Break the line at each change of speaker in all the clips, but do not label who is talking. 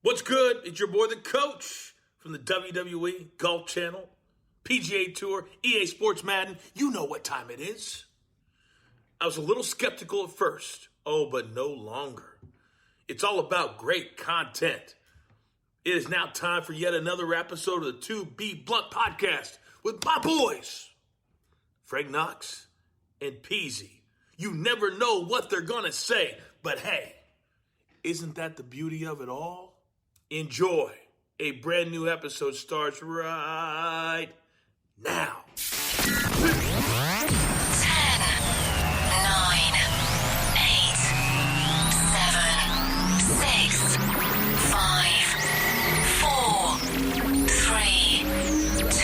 What's good? It's your boy, the coach, from the WWE, Golf Channel, PGA Tour, EA Sports Madden. You know what time it is. I was a little skeptical at first. Oh, but no longer. It's all about great content. It is now time for yet another episode of the 2B Blunt Podcast with my boys, Frank Knox and Peezy. You never know what they're going to say, but hey, isn't that the beauty of it all? Enjoy. A brand new episode starts right now.
10, 9, 8, 7, 6, 5, 4, 3, 2,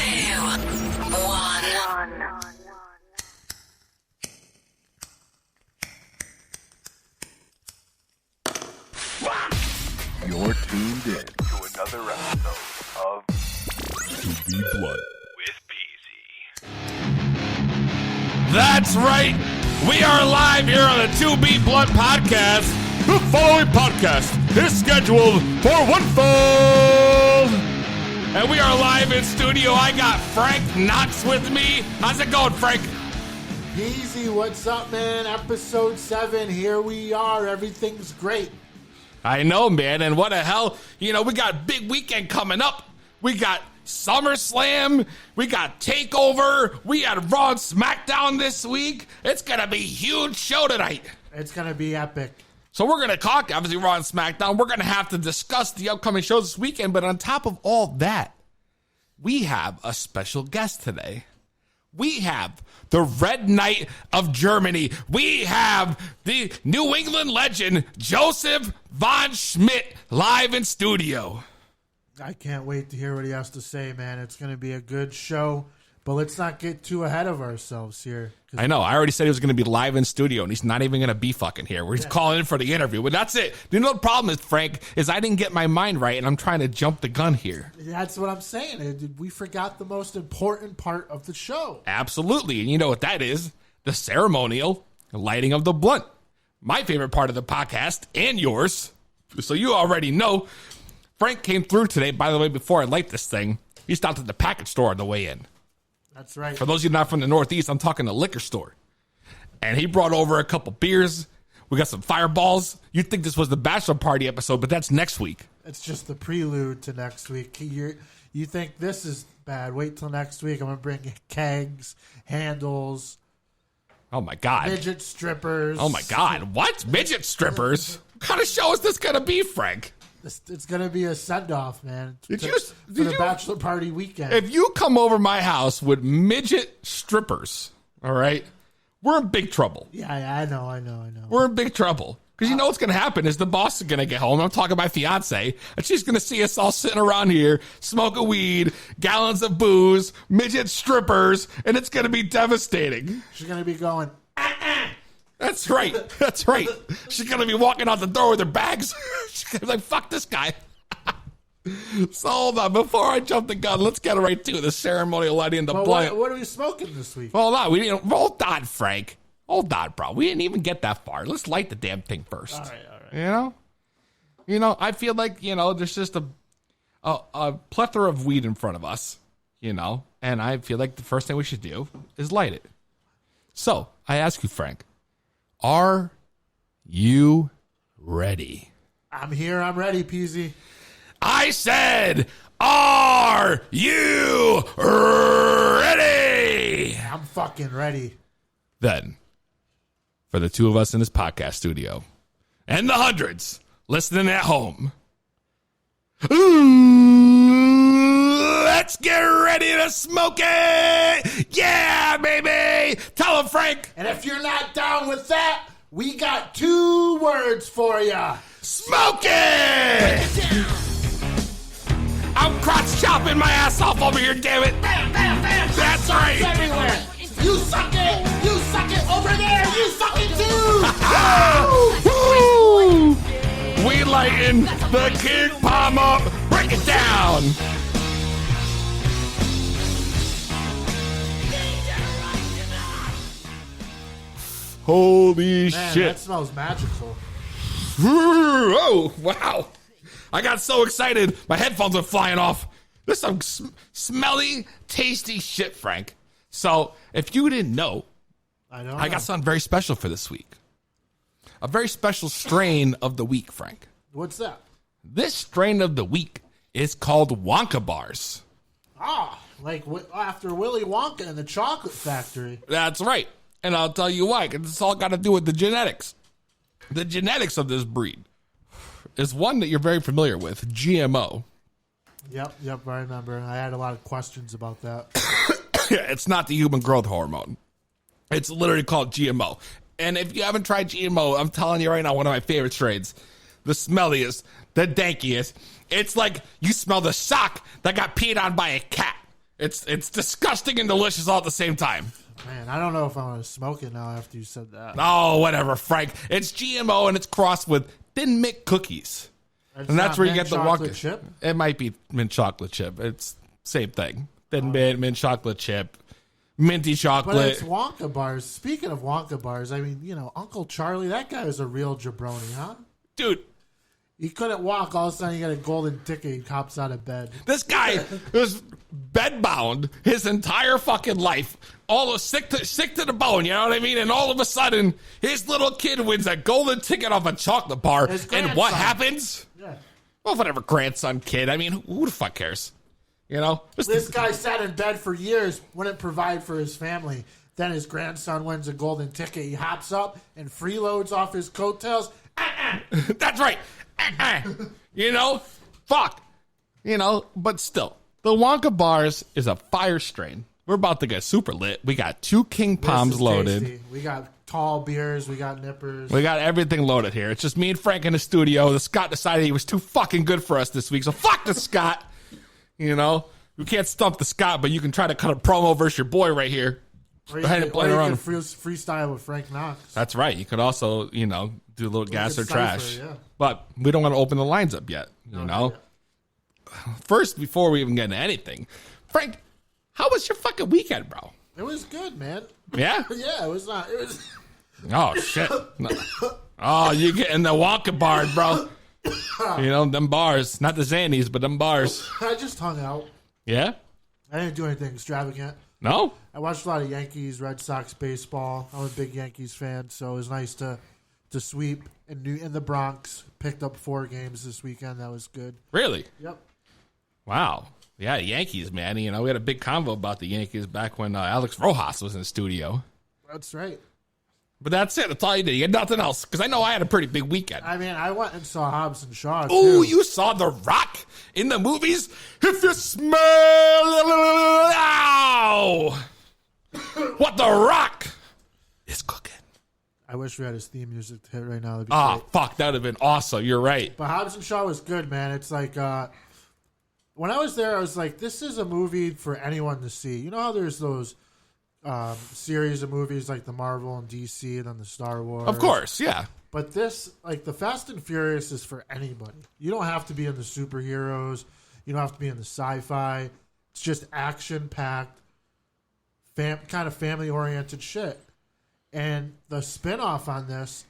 1.
You're tuned in to another episode of To Be Blunt with Peezy.
That's right. We are live here on the 2B Blunt Podcast. The following podcast is scheduled for one fall. And we are live in studio. I got Frank Knox with me. How's it going, Frank?
Easy, what's up, man? Episode 7, here we are. Everything's great.
I know, man. And what the hell? You know, we got a big weekend coming up. We got SummerSlam. We got TakeOver. We got Raw and SmackDown this week. It's going to be a huge show tonight.
It's going to be epic.
So we're going to talk, obviously, Raw and SmackDown. We're going to have to discuss the upcoming shows this weekend. But on top of all that, we have a special guest today. We have the Red Knight of Germany. We have the New England legend, Josef Von Schmidt, live in studio.
I can't wait to hear what he has to say, man. It's going to be a good show. But let's not get too ahead of ourselves here.
I know. I already said he was going to be live in studio, and he's not even going to be fucking here. We're just calling in for the interview. But that's it. You know the problem is, Frank, is I didn't get my mind right, and I'm trying to jump the gun here.
That's what I'm saying. We forgot the most important part of the show.
Absolutely. And you know what that is? The ceremonial lighting of the blunt. My favorite part of the podcast, and yours. So you already know. Frank came through today. By the way, before I light this thing, he stopped at the package store on the way in.
That's right.
For those of you not from the Northeast, I'm talking the liquor store. And he brought over a couple beers. We got some fireballs. You'd think this was the bachelor party episode, but that's next week.
It's just the prelude to next week. You think this is bad. Wait till next week. I'm going to bring kegs, handles.
Oh, my God.
Midget strippers.
Oh, my God. What? Midget strippers? What kind of show is this going to be, Frank?
It's going to be a send-off, man. For
Did
the
you
bachelor party weekend.
If you come over my house with midget strippers, all right, we're in big trouble.
Yeah, I know.
We're in big trouble. Because you know what's going to happen is the boss is going to get home. I'm talking to my fiance, and she's going to see us all sitting around here, smoking weed, gallons of booze, midget strippers, and it's going to be devastating.
She's going to be going,
That's right. That's right. She's going to be walking out the door with her bags. She's going to be like, fuck this guy. So hold on. Before I jump the gun, let's get right to the ceremonial lighting in the blunt.
what are we smoking this week?
Hold on, Frank. Hold on, bro. We didn't even get that far. Let's light the damn thing first.
All right.
You know, I feel like, there's just a plethora of weed in front of us, and I feel like the first thing we should do is light it. So I ask you, Frank, are you ready?
I'm here. I'm ready, Peezy.
I said, are you ready?
I'm fucking ready.
Then, for the two of us in this podcast studio and the hundreds listening at home, let's get ready to smoke it. Yeah, baby. Tell him, Frank.
And if you're not down with that, we got 2 words for you.
Smoke it. I'm crotch chopping my ass off over here, damn it.
Bam, bam, bam.
That's right.
Everywhere. You suck it. You suck it over there. You suck it too.
Woo! We lighten the King Palm up. Break it down. Holy
Man,
shit.
that smells magical.
Oh, wow. I got so excited, my headphones went flying off. There's some smelly, tasty shit, Frank. So if you didn't know, I got something very special for this week. A very special strain of the week, Frank.
What's that?
This strain of the week is called Wonka Bars.
Ah, like after Willy Wonka and the Chocolate Factory.
That's right. And I'll tell you why, because it's all got to do with the genetics. The genetics of this breed is one that you're very familiar with, GMO.
Yep, I remember. I had a lot of questions about that.
It's not the human growth hormone. It's literally called GMO. And if you haven't tried GMO, I'm telling you right now, one of my favorite strains. The smelliest, the dankiest. It's like you smell the sock that got peed on by a cat. It's disgusting and delicious all at the same time.
Man, I don't know if I want to smoke it now after you said that.
Oh, whatever, Frank. It's GMO and it's crossed with Thin Mint cookies. And that's where you get the Wonka
chip?
It might be mint chocolate chip. It's same thing. Thin mint chocolate chip, minty chocolate.
But it's Wonka bars. Speaking of Wonka bars, I mean, Uncle Charlie, that guy was a real jabroni, huh?
Dude.
He couldn't walk. All of a sudden, he got a golden ticket. He hops out of bed.
This guy was bedbound his entire fucking life. All sick to the bone, you know what I mean? And all of a sudden, his little kid wins a golden ticket off a chocolate bar. And what happens?
Yeah.
Well, whatever, grandson, kid. I mean, who the fuck cares? You know?
This guy sat in bed for years, wouldn't provide for his family. Then his grandson wins a golden ticket. He hops up and freeloads off his coattails.
That's right. Fuck. But still, the Wonka Bars is a fire strain. We're about to get super lit. We got 2 King Palms loaded.
Tasty. We got tall beers. We got nippers.
We got everything loaded here. It's just me and Frank in the studio. The Scott decided he was too fucking good for us this week. So fuck the Scott. We can't stump the Scott, but you can try to cut a promo versus your boy right here.
Or you can freestyle with Frank Knox.
That's right. You could also, do a little gas or trash.
Yeah.
But we don't want to open the lines up yet, First, before we even get into anything, Frank, how was your fucking weekend, bro?
It was good, man.
Yeah?
Yeah, it was not. It was.
Oh, shit. No. Oh, you getting the Wonka bars, bro. Them bars. Not the Xannies, but them bars.
I just hung out.
Yeah?
I didn't do anything extravagant.
No?
I watched a lot of Yankees, Red Sox baseball. I'm a big Yankees fan, so it was nice to sweep in the Bronx. Picked up 4 games this weekend. That was good.
Really?
Yep.
Wow. Yeah, Yankees, man. We had a big convo about the Yankees back when Alex Rojas was in the studio.
That's right.
But that's it. That's all you did. You had nothing else. Because I know I had a pretty big weekend.
I mean, I went and saw Hobbs and Shaw,
Oh,
too.
you saw The Rock in the movies? If you smell ow, what The Rock is cooking.
I wish we had his theme music to hit right now. That'd be
Oh,
great.
fuck. That would have been awesome. You're right.
But Hobbs and Shaw was good, man. It's like, when I was there, I was like, this is a movie for anyone to see. You know how there's those series of movies like the Marvel and DC and then the Star Wars?
Of course, yeah.
But this, like the Fast and Furious is for anybody. You don't have to be in the superheroes. You don't have to be in the sci-fi. It's just action-packed, kind of family-oriented shit. And the spin-off on this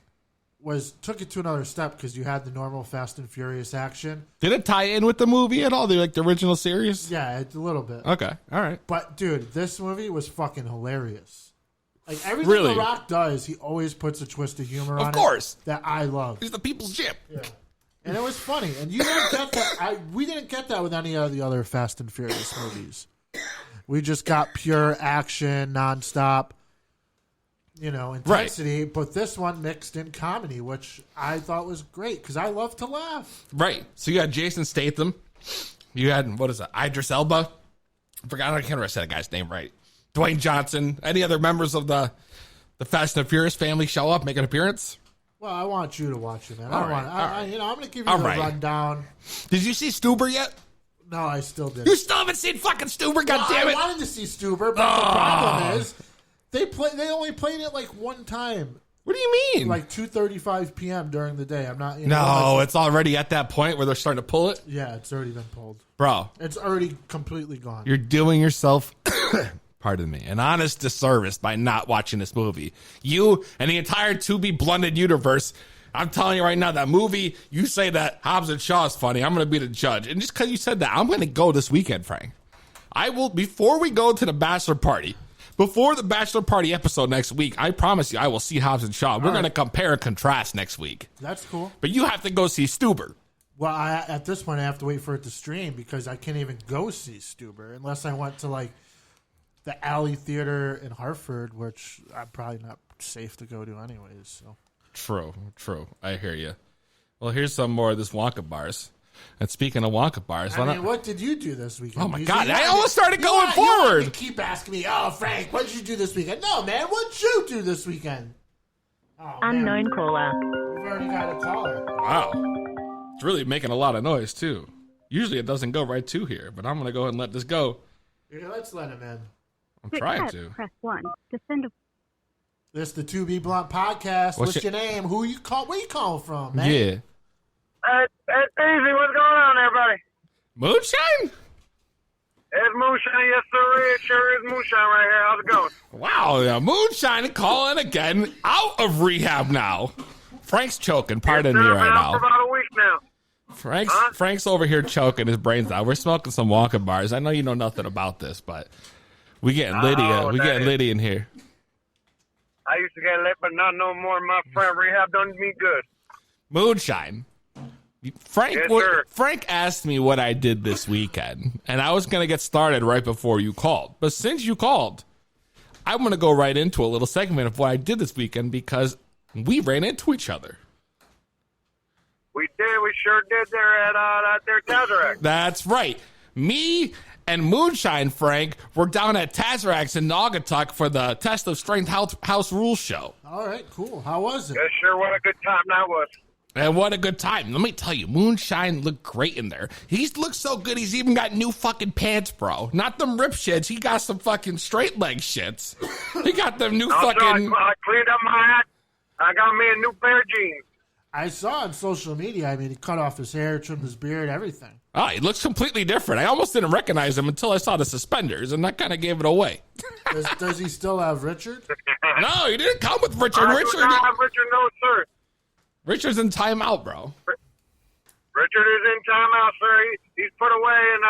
took it to another step because you had the normal Fast and Furious action.
Did it tie in with the movie at all? The original series?
Yeah, it's a little bit.
Okay, all right.
But, dude, this movie was fucking hilarious. Like, everything The Rock does, he always puts a twist of humor on it.
Of course.
That I love.
He's the people's champ.
Yeah. And it was funny. And you didn't get that. We didn't get that with any of the other Fast and Furious movies. We just got pure action, nonstop, intensity. Right. But this one mixed in comedy, which I thought was great because I love to laugh.
Right. So you had Jason Statham. You had, Idris Elba. I can't remember that guy's name right. Dwayne Johnson. Any other members of the Fast and Furious family show up, make an appearance?
Well, I want you to watch it, man.
I'm
going to give you the rundown.
Did you see Stuber yet?
No, I still didn't.
You still haven't seen fucking Stuber, goddammit.
I wanted to see Stuber, but the problem is they only played it like one time.
What do you mean?
Like 2:35 p.m. during the day. I'm not.
No, it's already at that point where they're starting to pull it.
Yeah, it's already been pulled,
bro.
It's already completely gone.
You're doing yourself, pardon me, an honest disservice by not watching this movie. You and the entire To Be Blunted universe I'm telling you right now, that movie, you say that Hobbs and Shaw is funny, I'm going to be the judge. And just because you said that, I'm going to go this weekend, Frank. I will, before we go to the bachelor party, before the bachelor party episode next week, I promise you I will see Hobbs and Shaw. We're going to compare and contrast next week.
That's cool.
But you have to go see Stuber.
Well, at this point, I have to wait for it to stream because I can't even go see Stuber unless I went to, like, the Alley Theater in Hartford, which I'm probably not safe to go to anyways. So
True. I hear you. Well, here's some more of this Wonka bars. And speaking of Wonka bars,
what did you do this weekend?
Oh my God! I almost started going forward.
You keep asking me, "Oh, Frank, what did you do this weekend?" No, man, what did you do this weekend? Oh,
Unknown caller.
We've already got a caller.
Wow, it's really making a lot of noise too. Usually it doesn't go right to here, but I'm gonna go ahead and let this go.
Yeah, let's let him in.
I'm trying to.
Press 1 to send a...
This is the 2B Blunt podcast. What's your name? Who you call? Where you calling from, man?
Yeah.
Peezy, what's going on, everybody?
Moonshine?
It's moonshine, yes sir. It sure is moonshine right here. How's it going?
Wow, yeah, Moonshine calling again, out of rehab now. Frank's choking. Pardon me
Been
right
out for
now.
about a week now.
Frank's over here choking his brains out. We're smoking some Wonka bars. I know you know nothing about this, but we getting Lydia. We getting Lydia in here.
I used to get lit, but not no more. My friend rehab done me good.
Moonshine. Frank,
Yes, sir.
Frank asked me what I did this weekend, and I was going to get started right before you called. But since you called, I'm going to go right into a little segment of what I did this weekend because we ran into each other.
We did. We sure did there at their Tazerac.
That's right. Me and Moonshine Frank were down at Tazeracs in Naugatuck for the Test of Strength House Rules show.
All right, cool. How was it?
Yes, sure. What a good time that was.
And what a good time. Let me tell you, Moonshine looked great in there. He looks so good, he's even got new fucking pants, bro. Not them rip shits. He got some fucking straight leg shits. He got them new
Also,
fucking...
I cleaned up my hat. I got me a new pair of jeans.
I saw on social media, I mean, he cut off his hair, trimmed his beard, everything.
Oh, he looks completely different. I almost didn't recognize him until I saw the suspenders, and that kind of gave it away.
Does he still have Richard?
No, he didn't come with Richard.
I do not have Richard, no, sir.
Richard's in timeout, bro.
Richard is in timeout, sir. He's put away, and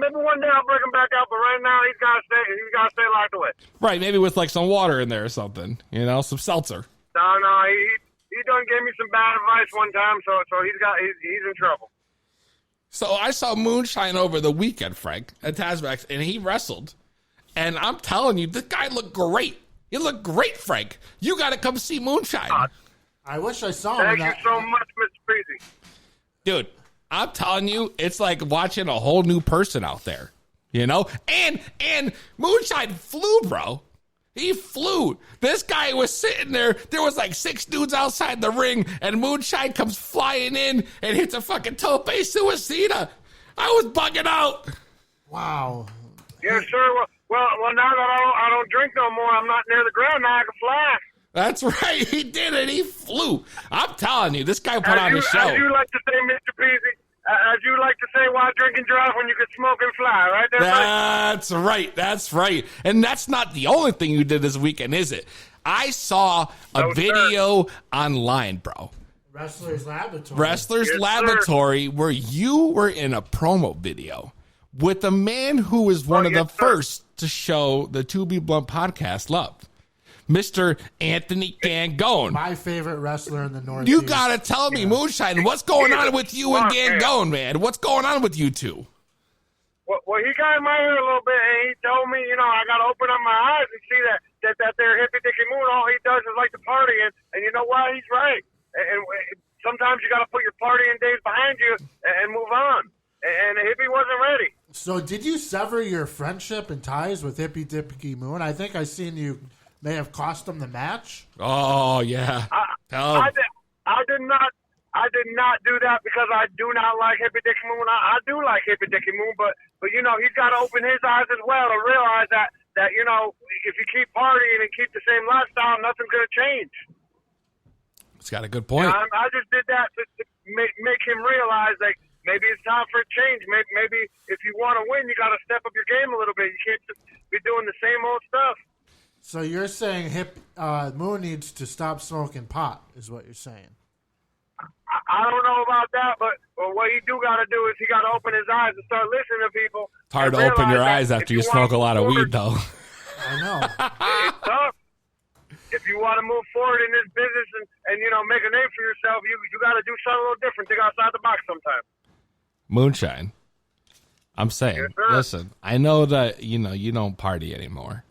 maybe one day I'll bring him back out. But right now, he's got to stay locked away.
Right, maybe with like some water in there or something. You know, some seltzer.
No, he done gave me some bad advice one time, so he's in trouble.
So I saw Moonshine over the weekend, Frank, at Tazmax, and he wrestled. And I'm telling you, this guy looked great. He looked great, Frank. You got to come see Moonshine.
I wish I saw him.
Thank you so much, Mr. Peezy.
Dude, I'm telling you, it's like watching a whole new person out there, you know? And Moonshine flew, bro. He flew. This guy was sitting there. There was like 6 dudes outside the ring, and Moonshine comes flying in and hits a fucking tope suicida. I was bugging out.
Wow.
Yes, sir. Well, now that I don't drink no more, I'm not near the ground. Now I can fly.
That's right. He did it. He flew. I'm telling you, this guy put on a show.
As you like to say, Mr. Peezy, as you like to say, why drink and drive when you can smoke and fly, right?
That's right. That's right. And that's not the only thing you did this weekend, is it? I saw a video online, bro.
Wrestler's
Laboratory, where you were in a promo video with a man who was one of the first to show the 2B Blunt podcast love. Mr. Anthony Gangone.
My favorite wrestler in the Northeast.
You gotta tell me, Moonshine, what's going on with you and Gangone, man? What's going on with you two?
Well, he got in my ear a little bit, and he told me, I got to open up my eyes and see that there hippie dicky moon, all he does is like to party, and you know what? He's right. And sometimes you got to put your partying days behind you and move on. And the hippie wasn't ready. So
did you sever your friendship and ties with Hippie Dicky Moon? I think I seen you may have cost him the match.
Oh, yeah.
I did not do that because I do not like Hippie Dicky Moon. I do like Hippie Dicky Moon, but he's got to open his eyes as well to realize that if you keep partying and keep the same lifestyle, nothing's going to change.
He's got a good point.
I just did that to make him realize that maybe it's time for a change. Maybe if you want to win, you got to step up your game a little bit. You can't just be doing the same old stuff.
So you're saying Moon needs to stop smoking pot, is what you're saying?
I don't know about that, but what he do got to do is he got to open his eyes and start listening to people.
It's hard to open your eyes after you smoke a lot of weed, though.
I know.
It's tough. If you want to move forward in this business and make a name for yourself, you got to do something a little different. Think outside the box sometimes.
Moonshine. I'm saying,
Yes, sir.
listen, I know that, you don't party anymore.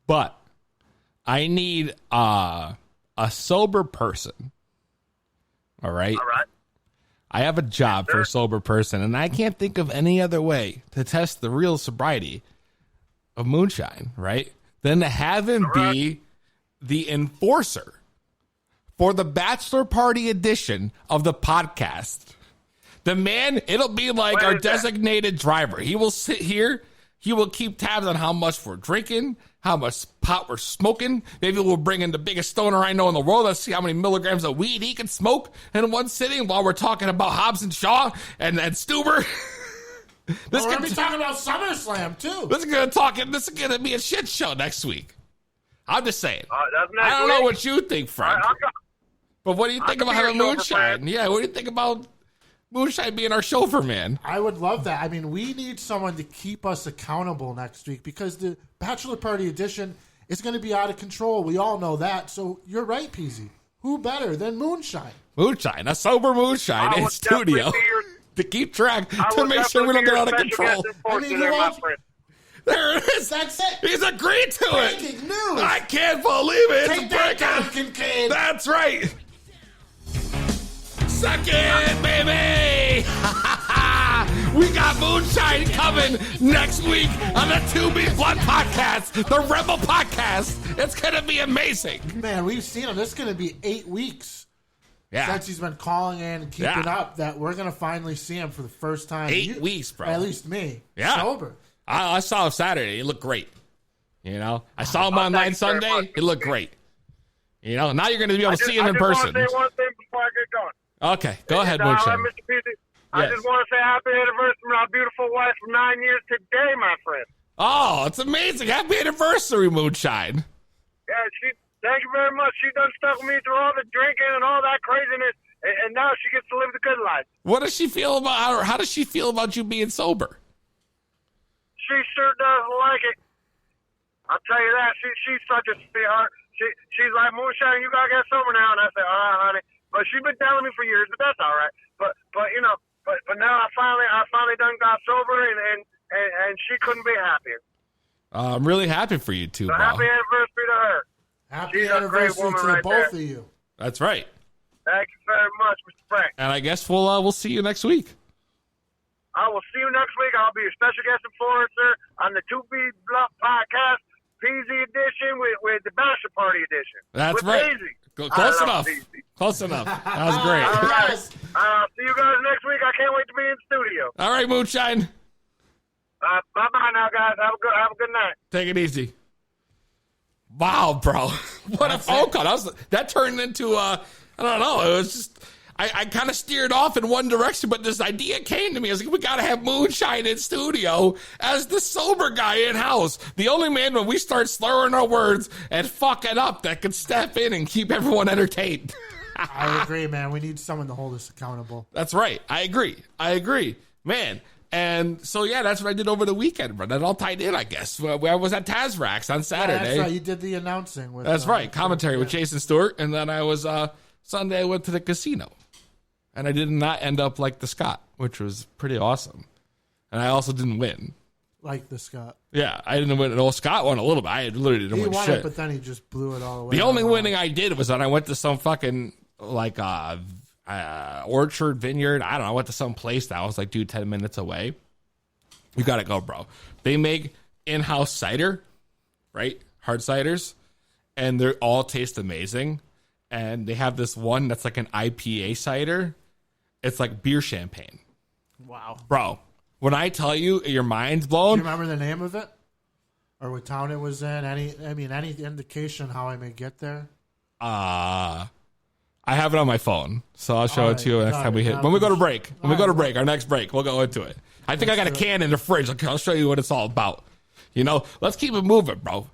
But I need a sober person. All right?
All right.
I have a job for a sober person, and I can't think of any other way to test the real sobriety of moonshine, right? Than to have him be the enforcer for the bachelor party edition of the podcast. The man, it'll be like
What
our
is that?
designated driver. He will sit here. He will keep tabs on how much we're drinking, how much pot we're smoking. Maybe we'll bring in the biggest stoner I know in the world. Let's see how many milligrams of weed he can smoke in one sitting while we're talking about Hobbs and Shaw and Stuber.
We're going to be talking about SummerSlam, too.
This is gonna be a shit show next week. I'm just saying.
That's next
I don't know
week.
what you think, Frank. But what do you think
I
about
can be
having
your chauffeur,
moonshine?
Frank.
Yeah, what do you think about moonshine being our chauffeur, man?
I would love that. I mean, we need someone to keep us accountable next week because the Bachelor Party edition is going to be out of control. We all know that. So you're right, Peezy. Who better than Moonshine?
Moonshine, a sober moonshine
I
in
would
studio
definitely be your-
to keep track,
I
to
will
make sure we don't
definitely
get
be
out of
your special
control.
guest enforcer
I mean,
there,
who
my
else?
friend.
There it is.
That's it.
He's agreed to it.
Breaking news.
I can't believe it.
Take
It's
that,
breaking.
Duncan Kid.
That's right. Suck it, baby. We got moonshine coming next week on the 2B Blood Podcast, the Rebel Podcast. It's going to be amazing.
Man, we've seen him. This is going to be 8 weeks
Yeah.
since he's been calling in and keeping
Yeah.
up that we're going to finally see him for the first time.
8 weeks, bro.
At least me.
Yeah.
Sober.
I saw him Saturday. He looked great. I saw him online
thank you very
Sunday.
much.
He looked great. Now you're going to be able to see him
I
in
just
person.
want to say one thing before I get going.
Okay, go ahead,
All right,
Moonshine.
Mr. Peezy. I
Yes.
just want to say happy anniversary to my beautiful wife of 9 years today, my friend.
Oh, it's amazing. Happy anniversary, Moonshine.
Yeah, thank you very much. She done stuck with me through all the drinking and all that craziness, and now she gets to live the good life.
What does she feel about, or how does she feel about you being sober?
She sure does like it. I'll tell you that. She's such a sweetheart. She's like, Moonshine, you gotta get sober now. And I say, all right, honey. But she's been telling me for years, but that's all right. But now I finally done got sober, and she couldn't be happier.
I'm really happy for you two,
So
bro.
happy anniversary to her.
Happy
She's a great
anniversary
woman
to the
right
both
there.
of you.
That's right.
Thank you very much, Mr. Frank.
And I guess we'll see you next week.
I will see you next week. I'll be your special guest enforcer on the 2B Bluff Podcast, Peezy edition with the Bachelor Party edition.
That's
with
right.
Peezy.
Close
I love
enough.
Peezy.
Close enough. That was great.
All right.
Yes.
See you guys next week. I can't wait to be in studio.
All right, Moonshine.
Bye-bye now, guys. Have a good night.
Take it easy. Wow, bro. What a phone call. That turned into, I don't know. It was just, I kind of steered off in one direction, but this idea came to me. I was like, we got to have Moonshine in studio as the sober guy in-house. The only man when we start slurring our words and fucking up that can step in and keep everyone entertained.
I agree, man. We need someone to hold us accountable.
That's right. I agree. Man. And so, yeah, that's what I did over the weekend, bro. That all tied in, I guess. Where I was at Tazrax on Saturday.
That's right. You did the announcing. With,
That's right. Commentary with
yeah.
Jason Stewart. And then I was, Sunday I went to the casino. And I did not end up like the Scott, which was pretty awesome. And I also didn't win.
Like the Scott.
Yeah, I didn't win. Well, Scott won a little bit. I literally didn't
He
win
won
shit.
it, but then he just blew it all away.
The only winning I did was that I went to some fucking, orchard, vineyard. I don't know. I went to some place that was like, dude, 10 minutes away. You got to go, bro. They make in-house cider, right? Hard ciders. And they all taste amazing. And they have this one that's like an IPA cider. It's like beer champagne.
Wow.
Bro, when I tell you your mind's
Do
blown,
you remember the name of it? Or what town it was in? Any indication how I may get there?
I have it on my phone. So I'll show
All
it to you
right,
next
got
time
it,
we hit.
got
When we
it.
go to break. When we go to
All
break, our next break, we'll go into it. I think I got a can in the fridge. Okay, I'll show you what it's all about. Let's keep it moving, bro.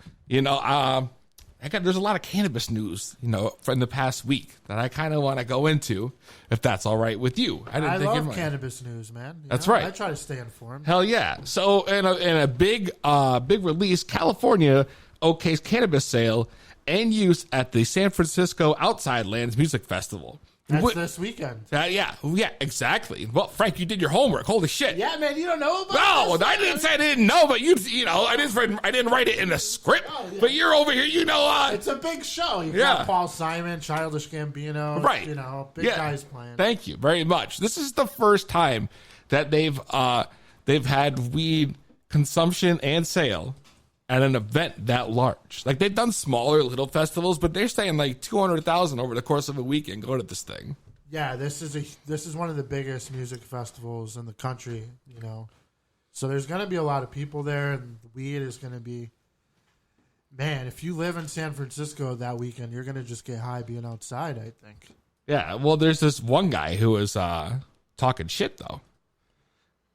there's a lot of cannabis news, from the past week that I kind of want to go into, if that's all right with you.
I love cannabis news, man.
That's right.
I try to stay informed.
Hell yeah. So in a big release, California okays cannabis sale and use at the San Francisco Outside Lands Music Festival.
That's this weekend.
Yeah, exactly. Well, Frank, you did your homework. Holy shit.
Yeah, man, you don't know about
No,
this?
I didn't say I didn't know, but I didn't write it in the script.
Oh, yeah.
But you're over here,
It's a big show. You got Paul Simon, Childish Gambino,
right?
Big guys playing.
Thank you very much. This is the first time that they've had weed consumption and sale at an event that large. Like, they've done smaller little festivals, but they're saying like 200,000 over the course of a weekend go to this thing.
Yeah, this is one of the biggest music festivals in the country, So there's going to be a lot of people there, and the weed is going to be, man, if you live in San Francisco that weekend, you're going to just get high being outside, I think.
Yeah, well, there's this one guy who was talking shit, though.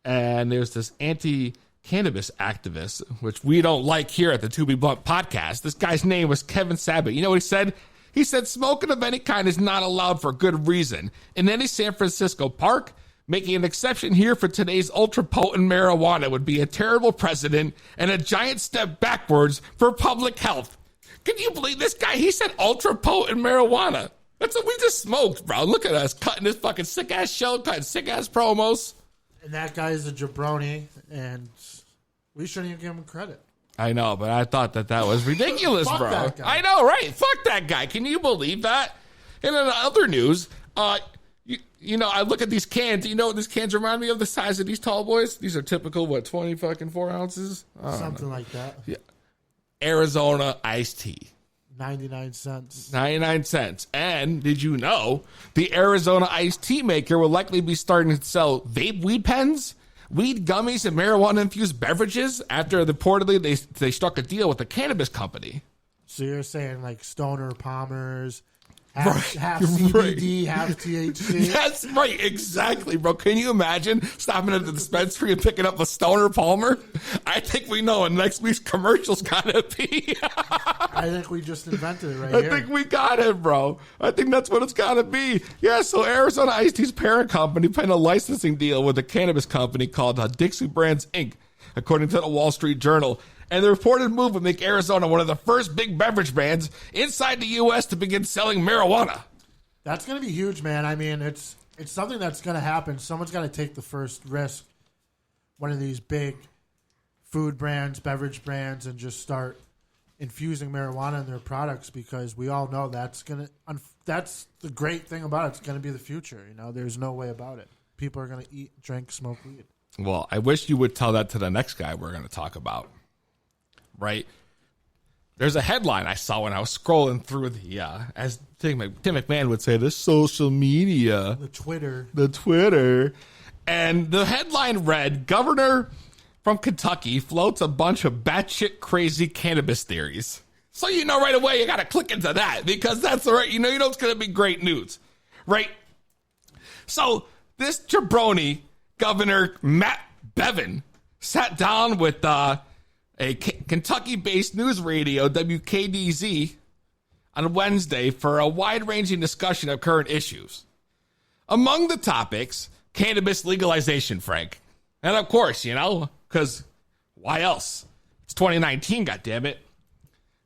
And there's this anti-cannabis activist, which we don't like here at the To Be Blunt podcast. This guy's name was Kevin Sabat. You know what he said? He said smoking of any kind is not allowed for good reason. In any San Francisco park, making an exception here for today's ultra-potent marijuana would be a terrible precedent and a giant step backwards for public health. Can you believe this guy? He said ultra-potent marijuana. That's what we just smoked, bro. Look at us cutting this fucking sick-ass show, cutting sick-ass promos.
And that guy's a jabroni, and we shouldn't even give him credit.
I know, but I thought that was ridiculous,
Fuck
bro.
that guy.
I know, right? Fuck that guy. Can you believe that? And in other news, I look at these cans. You know what these cans remind me of? The size of these tall boys? These are typical, 4 ounces?
Something like that.
Yeah. Arizona iced tea.
99 cents.
99 cents. And did you know the Arizona iced tea maker will likely be starting to sell vape weed pens, weed gummies, and marijuana-infused beverages after reportedly they struck a deal with a cannabis company.
So you're saying like Stoner Palmers,
Right.
half CBD, half THC?
That's right, exactly, bro. Can you imagine stopping at the dispensary and picking up a Stoner Palmer? I think we know what next week's commercial's gotta be.
I think we just invented it here.
I think we got it, bro. I think that's what it's gotta be. Yeah, so Arizona Iced Tea's parent company penned a licensing deal with a cannabis company called Dixie Brands Inc., according to the Wall Street Journal. And the reported move would make Arizona one of the first big beverage brands inside the U.S. to begin selling marijuana.
That's going to be huge, man. I mean, it's something that's going to happen. Someone's got to take the first risk, one of these big food brands, beverage brands, and just start infusing marijuana in their products, because we all know that's the great thing about it. It's going to be the future. There's no way about it. People are going to eat, drink, smoke weed.
Well, I wish you would tell that to the next guy we're going to talk about. Right? There's a headline I saw when I was scrolling through the, as Tim McMahon would say, the social media.
The Twitter.
And the headline read, Governor from Kentucky floats a bunch of batshit crazy cannabis theories. So right away you got to click into that, because that's the right, it's going to be great news. Right? So this jabroni, Governor Matt Bevin, sat down with a Kentucky-based news radio, WKDZ, on Wednesday for a wide-ranging discussion of current issues. Among the topics, cannabis legalization, Frank. And of course, because why else? It's 2019, goddammit.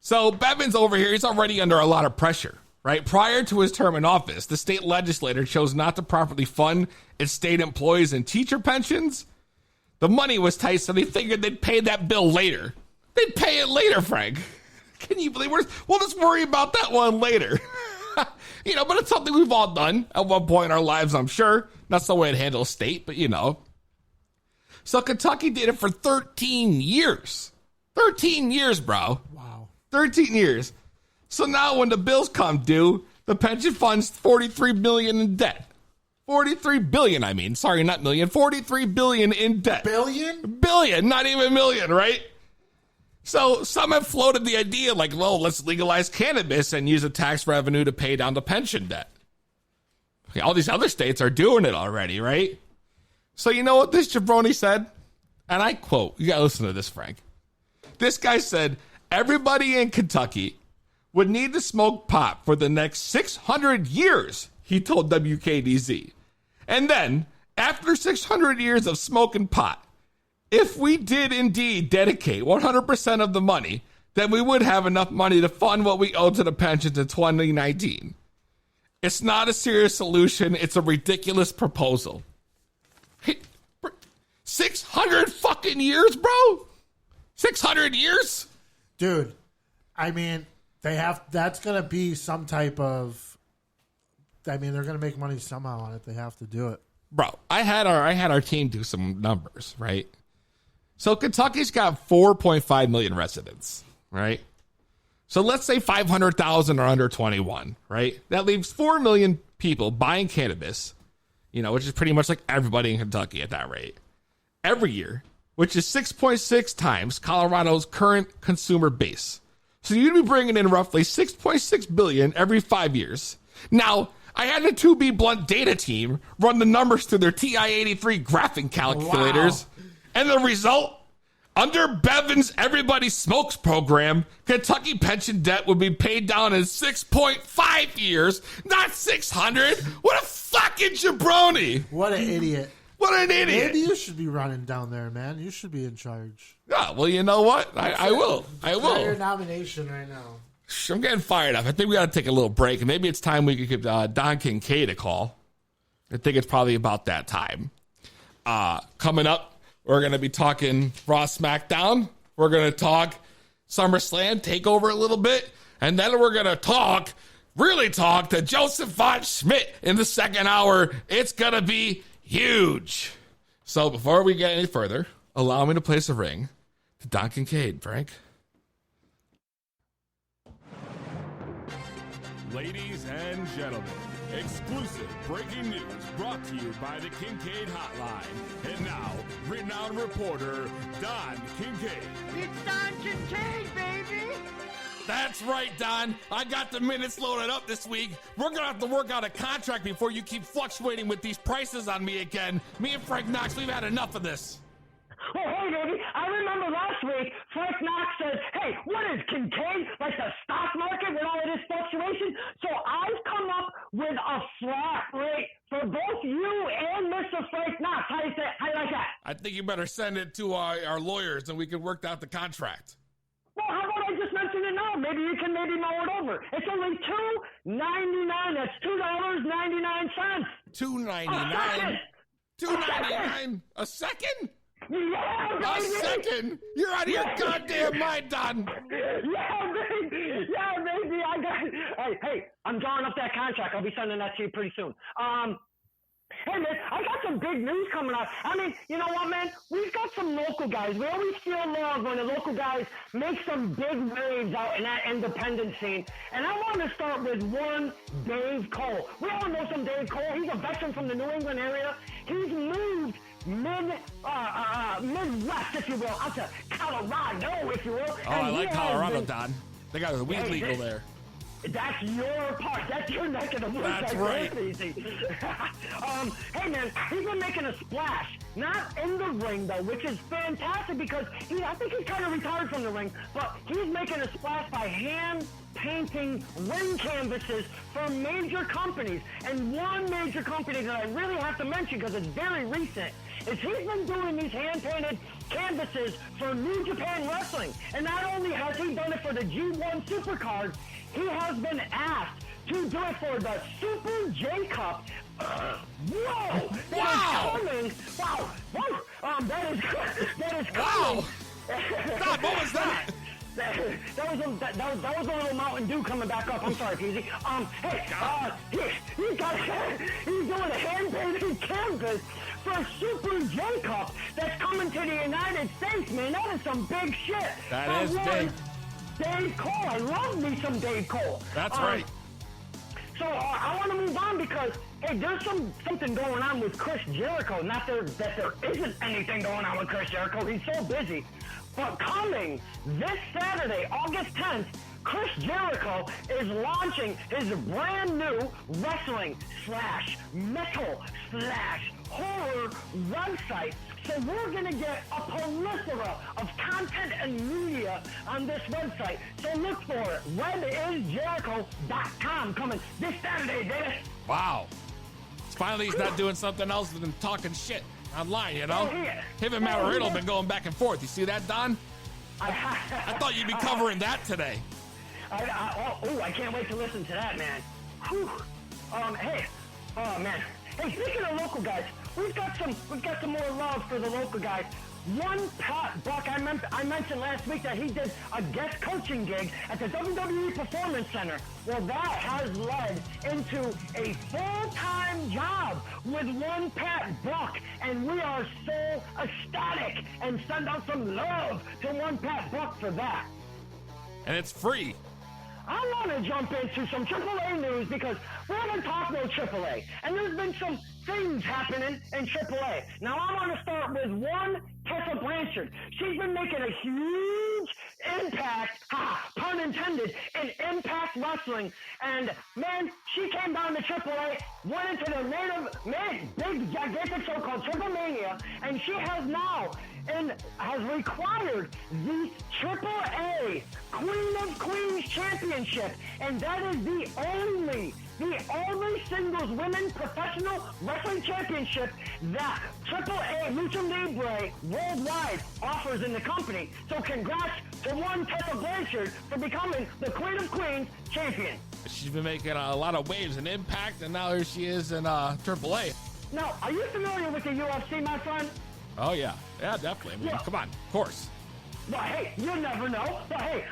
So Bevin's over here, he's already under a lot of pressure, right? Prior to his term in office, the state legislature chose not to properly fund its state employees and teacher pensions. The money was tight, so they figured they'd pay that bill later. They'd pay it later, Frank. Can you believe we'll just worry about that one later. But it's something we've all done at one point in our lives, I'm sure. Not the way it handles state, but So Kentucky did it for 13 years. 13 years, bro.
Wow.
13 years. So now when the bills come due, the pension fund's $43 billion in debt. 43 billion, I mean. Sorry, not million. 43 billion in debt.
Billion?
Billion, not even million, right? So some have floated the idea like, well, let's legalize cannabis and use the tax revenue to pay down the pension debt. Okay, all these other states are doing it already, right? So you know what this jabroni said? And I quote, you gotta listen to this, Frank. This guy said, everybody in Kentucky would need to smoke pot for the next 600 years, he told WKDZ. And then, after 600 years of smoking pot, if we did indeed dedicate 100% of the money, then we would have enough money to fund what we owe to the pensions in 2019. It's not a serious solution. It's a ridiculous proposal. 600 fucking years, bro? 600 years?
Dude, I mean, that's going to be some type of, they're going to make money somehow on it. They have to do it.
Bro, I had our team do some numbers, right? So Kentucky's got 4.5 million residents, right? So let's say 500,000 are under 21, right? That leaves 4 million people buying cannabis, which is pretty much like everybody in Kentucky at that rate, every year, which is 6.6 times Colorado's current consumer base. So you'd be bringing in roughly 6.6 billion every 5 years. Now, I had the 2B Blunt data team run the numbers through their TI-83 graphing calculators. Wow. And the result, under Bevan's Everybody Smokes program, Kentucky pension debt would be paid down in 6.5 years, not 600. What a fucking jabroni.
What an idiot.
What an idiot.
Maybe you should be running down there, man. You should be in charge.
Yeah, well, you know what? I will. I will.
Your nomination right now.
I'm getting fired up. I think we got to take a little break. And maybe it's time we could give Don Kincaid a call. I think it's probably about that time. Coming up, we're going to be talking Raw SmackDown. We're going to talk SummerSlam, take over a little bit. And then we're going to really talk to Josef Von Schmidt in the second hour. It's going to be huge. So before we get any further, allow me to place a ring to Don Kincaid, Frank.
Ladies and gentlemen, exclusive breaking news brought to you by the Kincaid Hotline. And now, renowned reporter, Don Kincaid.
It's Don Kincaid, baby!
That's right, Don. I got the minutes loaded up this week. We're going to have to work out a contract before you keep fluctuating with these prices on me again. Me and Frank Knox, we've had enough of this.
Well, hey, baby, I remember last week, Frank Knox says, hey, what is Kincaid? Like the stock market with all of this fluctuation? So I've come up with a flat rate for both you and Mr. Frank Knox. How do you like that?
I think you better send it to our lawyers and we can work out the contract.
Well, how about I just mention it now? Maybe you can mull it over. It's only $2.99. That's $2.99.
$2.99? $2.99 a second?
Yeah, baby.
A second? You're out of your goddamn mind, Don.
Yeah, baby. Hey, I'm drawing up that contract. I'll be sending that to you pretty soon. Hey, man, I got some big news coming up. I mean, you know what, man? We've got some local guys. We always feel love when the local guys make some big waves out in that independent scene. And I want to start with one Dave Cole. We all know some Dave Cole. He's a veteran from the New England area. He's moved Midwest, if you will, out to Colorado, if you will.
Oh, I like Colorado, Don. They got the weed legal there.
That's your part. That's your neck of the woods.
That's right.
Hey, man, he's been making a splash. Not in the ring, though, which is fantastic because I think he's kind of retired from the ring, but he's making a splash by hand-painting ring canvases for major companies. And one major company that I really have to mention because it's very recent is he's been doing these hand-painted canvases for New Japan Wrestling. And not only has he done it for the G1 Supercard, he has been asked to do it for the Super J Cup. Whoa! That is coming. Wow! Whoa! That is coming.
Wow! God, what was that?
That was a little Mountain Dew coming back up. I'm sorry, Peezy. He's doing a hand-painted canvas for Super J Cup that's coming to the United States, man. That is some big shit.
That is big.
Dave Cole. I love me some Dave Cole.
That's right.
So I want to move on because, hey, there's something going on with Chris Jericho. Not that there isn't anything going on with Chris Jericho. He's so busy. But coming this Saturday, August 10th, Chris Jericho is launching his brand new wrestling / metal / horror website. So we're going to get a plethora of content and media on this website. So look for it. WebIsJericho.com coming this Saturday, baby.
Wow. Finally, he's not doing something else than talking shit online, you know? Him and Matt Riddle have been going back and forth. You see that, Don? I thought you'd be covering that today.
I can't wait to listen to that, man. Whew. Hey, oh man. Hey, speaking of local guys, we've got some more love for the local guys. One Pat Buck, I mentioned last week that he did a guest coaching gig at the WWE Performance Center. Well, that has led into a full-time job with one Pat Buck, and we are so ecstatic and send out some love to one Pat Buck for that.
And it's free.
I want to jump into some AAA news because we haven't talked no AAA, and there's been some things happening in AAA. Now, I want to start with one Tessa Blanchard. She's been making a huge impact, pun intended, in Impact Wrestling. And, man, she came down to AAA, went into the big, gigantic show called Triple Mania, and she has now has required the AAA Queen of Queens Championship, and that is the only singles women professional wrestling championship that AAA Lucha Libre worldwide offers in the company. So congrats to one Tessa Blanchard for becoming the Queen of Queens champion.
She's been making a lot of waves in Impact, and now here she is in AAA.
Now, are you familiar with the UFC, my friend?
Oh, yeah. Yeah, definitely. I mean, come on. Of course.
Well, hey, you never know. But, hey,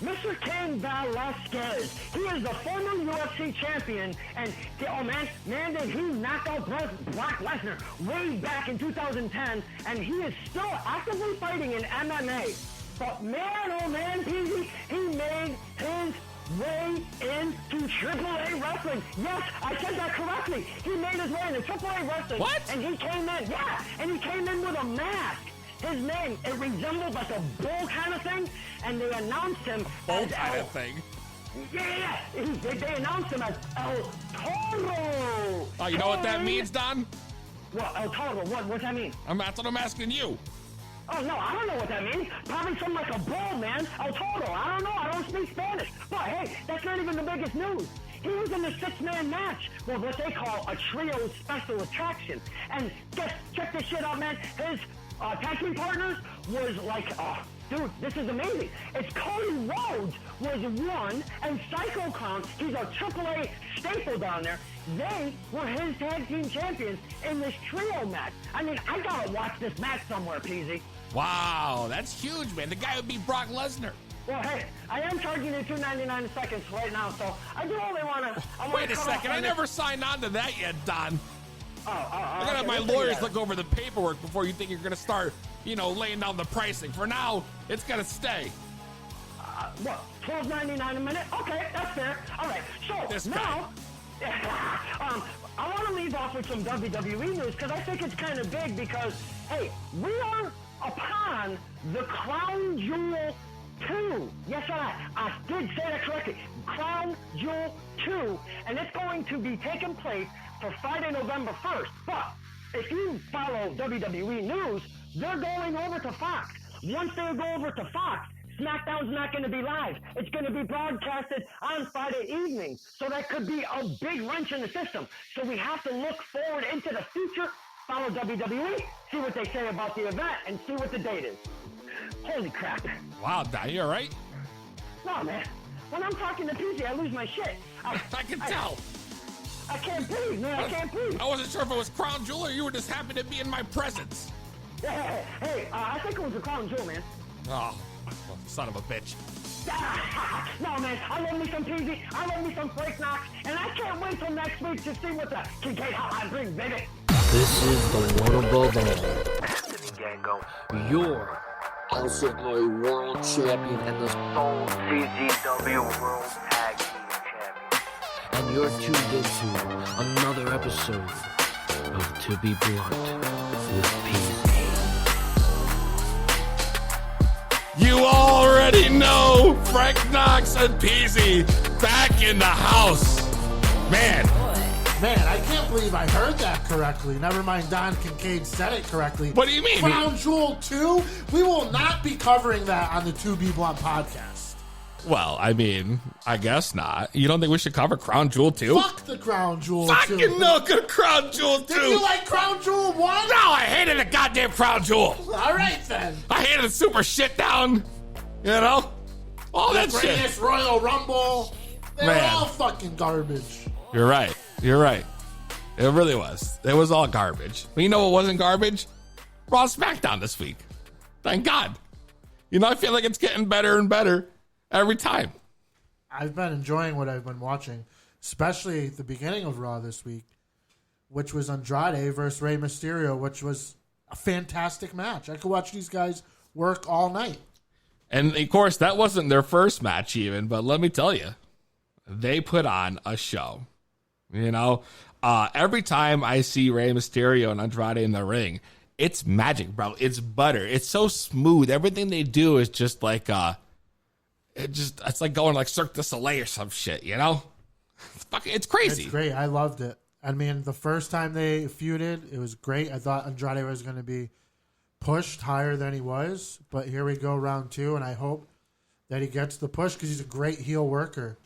Mr. Cain Velasquez, he is the former UFC champion, and, did he knock out Brock Lesnar way back in 2010, and he is still actively fighting in MMA. But, man, oh, man, peezy, he made his way into AAA wrestling. Yes, I said that correctly. He made his way into AAA wrestling.
What?
And he came in with a mask. His name, it resembled like a bull kind of thing, and they announced him
bull kind of thing.
Yeah. They announced him as El Toro.
Oh, you know what that means, Don?
What, El Toro? What's that mean?
That's what I'm asking you.
Oh, no, I don't know what that means. Probably something like a bull, man. El Toro. I don't know. I don't speak Spanish. But, hey, that's not even the biggest news. He was in the 6-man match. Well, what they call a trio special attraction. And check this shit out, man. His tag team partners was like, dude, this is amazing. It's Cody Rhodes was one, and Psycho Clown, he's a AAA staple down there. They were his tag team champions in this trio match. I mean, I gotta watch this match somewhere, Peezy.
Wow, that's huge, man. The guy would be Brock Lesnar.
Well, hey, I am charging you $2.99 a second right now, so I do only want to...
Wait a second, I never signed on to that yet, Don. I gotta have my
okay,
lawyers look over the paperwork before you think you're gonna start, laying down the pricing. For now, it's gonna stay.
What, $12.99 a minute? Okay, that's fair. All right, so
this
now... I want to leave off with some WWE news because I think it's kind of big because, hey, we are upon the Crown Jewel 2. Yes, I did say that correctly. Crown Jewel 2, and it's going to be taking place for Friday, November 1st. But if you follow WWE news, they're going over to Fox. Once they go over to Fox, SmackDown's not going to be live. It's going to be broadcasted on Friday evening. So that could be a big wrench in the system. So we have to look forward into the future, follow WWE, see what they say about the event, and see what the date is. Holy crap.
Wow, Don, you all right?
No, man. When I'm talking to Peezy, I lose my shit.
I can tell.
I can't breathe, man. I can't breathe.
I wasn't sure if it was Crown Jewel or you were just happy to be in my presence.
Hey, I think it was the Crown Jewel, man.
Oh, son of a bitch.
No, man, I love me some Peezy, I love me some Flake Knox, and I can't wait till next week to see what the Kincaid Hotline brings, baby.
This is the one above all. Your Ultimate World Champion and the Soul CZW World Tag Team Champion. And you're tuned into another episode of To Be Blunt with Peezy.
You already know Frank Knox and Peezy back in the house. Man,
I can't believe I heard that correctly. Never mind, Don Kincaid said it correctly.
What do you mean?
Crown Jewel 2? We will not be covering that on the 2B Blunt podcast.
well, I mean, I guess not. You don't think we should cover Crown Jewel 2?
Fuck the Crown Jewel 2.
Fucking no good Crown Jewel 2.
Did you like Crown Jewel 1?
No, I hated the goddamn Crown Jewel.
All right, then.
I hated the super shit down. You know? All that
The
shit.
Greatest Royal Rumble. They were
Man.
all fucking garbage.
You're right. You're right. It really was. It was all garbage. But you know what wasn't garbage? Raw and SmackDown this week. Thank God. You know, I feel like it's getting better and better every time.
I've been enjoying what I've been watching, especially the beginning of Raw this week, which was Andrade versus Rey Mysterio, which was a fantastic match. I could watch these guys work all night.
And, of course, that wasn't their first match even, but let me tell you, they put on a show. You know, every time I see Rey Mysterio and Andrade in the ring, it's magic, bro. It's butter. It's so smooth. Everything they do is just like, it's like going like Cirque du Soleil or some shit, you know? It's crazy.
It's great. I loved it. I mean, the first time they feuded, it was great. I thought Andrade was going to be pushed higher than he was, but here we go, round 2, and I hope that he gets the push because he's a great heel worker.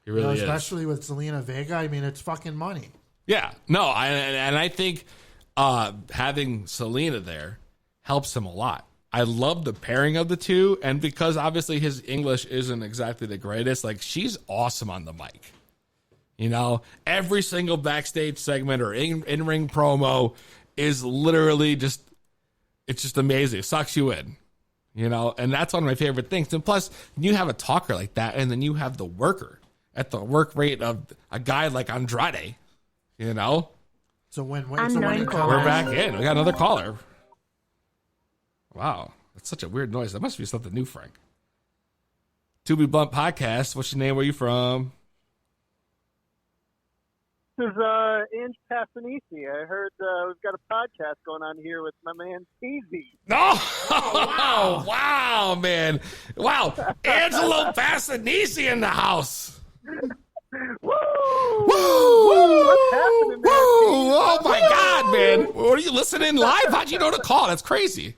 He really is.
Especially with Zelina Vega. I mean, it's fucking money.
Yeah. No, I think having Selena there helps him a lot. I love the pairing of the two, and because obviously his English isn't exactly the greatest, like she's awesome on the mic. You know, every single backstage segment or in-ring promo is literally just, it's just amazing. It sucks you in, you know, and that's one of my favorite things. And plus, you have a talker like that, and then you have the worker at the work rate of a guy like Andrade, you know?
It's a win-win.
Unknown caller.
We're back in. We got another caller. Wow. That's such a weird noise. That must be something new, Frank. To Be Blunt Podcast. What's your name? Where you from?
This is Ange Passanisi. I heard we've got a podcast going on here with my man Peezy.
Oh, wow, man. Wow. Angelo Passanisi in the house.
Woo!
Woo!
What's happening, man?
Woo! Oh, my God, man. What, are you listening live? How'd you know to call? That's crazy.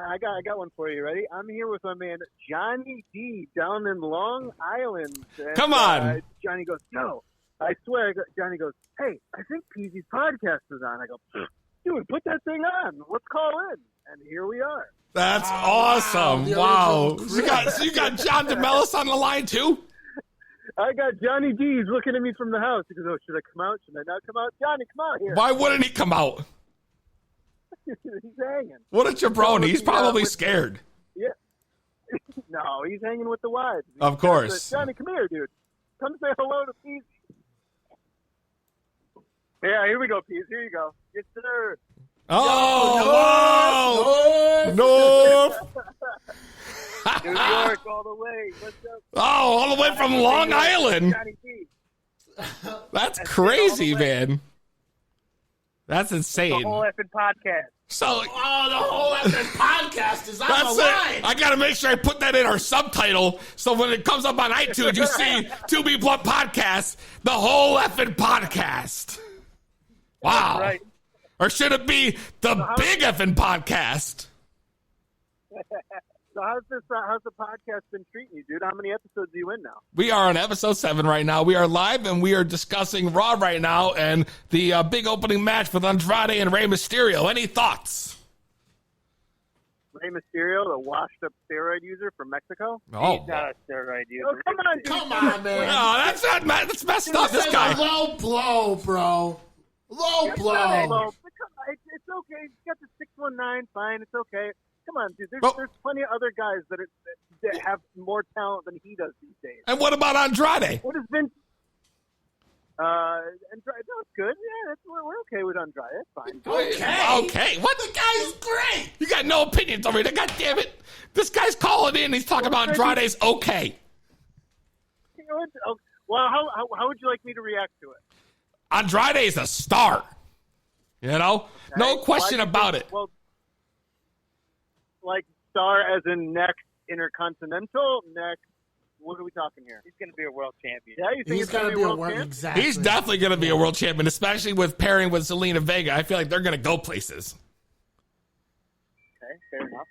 I got one for you. Ready? I'm here with my man Johnny D down in Long Island. And,
Come on.
Johnny goes, no. I swear. Johnny goes, hey, I think Peezy's podcast is on. I go, dude, put that thing on. Let's call in. And here we are.
That's awesome. Wow. So you got John DeMellis on the line, too?
I got Johnny D. He's looking at me from the house. He goes, oh, should I come out? Should I not come out? Johnny, come out here.
Why wouldn't he come out?
He's hanging.
What a jabroni. He's probably scared.
Yeah. No, he's hanging with the wives.
Of course.
Johnny, come here, dude. Come say hello to Peezy. Yeah, here we go, Peezy. Here you go. Yes, sir.
Oh, no.
New York all the way. What's up?
Oh, all the way from Long Island.
Johnny D.
That's crazy, man. That's insane.
The whole effing podcast.
So,
the whole effing podcast is on
that's
the line.
it. I got to make sure I put that in our subtitle so when it comes up on iTunes, you see To Be Blunt Podcast, the whole effing podcast. Wow.
Right.
Or should it be the big effing podcast?
So how's the podcast been treating you, dude? How many episodes are you in now?
We are on episode 7 right now. We are live, and we are discussing Raw right now and the big opening match with Andrade and Rey Mysterio. Any thoughts?
Rey Mysterio, the washed-up steroid user from Mexico?
Oh,
He's not a steroid user. Oh, come on, dude.
Come on, man.
no, that's messed up. This
This is
guy.
a low blow, bro. Low
It's
blow.
okay. It's okay. He's got the 619. Fine. It's okay. Come on, dude. There's plenty of other guys that have more talent than he does these days.
And what about Andrade?
What has Vince? Andrade, that's good. Yeah, we're okay with Andrade. That's fine.
Okay. What?
The guy's great.
You got no opinions over here. God damn it. This guy's calling in. He's talking about Andrade's okay.
Well, how would you like me to react to it?
Andrade's a star. You know? No question about it.
Well, like superstar as in next intercontinental, next. What are we talking here?
He's going to be a world champion.
Yeah, you think
He's going to be a world champion? Exactly.
He's definitely going to be a world champion, especially with pairing with Zelina Vega. I feel like they're going to go places.
Okay, fair enough.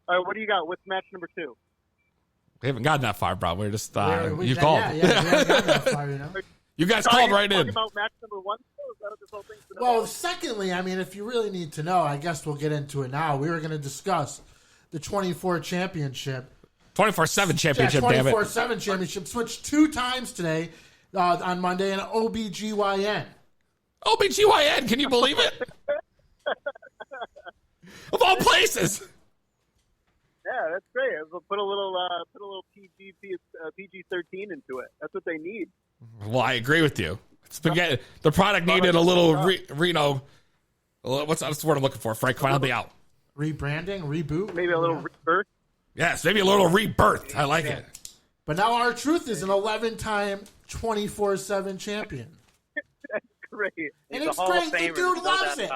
All right, what do you got? What's match number 2?
We haven't gotten that far, bro. We're just,
We
you called.
Yeah, we haven't gotten that far, you know?
You guys called right in.
About match number 1? Is that what this whole thing's about?
Well, secondly, I mean, if you really need to know, I guess we'll get into it now. We were going to discuss the 24 championship.
24/7 championship, damn it.
24/7 championship. Switched 2 times today on Monday in OBGYN.
OBGYN, can you believe it? Of all places.
Yeah, that's great. We'll put a little PG-13 into it. That's what they need.
Well, I agree with you. Spaghetti. The product needed a little Reno. What's the word I'm looking for, Frank? Find me out.
Rebranding, reboot,
maybe a little rebirth.
Yes, maybe a little rebirth. I like it.
But now R-Truth is an 11-time 24/7 champion.
That's great.
And it's great. The dude loves it.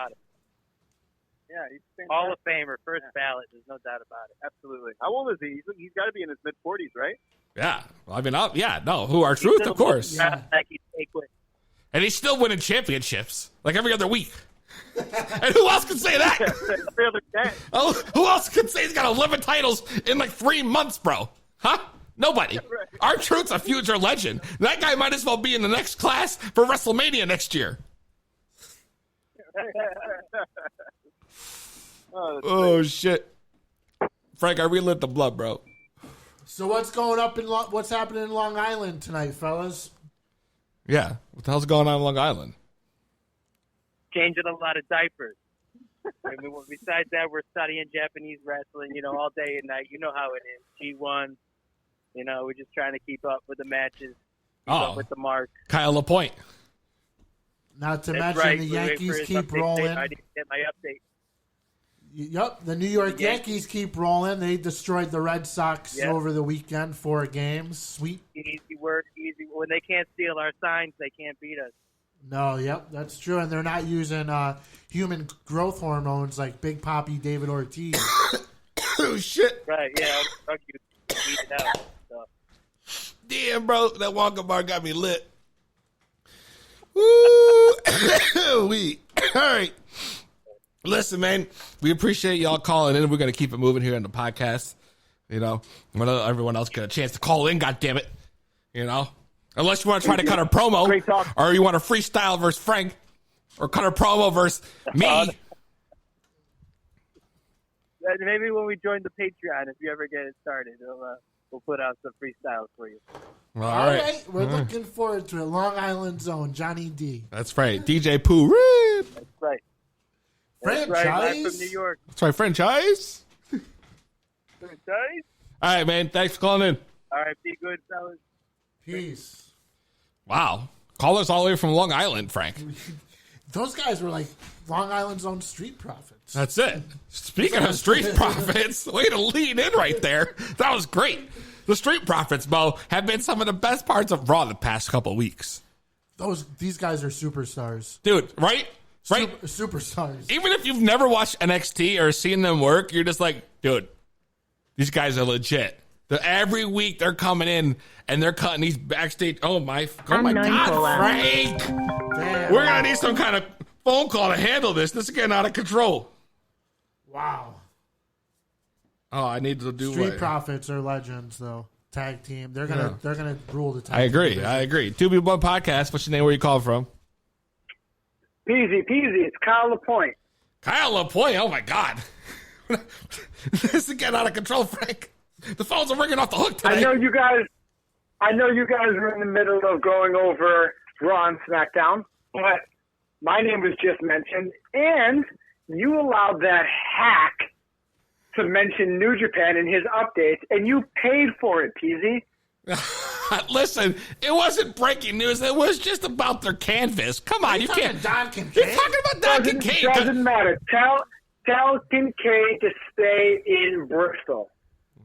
Yeah, he's
Hall of Famer, first ballot. There's no doubt about it.
Absolutely. How old is he? He's got to be in his mid-40s, right?
Yeah. I mean, who R-Truth, of course.
Yeah. Like he's quick.
And he's still winning championships, like every other week. And who else can say that?
Every other day.
Oh, who else can say he's got 11 titles in like 3 months, bro? Huh? Nobody. R-Truth's a future legend. That guy might as well be in the next class for WrestleMania next year. Oh, shit. Frank, I relit the blood, bro.
So what's happening in Long Island tonight, fellas?
Yeah. What the hell's going on in Long Island?
Changing a lot of diapers. I mean, besides that, we're studying Japanese wrestling, all day and night. You know how it is. G1, we're just trying to keep up with the matches, keep up with the mark.
Kyle LaPointe.
Not to mention the Yankees keep rolling.
I didn't get my update.
Yep, the New York Yankees keep rolling. They destroyed the Red Sox over the weekend, 4 games. Sweet.
Easy work, easy. When they can't steal our signs, they can't beat us.
No, yep, that's true. And they're not using human growth hormones like Big Papi David Ortiz.
Oh, shit.
Right, yeah. I'll you beat it out. So.
Damn, bro. That Wonka bar got me lit. Woo! All right. Listen, man, we appreciate y'all calling in. We're going to keep it moving here on the podcast. When everyone else get a chance to call in, goddammit. Unless you want to try to cut a promo, or you want to freestyle versus Frank, or cut a promo versus me.
Maybe when we join the Patreon, if you ever get it started, we'll put out some freestyles for you.
All right. We're looking forward to it. Long Island Zone, Johnny D.
That's right. DJ Pooh.
That's right.
Franchise?
That's right, live from New York.
That's right, franchise.
Franchise?
All right, man. Thanks for calling in.
All right, be good, fellas.
Peace.
Wow. Callers all the way from Long Island, Frank.
Those guys were like Long Island Zone street profits.
That's it. Speaking of street profits, way to lean in right there. That was great. The street profits, Bo, have been some of the best parts of Raw the past couple of weeks.
These guys are superstars.
Dude, right? Right?
Superstars.
Even if you've never watched NXT or seen them work, you're just like, dude, these guys are legit. Every week they're coming in and they're cutting these backstage. Oh my God, Frank! Damn. We're gonna need some kind of phone call to handle this. This is getting out of control.
Wow.
Oh, I need to do
Street Profits are legends, though. Tag team. They're gonna rule the tag.
I agree.
Team
I agree. 2B1 Podcast. What's your name? Where you call from?
Peezy. It's Kyle LaPointe.
Kyle LaPointe. Oh my God. This is getting out of control, Frank. The phones are ringing off the hook today.
I know you guys were in the middle of going over Raw and SmackDown, but my name was just mentioned, and you allowed that hack to mention New Japan in his updates, and you paid for it, Peezy.
Listen, it wasn't breaking news. It was just about their canvas. Come on, you can't.
Don Kincaid?
You're talking about Don Kincaid.
Doesn't matter. Tell Kincaid to stay in Bristol.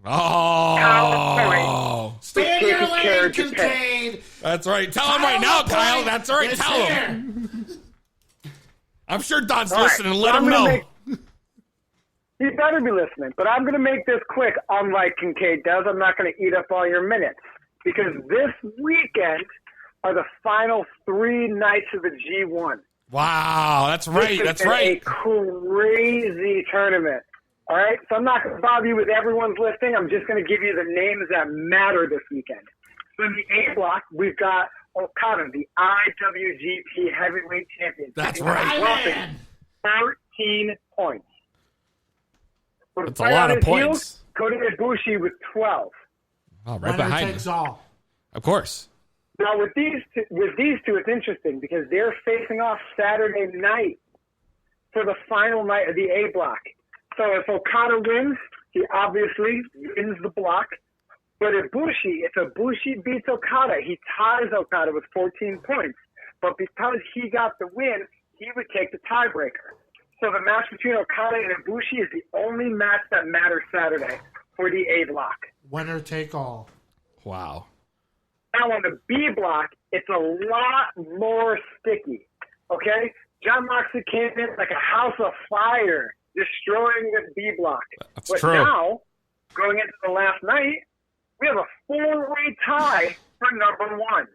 Oh.
Stay in your lane, Kincaid.
That's right. Tell him right now, Kyle. That's right. Tell him. I'm sure Don's listening. Let him know.
He better be listening. But I'm going to make this quick, unlike Kincaid does. I'm not going to eat up all your minutes. Because this weekend are the final 3 nights of the G1.
Wow, that's right. That's right.
A crazy tournament. All right? So I'm not going to bother you with everyone's listing. I'm just going to give you the names that matter this weekend. So in the A block, we've got Okada, the IWGP Heavyweight Champion.
That's right.
13 points.
That's a lot of points.
Kota Ibushi with 12.
Oh, right behind
takes
him.
all.
Of course.
Now with these two, it's interesting because they're facing off Saturday night for the final night of the A block. So if Okada wins, he obviously wins the block. But if Ibushi beats Okada, he ties Okada with 14 points. But because he got the win, he would take the tiebreaker. So the match between Okada and Ibushi is the only match that matters Saturday for the A block.
Winner take all.
Wow.
Now on the B block, it's a lot more sticky. Okay? John Moxley came in like a house of fire, destroying this B block.
That's
but
true.
now, going into the last night, we have a 4-way tie for number 1.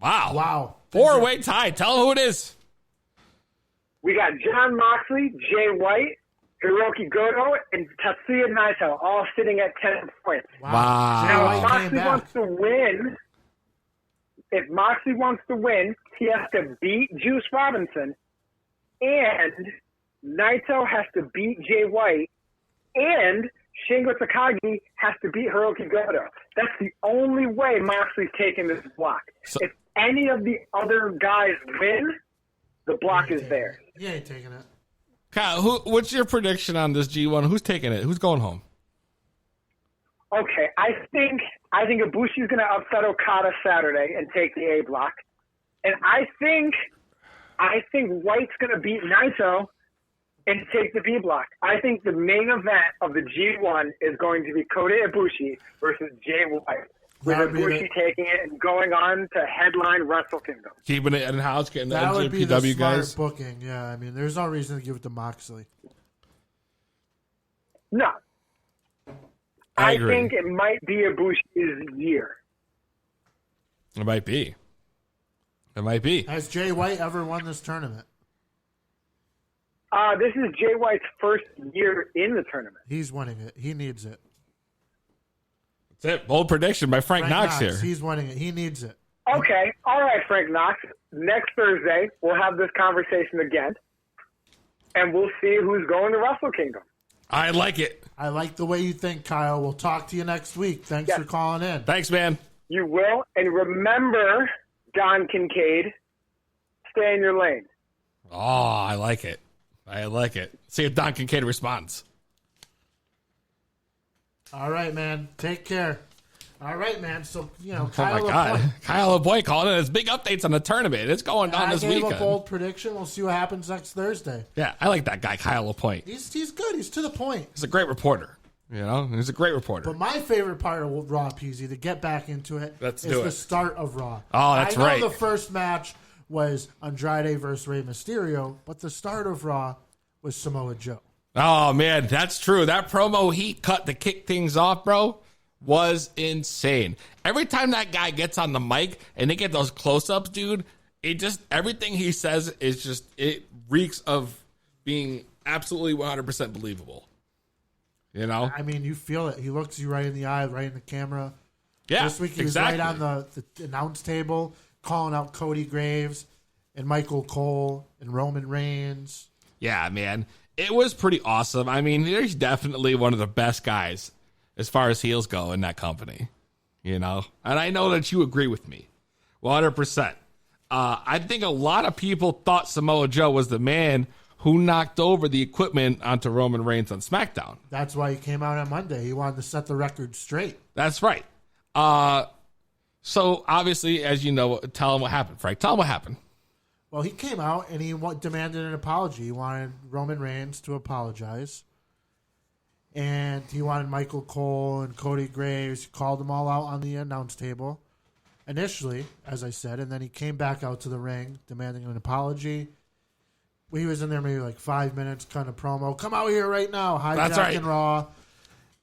Wow. 4-way tie. Tell who it is.
We got John Moxley, Jay White, Hiroki Goto, and Tatsuya Naito all sitting at 10 points.
Wow.
Now, if Moxley wants to win, he has to beat Juice Robinson, and Naito has to beat Jay White, and Shingo Takagi has to beat Hiroki Goto. That's the only way Moxley's taking this block. If any of the other guys win, the block is theirs.
He ain't taking it.
Kyle, what's your prediction on this G1? Who's taking it? Who's going home?
Okay, I think Ibushi's going to upset Okada Saturday and take the A block, and I think White's going to beat Naito and take the B block. I think the main event of the G1 is going to be Kota Ibushi versus Jay White, with Ibushi taking it and going on to headline Wrestle Kingdom.
Keeping it in house, getting the
That would be the
NJPW
smart
guys.
booking. Yeah, I mean, there's no reason to give it to Moxley.
No.
I
I
agree.
think it might be Ibushi's year.
It might be. It might be.
Has Jay White ever won this tournament?
This is Jay White's first year in the tournament.
He's winning it. He needs it.
That's it. Bold prediction by Frank Knox here.
He's winning it. He needs it.
Okay. All right, Frank Knox. Next Thursday, we'll have this conversation again, and we'll see who's going to Wrestle Kingdom.
I like it.
I like the way you think, Kyle. We'll talk to you next week. Thanks for calling in.
Thanks, man.
You will. And remember, Don Kincaid, stay in your lane.
Oh, I like it. I like it. See if Don Kincaid responds.
All right, man. Take care. All right, man. So,
Oh,
Kyle
my God.
LaPointe.
Kyle LaPointe calling in. It's big updates on the tournament. It's going on this
I gave
weekend.
a bold prediction. We'll see what happens next Thursday.
Yeah, I like that guy, Kyle LaPointe.
He's good. He's to the point.
He's a great reporter. He's a great reporter.
But my favorite part of Raw, Peezy, to get back into it,
Let's
is
do
the
it.
start of Raw.
Oh, that's right.
I know the first match was Andrade versus Rey Mysterio, but the start of Raw was Samoa Joe.
Oh, man, that's true. That promo he cut to kick things off, bro, was insane. Every time that guy gets on the mic and they get those close-ups, dude, everything he says is just, it reeks of being absolutely 100% believable.
I mean, you feel it. He looks you right in the eye, right in the camera.
Yeah,
This week he
exactly.
was right on the announce table, calling out Cody Graves and Michael Cole and Roman Reigns.
Yeah, man. It was pretty awesome. I mean, he's definitely one of the best guys as far as heels go in that company. And I know that you agree with me 100%. I think a lot of people thought Samoa Joe was the man who knocked over the equipment onto Roman Reigns on SmackDown.
That's why he came out on Monday. He wanted to set the record straight.
That's right. So, obviously, as you know, tell him what happened, Frank. Tell him what happened.
Well, he came out and he demanded an apology. He wanted Roman Reigns to apologize. And he wanted Michael Cole and Cody Graves. He called them all out on the announce table initially, as I said. And then he came back out to the ring demanding an apology. he was in there maybe like 5 minutes, kind of promo. Come out here right now,
That's right.
hijacking Raw.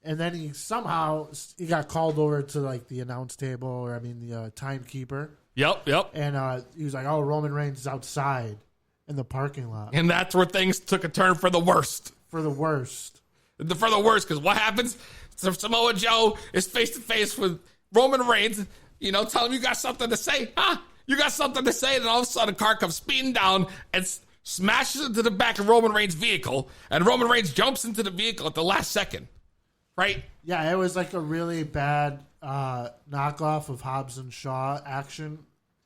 And then he got called over to like the announce table, or the timekeeper.
Yep.
And he was like, "Oh, Roman Reigns is outside in the parking lot."
And that's where things took a turn for the worst.
For the worst,
because what happens? So Samoa Joe is face to face with Roman Reigns. Tell him you got something to say, huh? You got something to say, and all of a sudden a car comes speeding down and smashes into the back of Roman Reigns' vehicle, and Roman Reigns jumps into the vehicle at the last second. Right?
Yeah, it was like a really bad knockoff of Hobbs and Shaw action,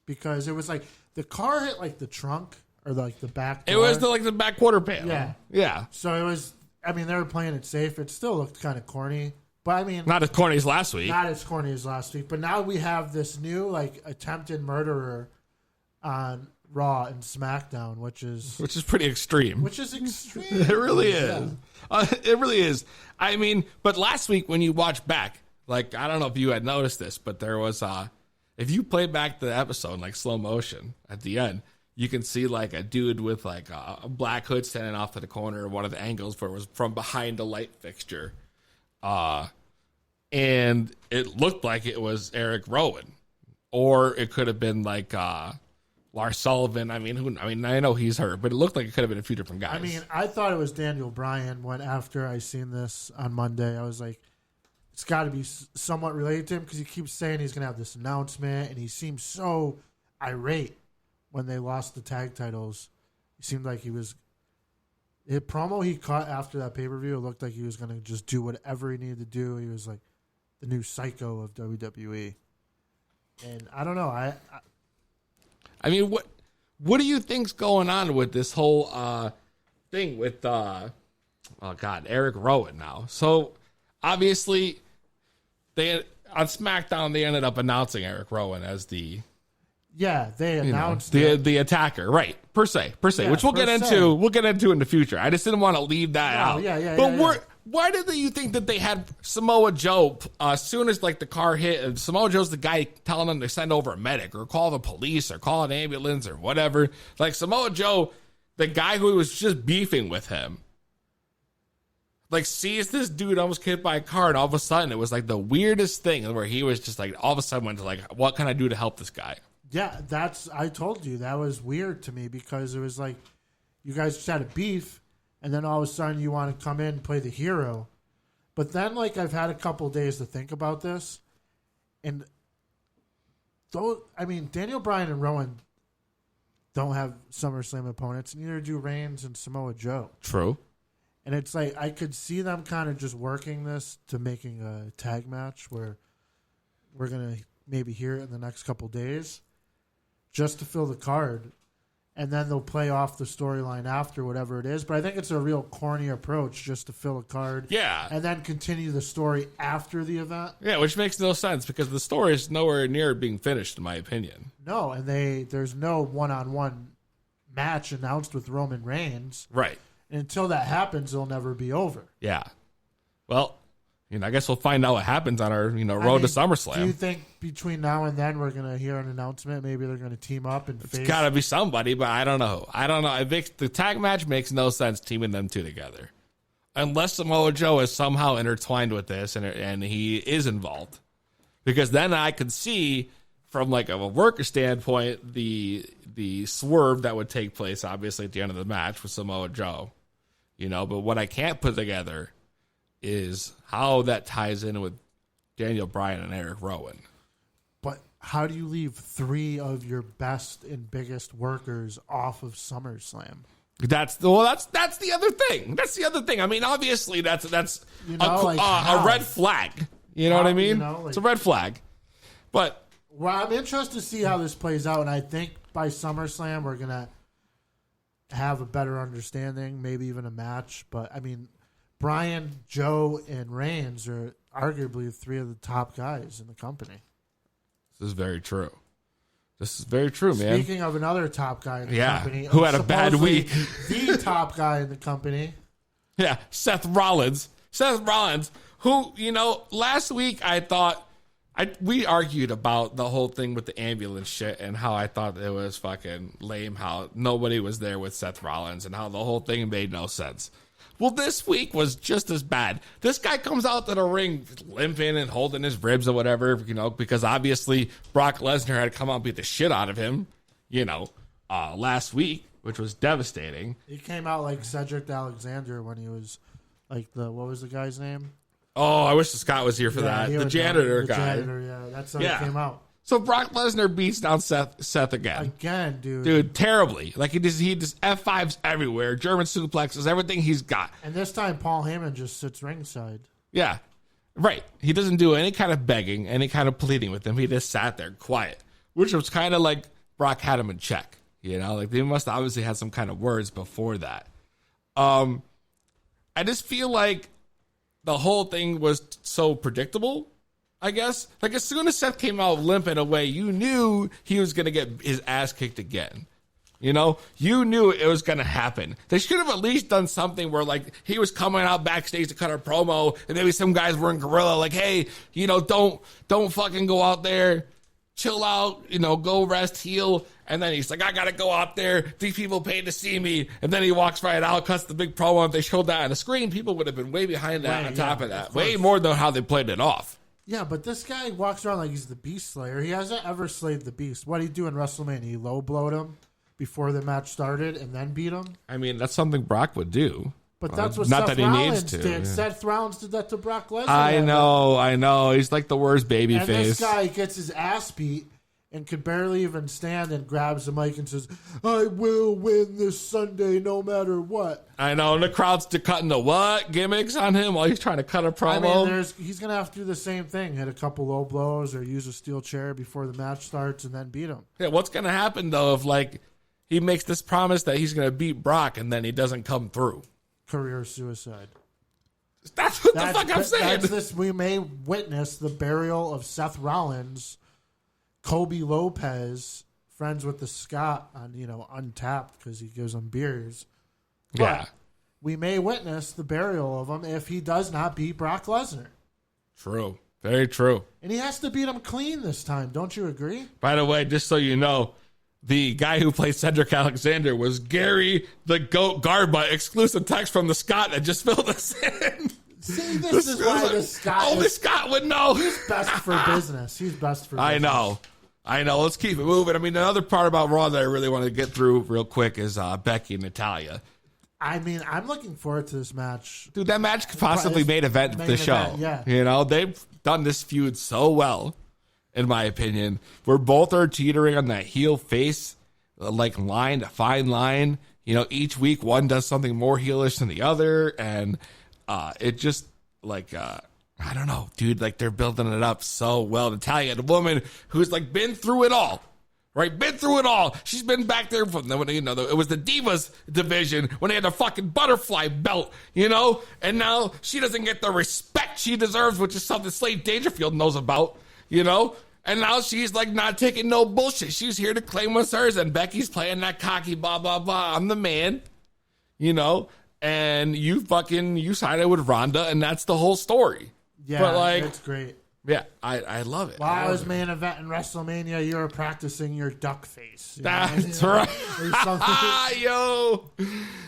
because it was like the car hit like the trunk or like the back door.
It was the back quarter panel. Yeah.
So it was. They were playing it safe. It still looked kind of corny, but
not as corny as last week.
Not as corny as last week. But now we have this new like attempted murderer on Raw and SmackDown, which is
pretty extreme.
Which is extreme.
It really is. It really is. But last week when you watch back, like, I don't know if you had noticed this, but there was if you play back the episode in like slow motion at the end, you can see like a dude with like a black hood standing off to the corner of one of the angles where it was from behind a light fixture. And it looked like it was Eric Rowan, or it could have been like Lars Sullivan. I know he's hurt, but it looked like it could have been a few different guys.
I thought it was Daniel Bryan when after I seen this on Monday. I was like, it's got to be somewhat related to him, because he keeps saying he's going to have this announcement, and he seems so irate when they lost the tag titles. He seemed like he was... The promo he cut after that pay-per-view, it looked like he was going to just do whatever he needed to do. He was like the new psycho of WWE. And I don't know.
What do you think's going on with this whole thing with Eric Rowan now? So obviously on SmackDown they ended up announcing Eric Rowan as the
they announced
the attacker, right? Per se, which we'll get into. We'll get into in the future. I just didn't want to leave that out. But why did you think that they had Samoa Joe as soon as like the car hit? And Samoa Joe's the guy telling them to send over a medic or call the police or call an ambulance or whatever. Like Samoa Joe, the guy who was just beefing with him, like sees this dude almost hit by a car, and all of a sudden it was like the weirdest thing where he was just like all of a sudden went to like, what can I do to help this guy?
Yeah, I told you that was weird to me, because it was like you guys just had a beef, and then all of a sudden you want to come in and play the hero. But then, like, I've had a couple days to think about this, and Daniel Bryan and Rowan don't have SummerSlam opponents, neither do Reigns and Samoa Joe.
True.
And it's like I could see them kind of just working this to making a tag match where we're going to maybe hear it in the next couple days, just to fill the card, and then they'll play off the storyline after, whatever it is. But I think it's a real corny approach, just to fill a card.
Yeah.
And then continue the story after the event.
Yeah, which makes no sense, because the story is nowhere near being finished, in my opinion.
No, and there's no one-on-one match announced with Roman Reigns.
Right.
And until that happens, it'll never be over.
Yeah. Well, I guess we'll find out what happens on our, road to SummerSlam.
Do you think between now and then we're going to hear an announcement? Maybe they're going to team up and face...
It's got to be somebody, but I don't know. The tag match makes no sense teaming them two together. Unless Samoa Joe is somehow intertwined with this and he is involved. Because then I could see, from like a worker standpoint, the swerve that would take place, obviously, at the end of the match with Samoa Joe. But what I can't put together is how that ties in with Daniel Bryan and Eric Rowan.
But how do you leave three of your best and biggest workers off of SummerSlam?
That's the other thing. That's the other thing. Obviously, that's a red flag. You know what I mean? It's a red flag. But
I'm interested to see how this plays out, and I think by SummerSlam we're gonna have a better understanding, maybe even a match. But Bryan, Joe, and Reigns are arguably three of the top guys in the company.
This is very true. Man.
Speaking of another top guy in the company,
who had a bad week.
The top guy in the company.
Yeah, Seth Rollins. Who, last week I thought We argued about the whole thing with the ambulance shit and how I thought it was fucking lame how nobody was there with Seth Rollins and how the whole thing made no sense. Well, this week was just as bad. This guy comes out to the ring limping and holding his ribs or whatever, because obviously Brock Lesnar had come out and beat the shit out of him, last week, which was devastating.
He came out like Cedric Alexander when he was like what was the guy's name?
Oh, I wish Scott was here for that. The janitor guy.
Janitor, yeah. That's how he came out.
So Brock Lesnar beats down Seth again.
Again, dude.
Dude, terribly. Like he just F5s everywhere, German suplexes, everything he's got.
And this time Paul Heyman just sits ringside.
Yeah. Right. He doesn't do any kind of begging, any kind of pleading with him. He just sat there quiet, which was kind of like Brock had him in check. Like they must obviously had some kind of words before that. I just feel like the whole thing was so predictable, I guess. Like as soon as Seth came out limping away, you knew he was going to get his ass kicked again. You knew it was going to happen. They should have at least done something where like he was coming out backstage to cut a promo and maybe some guys were in gorilla like, hey, don't fucking go out there. Chill out, go rest, heal. And then he's like, I got to go out there. These people paid to see me. And then he walks right out, cuts the big promo. If they showed that on the screen, people would have been way behind that on top of that. Way more than how they played it off.
Yeah, but this guy walks around like he's the Beast Slayer. He hasn't ever slayed the Beast. What did he do in WrestleMania? He low-blowed him before the match started and then beat him?
I mean, that's something Brock would do.
But that's what
Not
Seth
that he
Rollins
needs to.
did.
Yeah.
Seth Rollins did that to Brock Lesnar.
I know. He's like the worst baby
and
face.
this guy gets his ass beat and could barely even stand and grabs the mic and says, I will win this Sunday no matter what.
I know. And the crowd's cutting the what gimmicks on him while he's trying to cut a promo.
I mean, he's going to have to do the same thing. Hit a couple low blows or use a steel chair before the match starts and then beat him.
Yeah, what's going to happen, though, if, like, he makes this promise that he's going to beat Brock and then he doesn't come through?
Career suicide.
That's what the fuck I'm saying.
We may witness the burial of Seth Rollins, Kobe Lopez, friends with the Scott on, Untapped because he gives them beers. But
Yeah.
we may witness the burial of him if he does not beat Brock Lesnar.
True. Very true.
And he has to beat him clean this time. Don't you agree?
By the way, just so you know, the guy who played Cedric Alexander was Gary the Goat Garba, exclusive text from the Scott that just filled us in.
See, this is why the Scott
Only Scott would know.
He's best for business. He's best for business.
I know. Let's keep it moving. I mean, another part about Raw that I really want to get through real quick is Becky and Natalya.
I mean, I'm looking forward to this match.
Dude, that match could possibly main event the show.
Yeah.
They've done this feud so well, in my opinion. Where both are teetering on that heel face, like line, a fine line. Each week one does something more heelish than the other, and it just like I don't know, dude. Like they're building it up so well. Natalya, the woman who's like been through it all. Right, been through it all. She's been back there from it was the Divas division when they had the fucking butterfly belt, and now she doesn't get the respect she deserves, which is something Slade Dangerfield knows about, and now she's like not taking no bullshit. She's here to claim what's hers, and Becky's playing that cocky blah blah blah. I'm the man, and you sided with Ronda, and that's the whole story.
Yeah,
but
it's great.
Yeah, I love it.
While I was main event in WrestleMania, you were practicing your duck face.
That's right. Yo,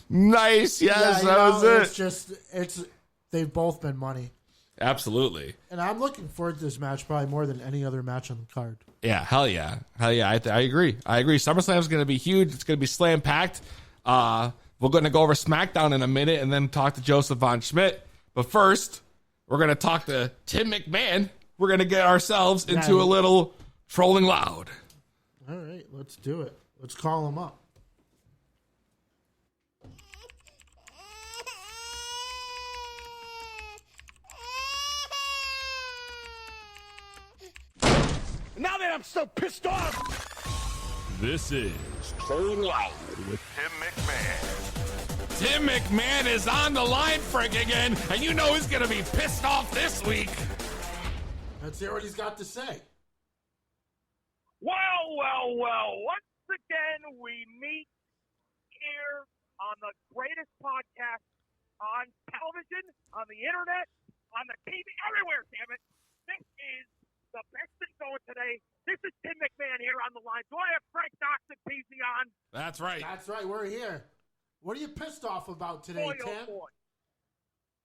nice. Yes, that was
it. They've both been money.
Absolutely.
And I'm looking forward to this match probably more than any other match on the card.
Yeah, hell yeah. I agree. SummerSlam is going to be huge. It's going to be slam packed. We're going to go over SmackDown in a minute and then talk to Josef Von Schmidt. But first, we're going to talk to Tim McMahon. We're going to get ourselves into a little trolling loud.
All right, let's do it. Let's call him up.
Now that I'm so pissed off. This is Trolling Loud with
Tim McMahon.
Tim McMahon is on the line, Frank, again, and you know he's going to be pissed off this week.
Let's hear what he's got to say.
Well. Once again, we meet here on the greatest podcast on television, on the internet, on the TV, everywhere, damn it. This is the best thing going today. This is Tim McMahon here on the line. Do I have Frank Knox and Peezy on?
That's right.
That's right. We're here. What are you pissed off about today,
Boy,
Tim?
oh, boy.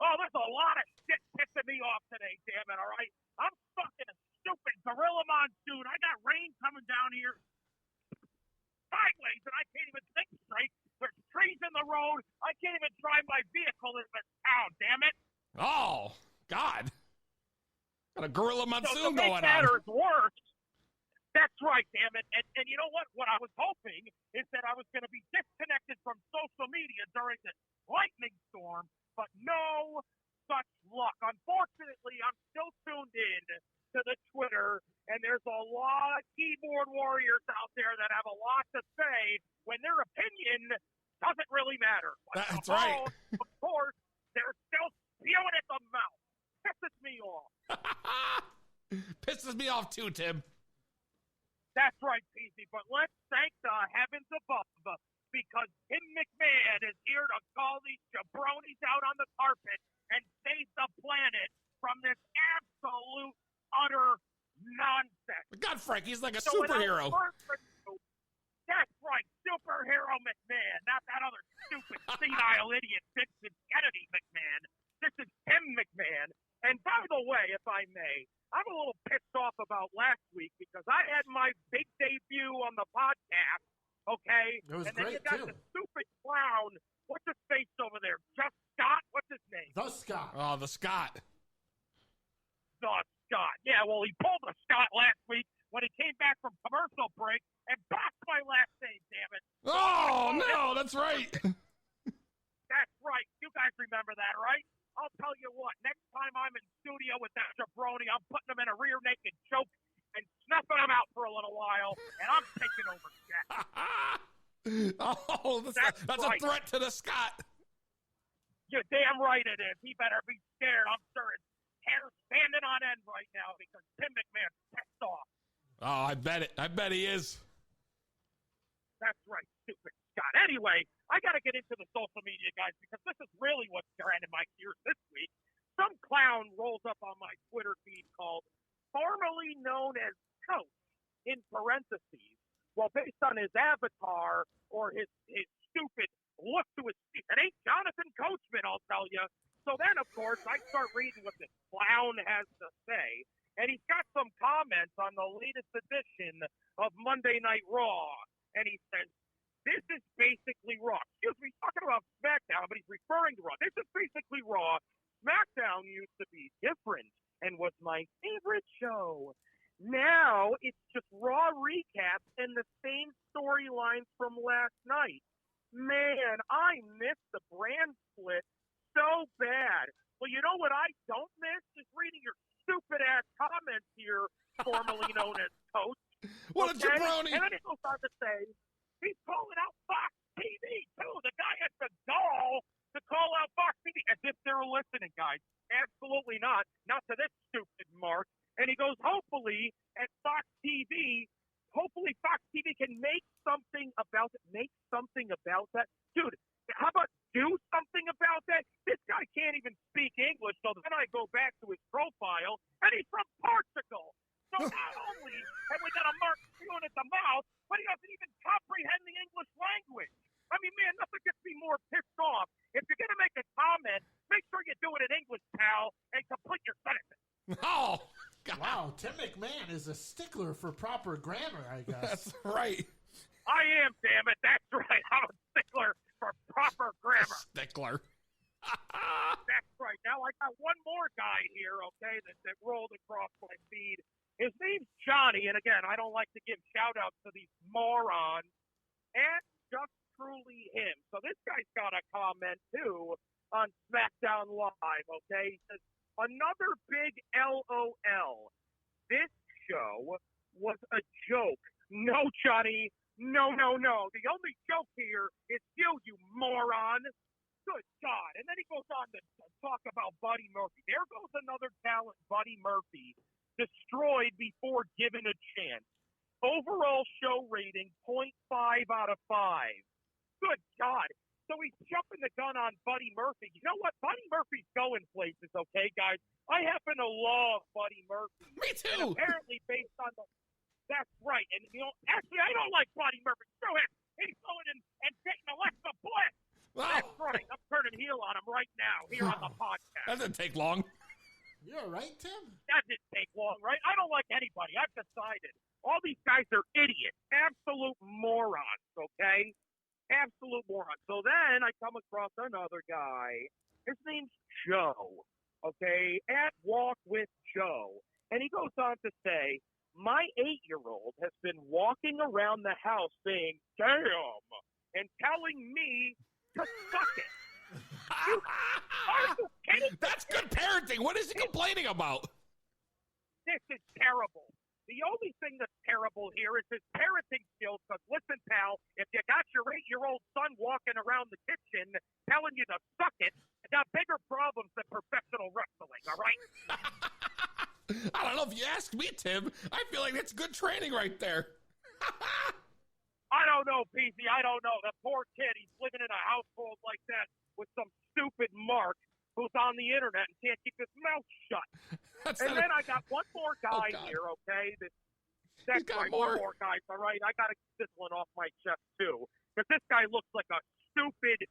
Oh, there's a lot of shit pissing me off today, damn it, all right? I'm stuck in a stupid gorilla monsoon. I got rain coming down here sideways, and I can't even think straight. There's trees in the road. I can't even drive my vehicle in this town, damn it.
Oh, God. Got a gorilla monsoon
to make
going on.
matters worse, that's right, damn it. And you know what? What I was hoping is that I was going to be disconnected from social media during this lightning storm, but no such luck. Unfortunately, I'm still tuned in to the Twitter, and there's a lot of keyboard warriors out there that have a lot to say when their opinion doesn't really matter. But
That's right.
Of course, they're still spewing at the mouth. Pisses me off.
Pisses me off too, Tim.
That's right, Peezy. But let's thank the heavens above because Tim McMahon is here to call these jabronis out on the carpet and save the planet from this absolute, utter nonsense.
God, Frank, he's like a
So
superhero.
That's right, superhero McMahon, not that other stupid, senile idiot, Vincent Kennedy McMahon. This is Tim McMahon. And by the way, if I may, I'm a little pissed off about last week because I had my big debut on the podcast, okay?
It was
and then
great,
you got
too.
the stupid clown. What's his face over there? Just Scott? What's his name?
The Scott.
Oh, the Scott.
The Scott. Yeah, well, he pulled the Scott last week when he came back from commercial break and botched my last name, damn it.
Oh, no, that's right.
That's right. You guys remember that, right? I'll tell you what, next time I'm in studio with that jabroni, I'm putting him in a rear naked choke and snuffing him out for a little while, and I'm taking over Jack.
Oh, that's
right.
a threat to the Scott.
You're damn right it is. He better be scared. I'm sure his hair's standing on end right now because Tim McMahon's pissed off.
Oh, I bet it. I bet he is.
That's right, stupid Scott. Anyway, I got to get into the social media, guys, because this is really what's grinding my gears this week. Some clown rolls up on my Twitter feed called formerly known as Coach, in parentheses, well, based on his avatar or his stupid look to his feet. It ain't Jonathan Coachman, I'll tell you. So then, of course, I start reading what this clown has to say, and he's got some comments on the latest edition of Monday Night Raw, and he says, this is basically Raw. Excuse me, he's talking about SmackDown, but he's referring to Raw. This is basically Raw. SmackDown used to be different and was my favorite show. Now it's just Raw recaps and the same storylines from last night. Man, I miss the brand split so bad. Well, you know what I don't miss is reading your stupid-ass comments here, formerly known as Coach.
What a jabroni!
And then he goes on to say, he's calling out Fox TV, too. The guy has the gall to call out Fox TV as if they're listening, guys. Absolutely not. Not to this stupid mark. And he goes, hopefully, at Fox TV, Fox TV can make something about it. Make something about that. Dude, how about do something about that? This guy can't even speak English, so then I go back to his profile, and he's from Portugal. So not only have we got a mark spewing at the mouth, but he doesn't even comprehend the English language. I mean, man, nothing gets me more pissed off. If you're going to make a comment, make sure you do it in English, pal, and complete your sentence.
Oh, God.
Wow, Tim McMahon is a stickler for proper grammar, I guess.
That's right.
I am, damn it. That's right. I'm a stickler for proper grammar.
Stickler.
That's right. Now I got one more guy here, okay, that rolled across my feed. His name's Johnny, and again, I don't like to give shout-outs to these morons. And just truly him. So this guy's got a comment, too, on SmackDown Live, okay? He says, another big LOL. This show was a joke. No, Johnny. No. The only joke here is you moron. Good God. And then he goes on to talk about Buddy Murphy. There goes another talent, Buddy Murphy, destroyed before given a chance. Overall show rating, 0.5 out of 5. Good God.
So he's jumping the gun on Buddy Murphy. You know what? Buddy Murphy's going places, okay, guys? I happen to love Buddy Murphy.
Me too.
And apparently based on the... That's right. And, actually, I don't like Buddy Murphy. Screw him. He's going and dating Alexa Bliss.
Wow.
That's right. I'm turning heel on him right now here on the podcast.
That didn't take long.
You all right, Tim?
That didn't take long, right? I don't like anybody. I've decided. All these guys are idiots. Absolute morons, okay? Absolute morons. So then I come across another guy. His name's Joe, okay? At Walk with Joe. And he goes on to say, my 8-year-old has been walking around the house saying, damn, and telling me to suck it. Are you kidding?
That's good parenting. What is he complaining about?
This is terrible. The only thing that's terrible here is his parenting skills. Because listen, pal, if you got your 8-year-old son walking around the kitchen telling you to suck it, you got bigger problems than professional wrestling, all right?
I don't know if you asked me, Tim. I feel like that's good training right there.
I don't know, Peezy. I don't know. That poor kid, he's living in a household like that with some stupid mark who's on the internet and can't keep his mouth shut. And then I got one more guy here, okay? That's right, one more guy, all right? I got to get this one off my chest, too. Because this guy looks like a stupid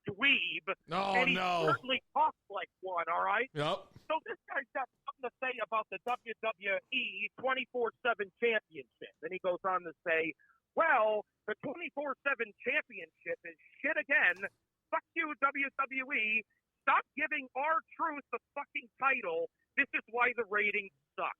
dweeb. And he certainly talks like one, all right?
Yep.
So this guy's got something to say about the WWE 24/7 Championship. And he goes on to say, well, the 24/7 Championship is shit again. Fuck you, WWE. Stop giving R-Truth the fucking title. This is why the ratings suck.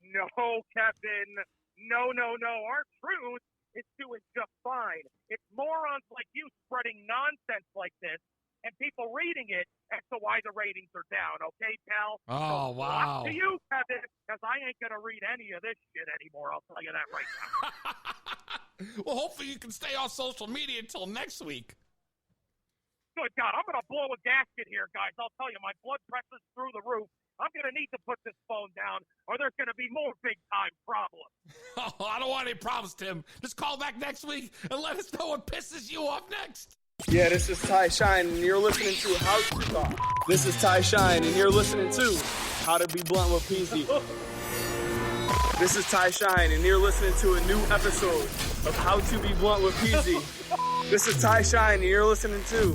No, Kevin. No. R-Truth is doing just fine. It's morons like you spreading nonsense like this and people reading it as to why the ratings are down. Okay, pal?
Oh,
so
wow.
To you, Kevin, because I ain't going to read any of this shit anymore. I'll tell you that right now.
Well, hopefully you can stay off social media until next week.
Good God, I'm going to blow a gasket here, guys. I'll tell you, my blood pressure's through the roof. I'm going to need to put this phone down, or there's going to be more big-time problems.
Oh, I don't want any problems, Tim. Just call back next week and let us know what pisses you off next.
Yeah, this is Ty Shine, and you're listening to How to Talk. This is Ty Shine, and you're listening to How to Be Blunt with Peezy. This is Ty Shine, and you're listening to a new episode of How to Be Blunt with Peezy. This is Ty Shine, and you're listening to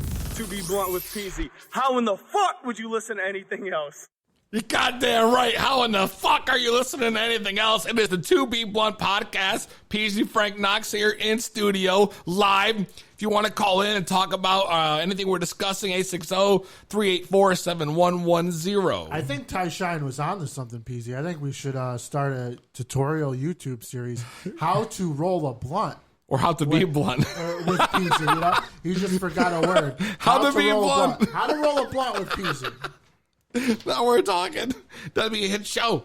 Be Blunt with Peezy. How in the fuck would you listen to anything else?
You're goddamn right. How in the fuck are you listening to anything else? It is the 2B Blunt podcast. Peezy Frank Knox here in studio, live. If you want to call in and talk about anything we're discussing, 860-384-7110.
I think Ty Shine was on to something, Peezy. I think we should start a tutorial YouTube series, how to roll a blunt.
Or how to be blunt.
With Peezy, you know? You just forgot a word.
How to be blunt.
How to roll a blunt with Peezy.
Now we're talking. That'd be a hit show.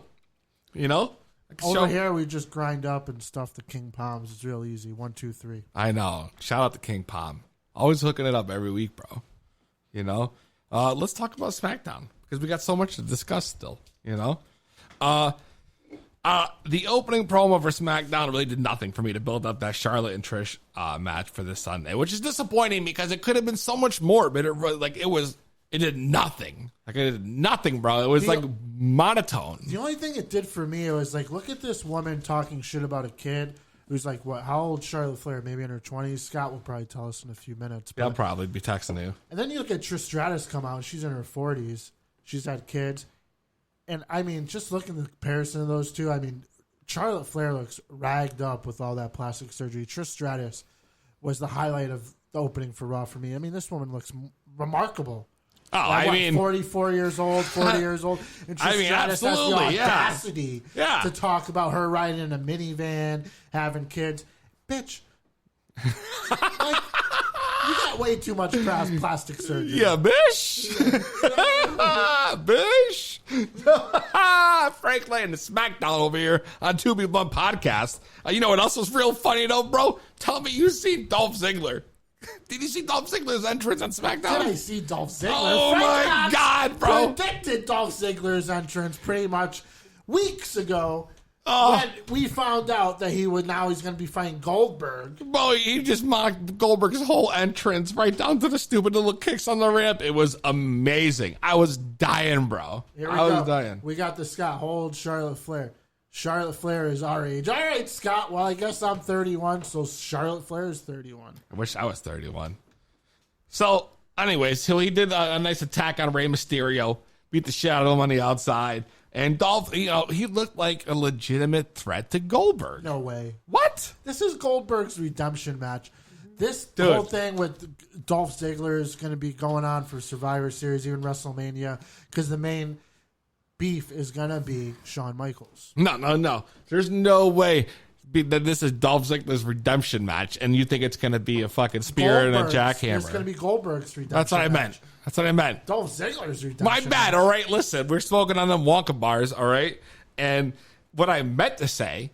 You know?
Over here, we just grind up and stuff the King Palms. It's real easy. 1, 2, 3.
I know. Shout out to King Palm. Always hooking it up every week, bro. You know? Let's talk about SmackDown. Because we got so much to discuss still. You know? The opening promo for SmackDown really did nothing for me to build up that Charlotte and Trish match for this Sunday, which is disappointing because it could have been so much more, but it did nothing. Like, it did nothing, bro. It was monotone.
The only thing it did for me, it was like, look at this woman talking shit about a kid who's like, what? How old Charlotte Flair? Maybe in her 20s. Scott will probably tell us in a few minutes.
But, I'll probably be texting you.
And then you look at Trish Stratus come out. She's in her 40s. She's had kids. And, I mean, just looking at the comparison of those two, I mean, Charlotte Flair looks ragged up with all that plastic surgery. Trish Stratus was the highlight of the opening for Raw for me. I mean, this woman looks remarkable.
Oh, I mean,
44 years old, 40 years old. And Trish Stratus has the audacity to talk about her riding in a minivan, having kids. Bitch. Like, you got way too much plastic surgery.
Yeah, bish. Bish. Frank laying the SmackDown over here on 2B Blunt Podcast. You know what else was real funny, though, bro? Tell me you seen Dolph Ziggler. Did you see Dolph Ziggler's entrance on SmackDown?
Did I see Dolph Ziggler?
Oh, my God, bro.
Predicted Dolph Ziggler's entrance pretty much weeks ago. when we found out that he's going to be fighting Goldberg.
Bro, he just mocked Goldberg's whole entrance right down to the stupid little kicks on the ramp. It was amazing. I was dying, bro. I was dying.
We got the Scott Hold, Charlotte Flair. Charlotte Flair is our age. All right, Scott. Well, I guess I'm 31, so Charlotte Flair is 31.
I wish I was 31. So, anyways, he did a nice attack on Rey Mysterio, beat the shit out of him on the outside. And Dolph, he looked like a legitimate threat to Goldberg.
No way.
What?
This is Goldberg's redemption match. This
Dude.
whole thing with Dolph Ziggler is going to be going on for Survivor Series, even WrestleMania, because the main beef is going to be Shawn Michaels.
No. There's no way that this is Dolph Ziggler's redemption match, and you think it's going to be a fucking spear and a jackhammer.
It's going to be Goldberg's redemption
That's what I meant. That's what I meant.
Dolph Ziggler's redemption
My bad, all right? Listen, we're smoking on them Wonka bars, all right? And what I meant to say,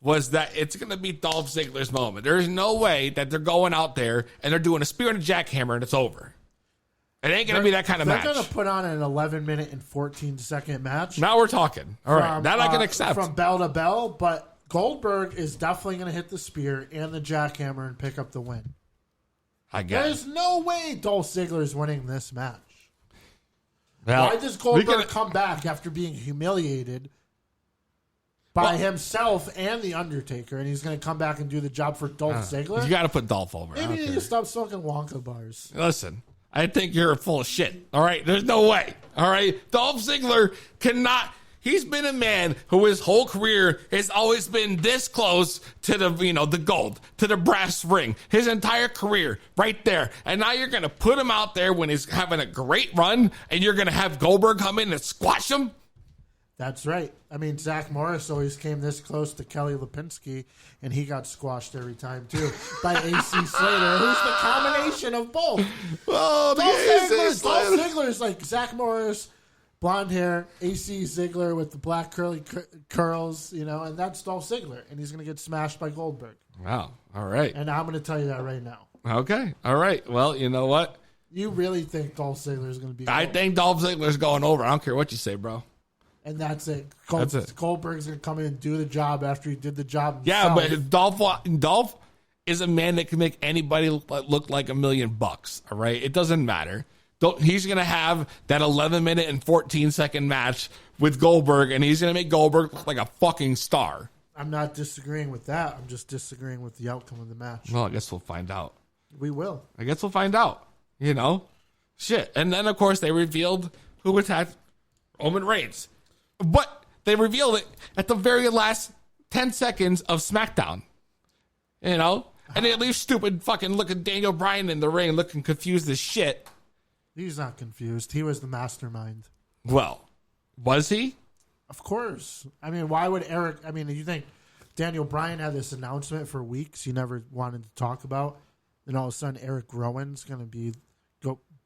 was that it's going to be Dolph Ziggler's moment. There's no way that they're going out there and they're doing a spear and a jackhammer and it's over. It ain't going to be that kind of match.
They're going to put on an 11-minute and 14-second match.
Now we're talking. All right. That I can accept.
From bell to bell, but Goldberg is definitely going to hit the spear and the jackhammer and pick up the win.
I guess.
There's no way Dolph Ziggler is winning this match.
Well,
why does Goldberg come back after being humiliated by himself and The Undertaker, and he's going to come back and do the job for Dolph Ziggler?
You got to put Dolph over.
Maybe you need to stop smoking Wonka bars.
Listen, I think you're full of shit. All right? There's no way. All right? Dolph Ziggler cannot... He's been a man who his whole career has always been this close to the gold, to the brass ring. His entire career, right there. And now you're going to put him out there when he's having a great run, and you're going to have Goldberg come in and squash him?
That's right. I mean, Zach Morris always came this close to Kelly Lipinski, and he got squashed every time, too, by AC Slater, who's the combination of both.
Oh,
Dolph Ziggler is like Zach Morris, blonde hair, AC Ziggler with the black curly curls, and that's Dolph Ziggler, and he's going to get smashed by Goldberg.
Wow. All right.
And I'm going to tell you that right now.
Okay. All right. Well, you know what?
You really think Dolph Ziggler is going to be
I think Dolph Ziggler's going over. I don't care what you say, bro.
And that's it.
That's it.
Goldberg's going to come in and do the job after he did the job himself.
Yeah, but Dolph is a man that can make anybody look like $1 million. All right? It doesn't matter. He's going to have that 11-minute and 14-second match with Goldberg, and he's going to make Goldberg look like a fucking star.
I'm not disagreeing with that. I'm just disagreeing with the outcome of the match.
Well, I guess we'll find out.
We will.
I guess we'll find out. Shit. And then, of course, they revealed who attacked Roman Reigns. But they revealed it at the very last 10 seconds of SmackDown. And they leave stupid fucking looking Daniel Bryan in the ring looking confused as shit.
He's not confused. He was the mastermind.
Well, was he?
Of course. I mean, why would Eric... I mean, you think Daniel Bryan had this announcement for weeks he never wanted to talk about, and all of a sudden Eric Rowan's going to be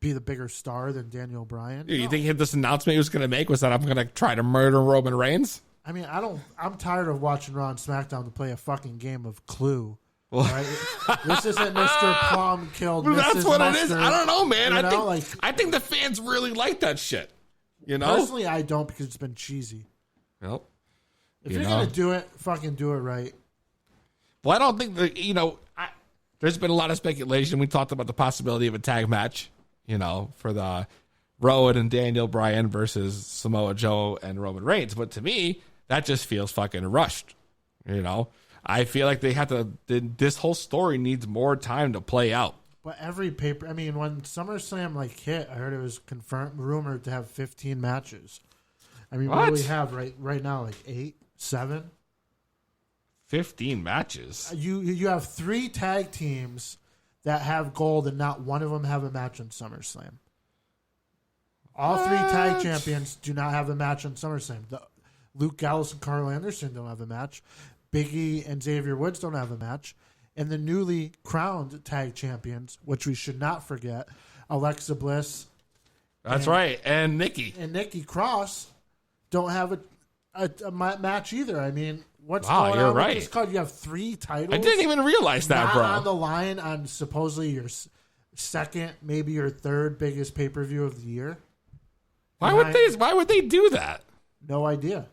the bigger star than Daniel Bryan?
You think this announcement he was going to make was that I'm going to try to murder Roman Reigns?
I mean, I'm tired of watching Raw and SmackDown to play a fucking game of Clue. Right? This isn't Mr. Plum killed Mrs.
That's what
Mustard.
it is. I don't know, man.
I
think the fans really like that shit.
Personally, I don't, because it's been cheesy.
Well,
if you're going to do it, fucking do it right.
Well, I don't think that, there's been a lot of speculation. We talked about the possibility of a tag match, for the Rowan and Daniel Bryan versus Samoa Joe and Roman Reigns. But to me, that just feels fucking rushed, I feel like they have to. This whole story needs more time to play out.
But every paper, I mean, when SummerSlam hit, I heard it was rumored to have 15 matches. I mean, what do we have right now? 8, 7,
15 matches.
You have 3 tag teams that have gold, and not one of them have a match on SummerSlam. All 3 tag champions do not have a match on SummerSlam. Luke Gallows and Carl Anderson don't have a match. Big E and Xavier Woods don't have a match. And the newly crowned tag champions, which we should not forget, Alexa Bliss.
That's right. And Nikki.
And Nikki Cross don't have a match either. I mean, what's
wow,
going
you're
on
right.
with this card? You have 3 titles.
I didn't even realize that,
not
bro.
on the line on supposedly your second, maybe your third biggest pay-per-view of the year.
Why would they do that?
No idea.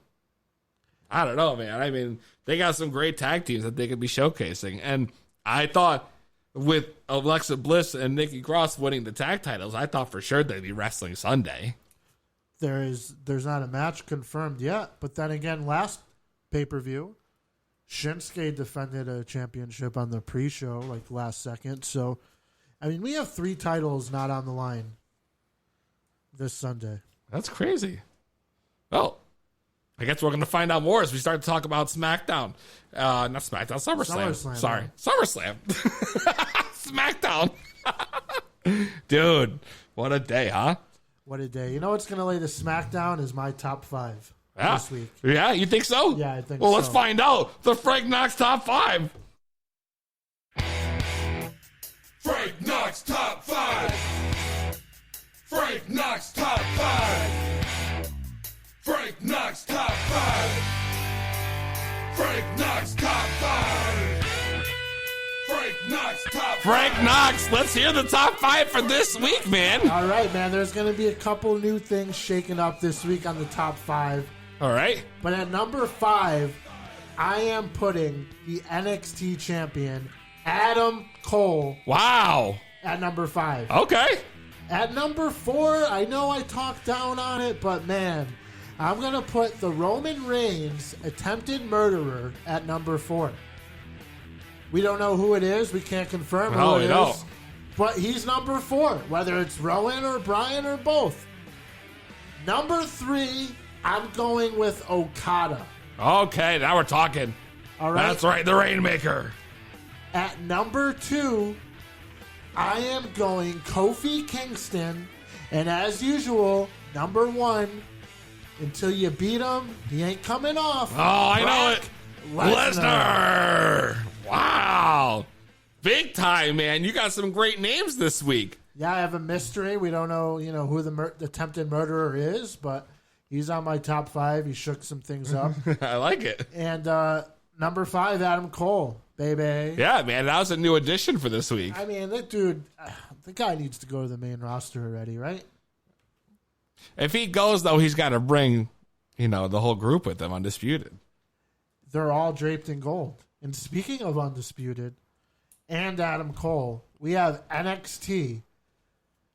I don't know, man. I mean, they got some great tag teams that they could be showcasing. And I thought with Alexa Bliss and Nikki Cross winning the tag titles, I thought for sure they'd be wrestling Sunday.
There's not a match confirmed yet, but then again, last pay-per-view, Shinsuke defended a championship on the pre-show, like last second. So, I mean, we have 3 titles not on the line this Sunday.
That's crazy. Well, I guess we're going to find out more as we start to talk about SmackDown. Not SmackDown, SummerSlam. Sorry, SummerSlam. SmackDown. Dude, what a day, huh?
What a day. You know what's going to lay the SmackDown is my top 5 this week.
Yeah, you think so?
Yeah, I think
well,
so.
Let's find out. The Frank Knox top 5.
Frank Knox top 5. Frank Knox top 5. Frank Knox top 5. Frank Knox top 5. Frank Knox top 5.
Frank Knox, let's hear the top 5 for this week, man.
All right, man. There's going to be a couple new things shaken up this week on the top 5.
All right.
But at number 5, I am putting the NXT champion, Adam Cole.
Wow.
At number 5.
Okay.
At number 4, I know I talked down on it, but man, I'm going to put the Roman Reigns attempted murderer at number 4. We don't know who it is. We can't confirm who it is. But he's number 4, whether it's Rowan or Brian or both. Number 3, I'm going with Okada.
Okay, now we're talking.
All right.
That's right, the Rainmaker.
At number 2, I am going Kofi Kingston. And as usual, number 1, until you beat him, he ain't coming off.
Oh, I know it. Lesnar. Wow. Big time, man. You got some great names this week.
Yeah, I have a mystery. We don't know, who the attempted murderer is, but he's on my top 5. He shook some things up.
I like it.
And number 5, Adam Cole, baby.
Yeah, man, that was a new addition for this week.
I mean, that dude, the guy needs to go to the main roster already, right?
If he goes, though, he's got to bring, the whole group with him, Undisputed.
They're all draped in gold. And speaking of Undisputed and Adam Cole, we have NXT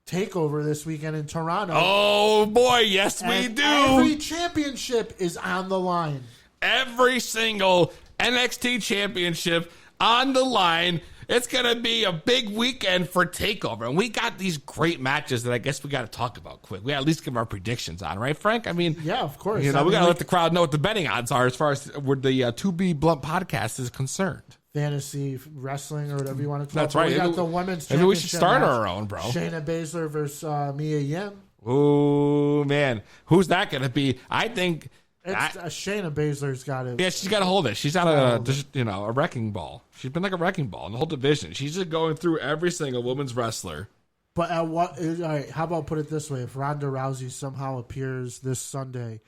TakeOver this weekend in Toronto.
Oh, boy, yes, we do.
Every championship is on the line.
Every single NXT championship on the line. It's going to be a big weekend for TakeOver. And we got these great matches that I guess we got to talk about quick. We got to at least give our predictions on, right, Frank? I mean,
yeah, of course.
We got to let the crowd know what the betting odds are as far as where the To Be Blunt podcast is concerned.
Fantasy wrestling or whatever you want to call it.
That's right.
We got the women's championship.
Maybe we should start
match.
our own, bro.
Shayna Baszler versus Mia Yim.
Ooh, man. Who's that going to be? I think...
Shayna Baszler's got it.
Yeah, she's got to hold it. She's on a wrecking ball. She's been like a wrecking ball in the whole division. She's just going through every single women's wrestler.
But at what? All right, how about put it this way? If Ronda Rousey somehow appears this Sunday,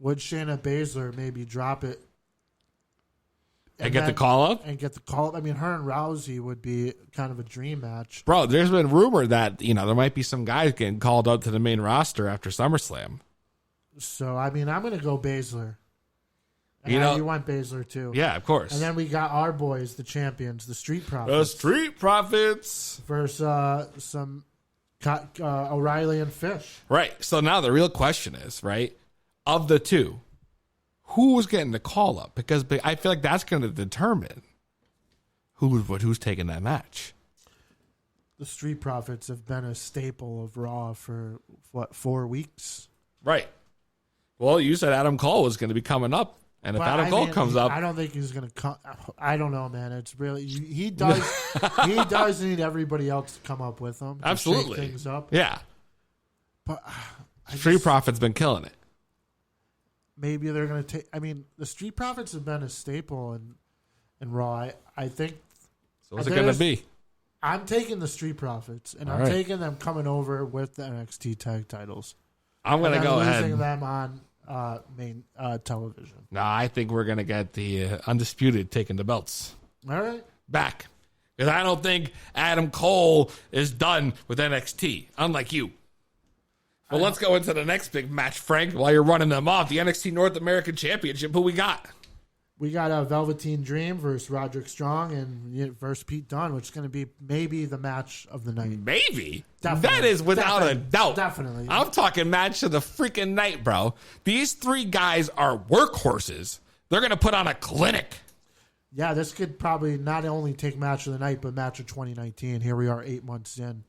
would Shayna Baszler maybe drop it
and get the call up?
And get the call up. I mean, her and Rousey would be kind of a dream match.
Bro, there's been rumor that there might be some guys getting called up to the main roster after SummerSlam.
So, I mean, I'm going to go Baszler. And you want Baszler, too.
Yeah, of course.
And then we got our boys, the champions, the Street Profits.
The Street Profits.
Versus some O'Reilly and Fish.
Right. So now the real question is, right, of the two, who was getting the call up? Because I feel like that's going to determine who's taking that match.
The Street Profits have been a staple of Raw for, 4 weeks?
Right. Well, you said Adam Cole was going to be coming up, and if Adam Cole comes up,
I don't think he's going to come. I don't know, man. It's really he does. He does need everybody else to come up with him.
Absolutely,
to shake things up.
Yeah,
but
Street Profits been killing it.
Maybe they're going to take. I mean, the Street Profits have been a staple in Raw. I think.
So what's it going to be?
I'm taking the Street Profits, and I'm taking them coming over with the NXT tag titles.
I'm going to go ahead.
Losing them on main television.
No, I think we're going to get the Undisputed taking the belts.
All right.
Back. Because I don't think Adam Cole is done with NXT, unlike you. Well, let's go into the next big match, Frank, while you're running them off. The NXT North American Championship. Who we got?
We got a Velveteen Dream versus Roderick Strong and versus Pete Dunne, which is going to be maybe the match of the night.
Maybe.
Definitely.
That is without a doubt.
Definitely.
I'm talking match of the freaking night, bro. These three guys are workhorses. They're going to put on a clinic.
Yeah, this could probably not only take match of the night, but match of 2019. Here we are 8 months in.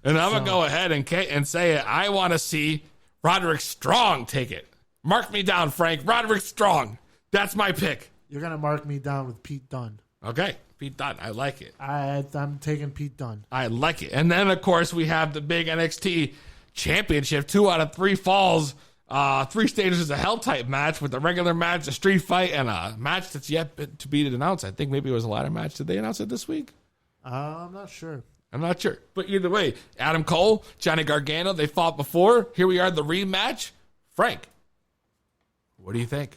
And I'm going to go ahead and say it. I want to see Roderick Strong take it. Mark me down, Frank. Roderick Strong. That's my pick.
You're going to mark me down with Pete Dunne.
Okay. Pete Dunne. I like it.
I'm taking Pete Dunne.
I like it. And then, of course, we have the big NXT Championship. 2 out of 3 falls. 3 stages of hell type match with a regular match, a street fight, and a match that's yet to be announced. I think maybe it was a ladder match. Did they announce it this week?
I'm not sure.
But either way, Adam Cole, Johnny Gargano, they fought before. Here we are, the rematch. Frank, what do you think?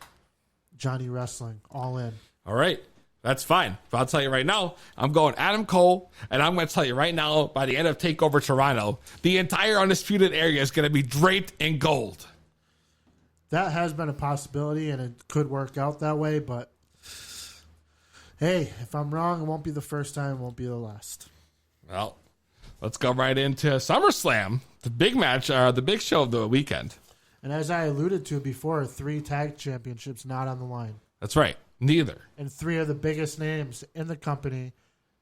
Johnny Wrestling, all in.
All right, that's fine. But I'll tell you right now, I'm going Adam Cole, and I'm going to tell you right now, by the end of TakeOver Toronto, the entire Undisputed area is going to be draped in gold.
That has been a possibility, and it could work out that way, but hey, if I'm wrong, it won't be the first time, it won't be the last.
Well, let's go right into SummerSlam, the big match, the big show of the weekend.
And as I alluded to before, 3 tag championships not on the line.
That's right. Neither.
And 3 of the biggest names in the company,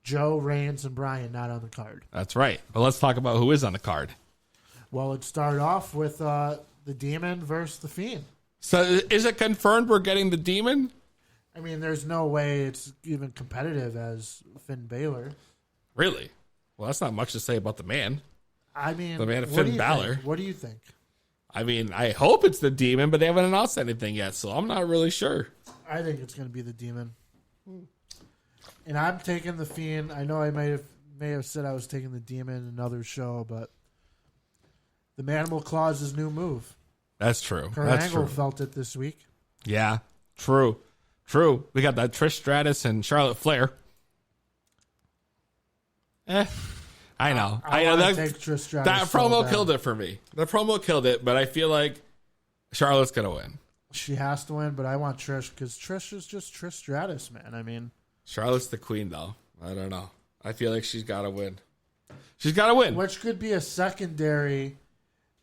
Joe, Reigns, and Bryan, not on the card.
That's right. But let's talk about who is on the card.
Well, it started off with the Demon versus the Fiend.
So is it confirmed we're getting the Demon?
I mean, there's no way it's even competitive as Finn Balor.
Really? Well, that's not much to say about the man.
I mean,
the man of
what
Finn Balor.
What do you think?
I mean, I hope it's the Demon, but they haven't announced anything yet, so I'm not really sure.
I think it's going to be the Demon. And I'm taking the Fiend. I know I may have said I was taking the Demon in another show, but the Manimal Claw is his new move.
That's true.
Kurt
That's
Angle
true.
felt it this week.
Yeah, true. We got that Trish Stratus and Charlotte Flair. I know. I know that promo killed it for me. The promo killed it, but I feel like Charlotte's gonna win.
She has to win, but I want Trish because Trish is just Trish Stratus, man. I mean,
Charlotte's the queen, though. I don't know. I feel like she's got to win. She's got to win.
Which could be a secondary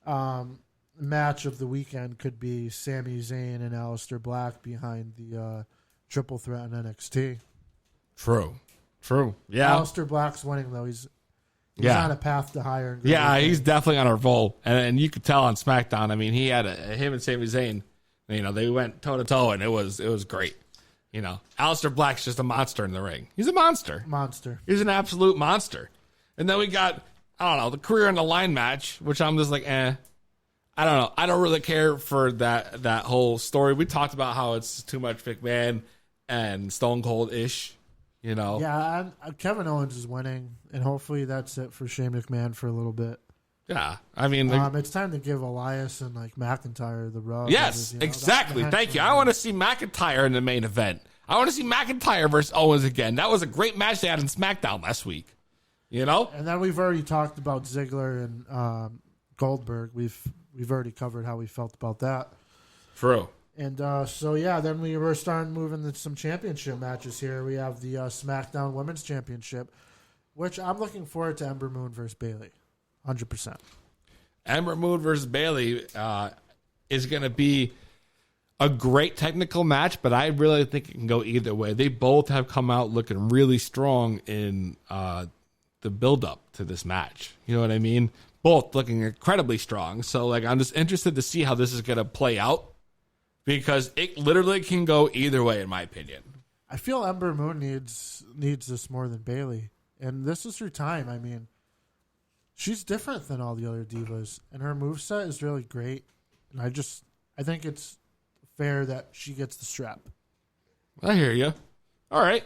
match of the weekend. Could be Sami Zayn and Aleister Black behind the triple threat in NXT.
True. Yeah.
Aleister Black's winning, though. He's on a path to higher.
Yeah, he's definitely on a roll. And you could tell on SmackDown. I mean, he had him and Sami Zayn, they went toe-to-toe, and it was great. Aleister Black's just a monster in the ring. He's a monster. He's an absolute monster. And then we got, I don't know, the career in the line match, which I'm just like, I don't know. I don't really care for that whole story. We talked about how it's too much McMahon and Stone Cold-ish,
Yeah, Kevin Owens is winning, and hopefully that's it for Shane McMahon for a little bit.
Yeah, I mean,
it's time to give Elias and McIntyre the rub.
Yes, exactly. Thank you. I want to see McIntyre in the main event. I want to see McIntyre versus Owens again. That was a great match they had in SmackDown last week.
And then we've already talked about Ziggler and Goldberg. We've already covered how we felt about that.
True.
And then we were starting moving to some championship matches here. We have the SmackDown Women's Championship, which I'm looking forward to Ember Moon versus Bayley. 100%.
Ember Moon versus Bayley is going to be a great technical match, but I really think it can go either way. They both have come out looking really strong in the build-up to this match. You know what I mean? Both looking incredibly strong. So, I'm just interested to see how this is going to play out because it literally can go either way, in my opinion.
I feel Ember Moon needs this more than Bayley, and this is her time. I mean, she's different than all the other divas, and her moveset is really great. And I think it's fair that she gets the strap.
I hear you. All right.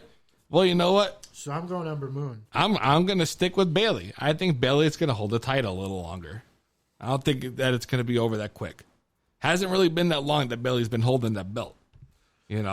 Well, you know what?
So I'm going Ember Moon.
I'm going to stick with Bayley. I think Bayley's going to hold the title a little longer. I don't think that it's going to be over that quick. Hasn't really been that long that Bayley's been holding that belt.
And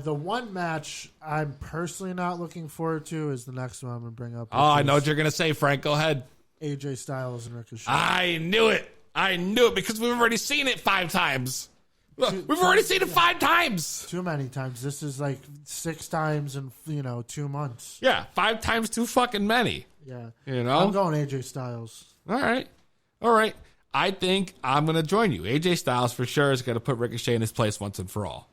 the one match I'm personally not looking forward to is the next one I'm going to bring up.
Oh, I know what you're going to say, Frank. Go ahead.
AJ Styles and Ricochet.
I knew it. I knew it because we've already seen it 5 times. Look, we've already seen it 5 times.
Too many times. This is like 6 times in 2 months.
Yeah, 5 times too fucking many.
Yeah.
I'm
going AJ Styles.
All right. I think I'm going to join you. AJ Styles for sure is going to put Ricochet in his place once and for all.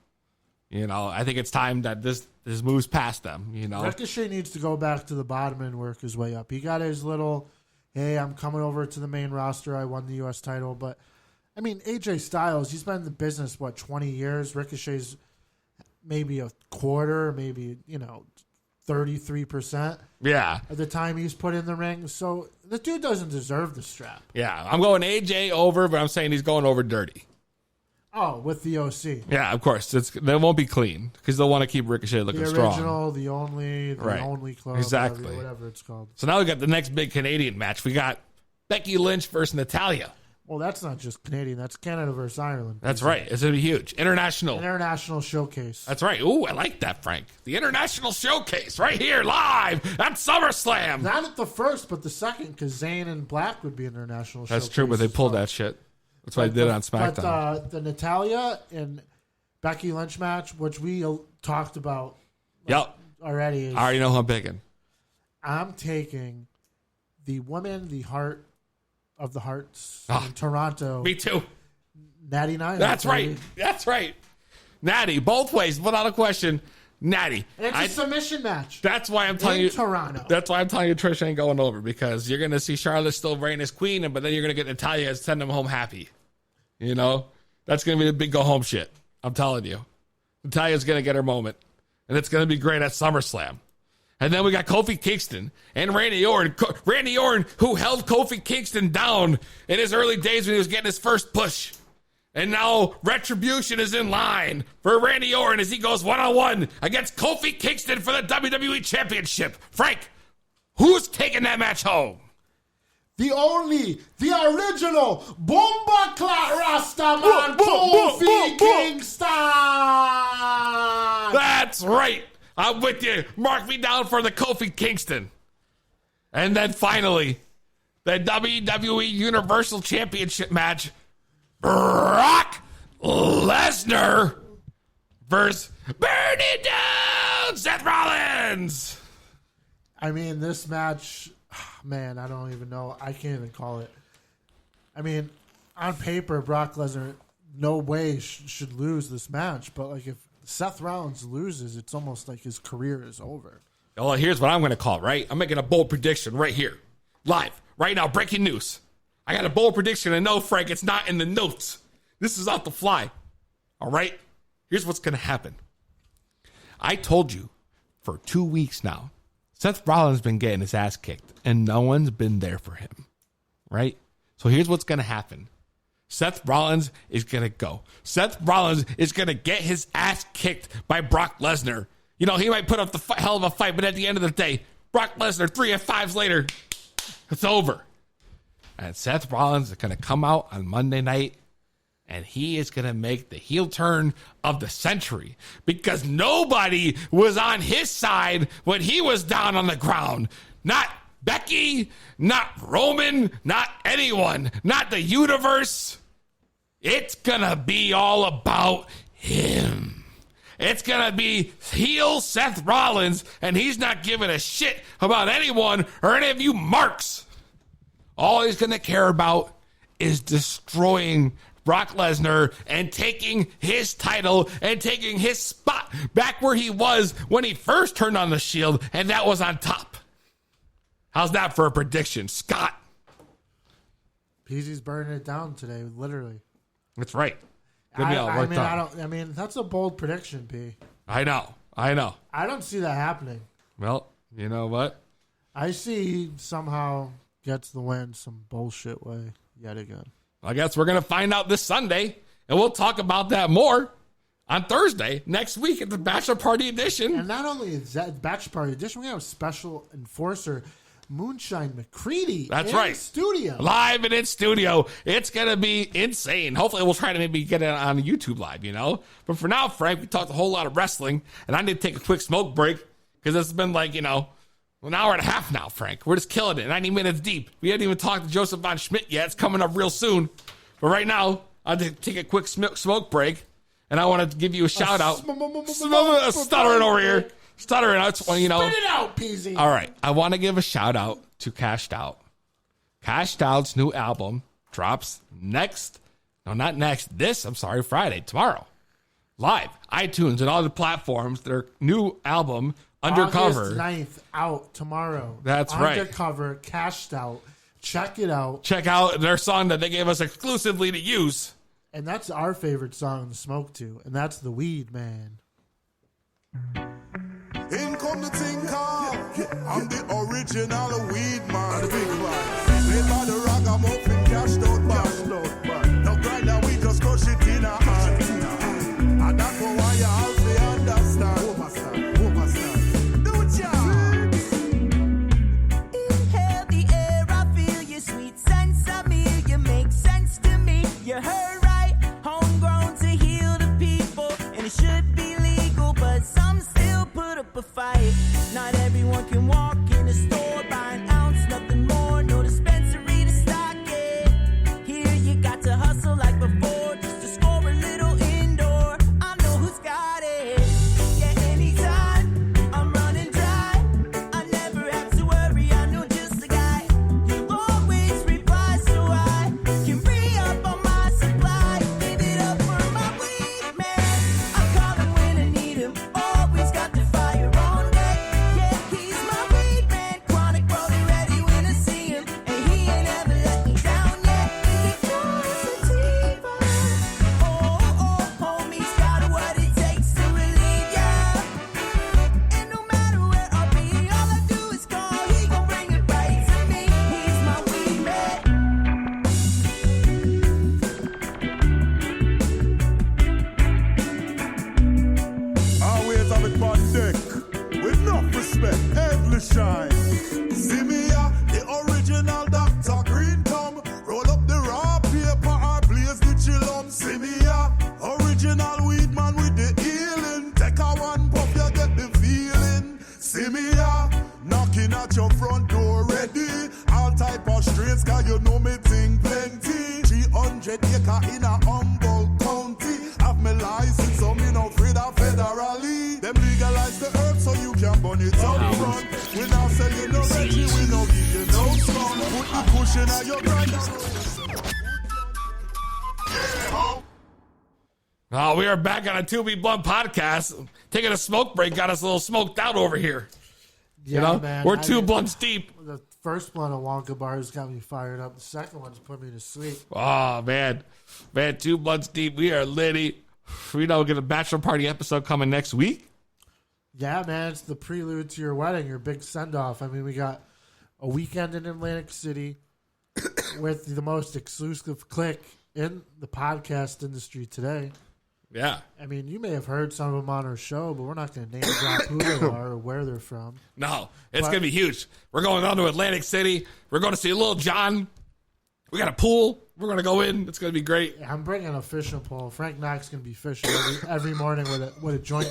I think it's time that this moves past them.
Ricochet needs to go back to the bottom and work his way up. He got his little, hey, I'm coming over to the main roster. I won the U.S. title. But, I mean, AJ Styles, he's been in the business, 20 years? Ricochet's maybe a quarter, maybe, 33%.
Yeah.
At the time he's put in the ring. So the dude doesn't deserve the strap.
Yeah. I'm going AJ over, but I'm saying he's going over dirty.
Oh, with the OC.
Yeah, of course. They won't be clean because they'll want to keep Ricochet looking strong.
The original, the only club.
Exactly.
Whatever it's called.
So now we got the next big Canadian match. We got Becky Lynch versus Natalya.
Well, that's not just Canadian. That's Canada versus Ireland.
That's right. It's going to be huge.
International showcase.
That's right. Ooh, I like that, Frank. The international showcase right here live at SummerSlam.
Not at the first, but the second, because Zayn and Black would be international showcase.
That's true, but they pulled that shit. That's why they did it on SmackDown.
But the Natalya and Becky Lynch match, which we talked about already.
I already know who I'm picking.
I'm taking the women, the heart of the hearts in Toronto.
Me too.
Natty Nine.
That's right. Natty, both ways, without a question. Natty.
And it's a submission match.
That's why I'm telling you.
Toronto.
That's why I'm telling you Trish ain't going over, because you're going to see Charlotte still reign as queen, but then you're going to get Natalya and send them home happy. That's going to be the big go home shit. I'm telling you. Natalya's going to get her moment, and it's going to be great at SummerSlam. And then we got Kofi Kingston and Randy Orton. Randy Orton, who held Kofi Kingston down in his early days when he was getting his first push. And now retribution is in line for Randy Orton as he goes one-on-one against Kofi Kingston for the WWE Championship. Frank, who's taking that match home?
The original Bomba Clat Rastaman, Kofi Kingston.
That's right. I'm with you. Mark me down for the Kofi Kingston. And then finally, the WWE Universal Championship match. Brock Lesnar versus Burn It Down Seth Rollins.
I mean, this match, man, I don't even know. I can't even call it. I mean, on paper, Brock Lesnar, no way should lose this match. But if Seth Rollins loses, it's almost like his career is over.
Well, here's what I'm going to call, right? I'm making a bold prediction right here. Live. Right now. Breaking news. I got a bold prediction, and no, Frank, it's not in the notes. This is off the fly. All right? Here's what's going to happen. I told you for 2 weeks now, Seth Rollins has been getting his ass kicked, and no one's been there for him. Right? So here's what's going to happen. Seth Rollins is going to go. Seth Rollins is going to get his ass kicked by Brock Lesnar. He might put up the hell of a fight, but at the end of the day, Brock Lesnar, 3 F5s later, it's over. And Seth Rollins is going to come out on Monday night, and he is going to make the heel turn of the century, because nobody was on his side when he was down on the ground. Not Becky, not Roman, not anyone, not the universe. It's going to be all about him. It's going to be heel Seth Rollins, and he's not giving a shit about anyone or any of you marks. All he's going to care about is destroying Brock Lesnar and taking his title and taking his spot back where he was when he first turned on the Shield, and that was on top. How's that for a prediction, Scott?
Peezy's burning it down today, literally.
That's right. I
mean, that's a bold prediction, P.
I know.
I don't see that happening.
Well, you know what?
I see he somehow gets the win some bullshit way yet again.
I guess we're going to find out this Sunday, and we'll talk about that more on Thursday next week at the Bachelor Party Edition.
And not only is that Bachelor Party Edition, we have a special enforcer, Moonshine McCready.
That's right.
Studio.
Live and in studio. It's going to be insane. Hopefully we'll try to maybe get it on YouTube Live, But for now, Frank, we talked a whole lot of wrestling, and I need to take a quick smoke break because it's been an hour and a half now, Frank. We're just killing it. 90 minutes deep. We haven't even talked to Josef Von Schmidt yet. It's coming up real soon. But right now, I'll take a quick smoke break, and I want to give you a shout out. Stuttering over here. Stuttering out.
Spit it out, Peezy.
All right. I want to give a shout out to Cashed Out. Cashed Out's new album drops Friday, tomorrow. Live, iTunes and all the platforms. Their new album, Undercover.
August 9th, out tomorrow.
That's right.
Undercover, Cashed Out. Check it out.
Check out their song that they gave us exclusively to use.
And that's our favorite song to smoke to, and that's The Weed Man.
In come the thing called, I'm the original weed man. Played by the ragamuffin, cashed out band. No grinder, we just crush it in a hand. And that's why you have to understand. Do it,
Inhale the air, I feel your sweet sense of me. You make sense to me. You heard right, homegrown to heal the people. And it should be legal, but some still put up a fight. Not everyone can walk in a store, buy an ounce, nothing more, no dispensary to stock it. Here you got to hustle like before, just to score a little indoor. I know who's got it. Yeah, anytime I'm running dry, I never have to worry, I know just the guy. You always reply so I can re-up on my supply. Give it up for my weed man, I call him when I need him. Always got the fire on deck. Yeah, he's my weed man, chronic rolling ready when I see him. And he ain't ever let me down yet. He draws sativa. Homie's got what it takes to relieve ya. And no matter where I'll be, all I do is call. He gon' bring it right to me. He's my weed man.
Always have it on deck, with enough respect, endless shine. See me ya, the original Dr. Green Thumb. Roll up the raw paper or blaze the chillum. See me ya, original weed man with the healing. Take a one puff, you get the feeling. See me ya, knocking at your front door ready. All type of strains, cause you know me think plenty. 300 acre in a Humboldt County. Have me license, so me no afraid of federally. Them legalize the herb so you can burn it up front. We now sell you no veggie, we no give you no slum. Put the cushion at your grinder.
Oh, we are back on a 2B Blunt podcast. Taking a smoke break, got us a little smoked out over here.
Yeah, man.
We're two blunts deep.
The first blunt of Wonka bars got me fired up. The second one's put me to sleep.
Oh, man. 2 blunts deep. We are litty. We know we're going to bachelor party episode coming next week.
Yeah, man. It's the prelude to your wedding, your big send-off. I mean, we got a weekend in Atlantic City with the most exclusive clique in the podcast industry today.
Yeah.
I mean, you may have heard some of them on our show, but we're not going to name drop who they are or where they're from.
No, it's going to be huge. We're going down to Atlantic City. We're going to see Lil Jon. We got a pool. We're going to go in. It's going to be great.
Yeah, I'm bringing a fishing pole. Frank Knox going to be fishing every morning with a joint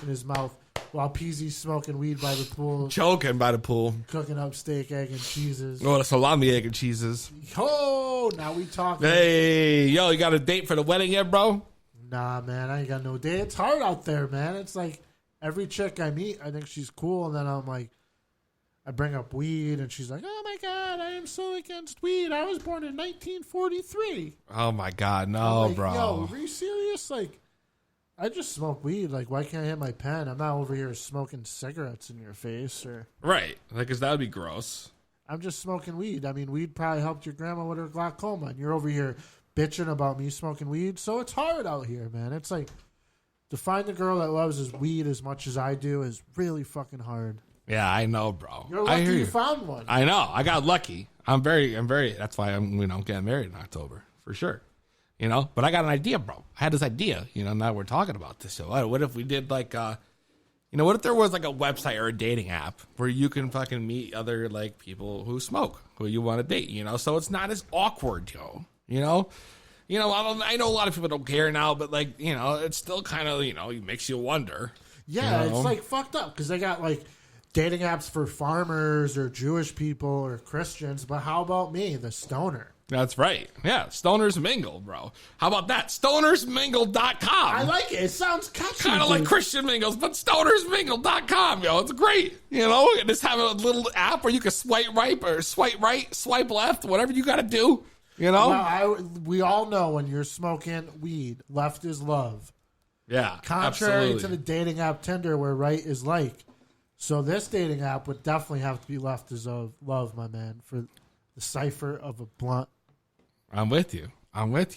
in his mouth while Peezy's smoking weed by the pool.
Choking by the pool.
Cooking up steak, egg, and cheeses.
Oh, the salami, egg, and cheeses.
Oh, now we talking.
Hey, yo, you got a date for the wedding yet, bro?
Nah, man, I ain't got no date. It's hard out there, man. It's like every chick I meet, I think she's cool, and then I'm like, I bring up weed, and she's like, oh my God, I am so against weed. I was born in 1943.
Oh my God, no,
like,
bro.
Yo, are you serious? Like, I just smoke weed. Like, why can't I hit my pen? I'm not over here smoking cigarettes in your face.
Right, because that would be gross.
I'm just smoking weed. I mean, weed probably helped your grandma with her glaucoma, and you're over here bitching about me smoking weed. So it's hard out here, man. It's like, to find a girl that loves his weed as much as I do is really fucking hard.
Yeah, I know, bro.
You're lucky you found one.
I know. I got lucky. I'm very. That's why I'm getting married in October for sure. But I got an idea, bro. I had this idea. Now we're talking about this. So what if we did like, what if there was like a website or a dating app where you can fucking meet other like people who smoke, who you want to date, so it's not as awkward, I know a lot of people don't care now, but like, it's still kind of, it makes you wonder.
Yeah, it's like fucked up because they got like dating apps for farmers or Jewish people or Christians, but how about me, the stoner?
That's right. Yeah, Stoners Mingle, bro. How about that? StonersMingle.com.
I like it. It sounds catchy.
Kind of like Christian Mingles, but StonersMingle.com, yo. It's great. You know, and just have a little app where you can swipe right, swipe left, whatever you got to do. You know?
Well, we all know when you're smoking weed, left is love.
Yeah,
Contrary
absolutely.
to the dating app Tinder where right is like. So this dating app would definitely have to be left is of love, my man, for the cipher of a blunt.
I'm with you,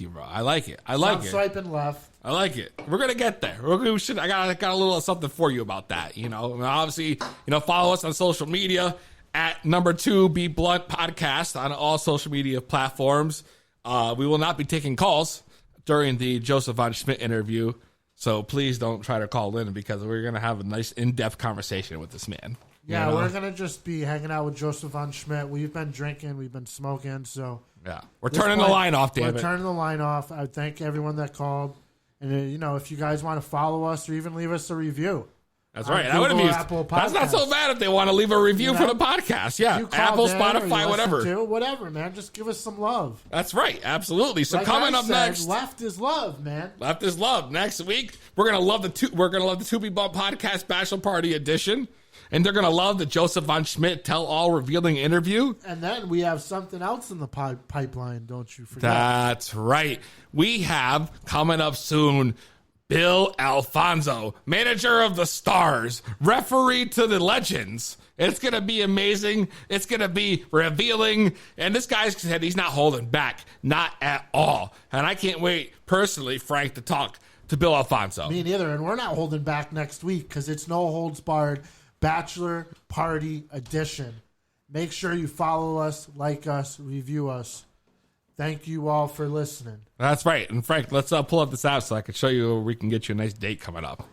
bro. I like it. I
So
like
I'm
it.
swiping left.
I like it. We're gonna get there. I got a little something for you about that. You know, and obviously, follow us on social media at #2 Be Blunt Podcast on all social media platforms. We will not be taking calls during the Josef Von Schmidt interview, so please don't try to call in because we're gonna have a nice in-depth conversation with this man.
Yeah,
You know?
we're going to just be hanging out with Josef Von Schmidt. We've been drinking. We've been smoking. So
yeah, we're turning the line off, damn it.
We're turning the line off. I thank everyone that called. And, if you guys want to follow us or even leave us a review.
That's
on
right. That wouldn't be.
Apple
That's not so
Podcasts.
bad if they want to leave a review for the podcast. Yeah,
You call
Apple,
in or you
Spotify,
listen
whatever.
to, whatever, man. Just give us some love.
That's right. Absolutely. So
Like
coming
I
up
said,
next,
left is love, man.
Left is Love. Next week, we're gonna love the To Be Blunt Podcast Bachelor Party Edition, and they're gonna love the Josef Von Schmidt Tell All Revealing interview.
And then we have something else in the pipeline. Don't you forget.
That's right. We have coming up soon Bill Alfonso, manager of the Stars, referee to the Legends. It's going to be amazing. It's going to be revealing. And this guy said he's not holding back. Not at all. And I can't wait, personally, Frank, to talk to Bill Alfonso.
Me neither. And we're not holding back next week because it's No Holds Barred Bachelor Party Edition. Make sure you follow us, like us, review us. Thank you all for listening.
That's right. And Frank, let's pull up this app so I can show you where we can get you a nice date coming up.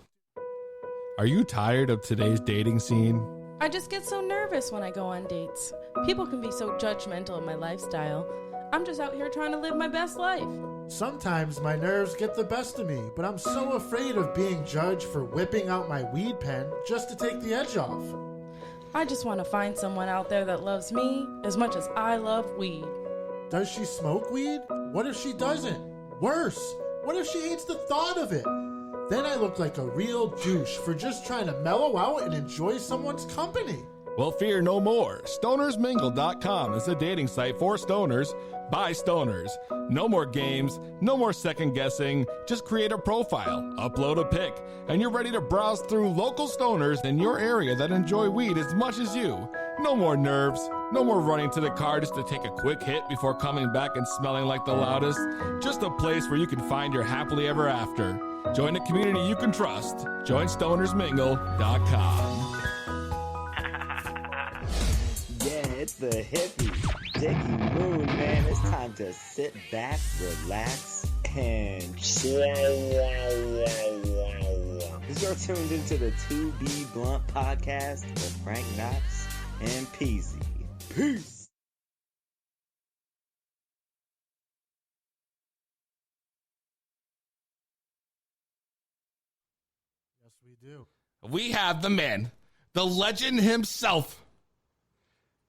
Are you tired of today's dating scene?
I just get so nervous when I go on dates. People can be so judgmental of my lifestyle. I'm just out here trying to live my best life.
Sometimes my nerves get the best of me, but I'm so afraid of being judged for whipping out my weed pen just to take the edge off.
I just want to find someone out there that loves me as much as I love weed.
Does she smoke weed? What if she doesn't? Worse, what if she hates the thought of it? Then I look like a real douche for just trying to mellow out and enjoy someone's company.
Well, fear no more. StonersMingle.com is a dating site for stoners by stoners. No more games, no more second guessing. Just create a profile, upload a pic, and you're ready to browse through local stoners in your area that enjoy weed as much as you. No more nerves, no more running to the car just to take a quick hit before coming back and smelling like the loudest. Just a place where you can find your happily ever after. Join a community you can trust. Join StonersMingle.com.
Yeah, it's the hippie, Dicky Moon, man. It's time to sit back, relax, and chill. You're tuned into the 2B Blunt Podcast with Frank Knox and Peezy. Peace.
Yes, we do.
We have the man, the legend himself,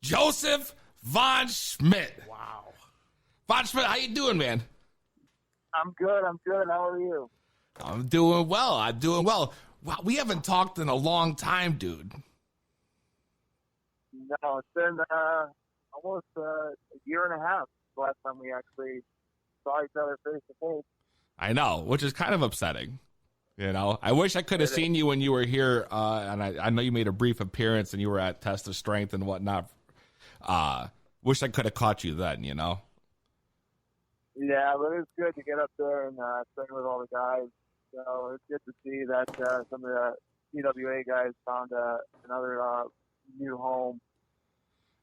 Josef Von Schmidt.
Wow.
Von Schmidt, how you doing, man?
I'm good. How are you?
I'm doing well. Wow, we haven't talked in a long time, dude.
No, it's been almost a year and a half the last time we actually saw each other face to face.
I know, which is kind of upsetting. You know, I wish I could have seen you when you were here, and I know you made a brief appearance and you were at Test of Strength and whatnot. Wish I could have caught you then, you know?
Yeah, but it's good to get up there and train with all the guys. So it's good to see that some of the CWA guys found another new home.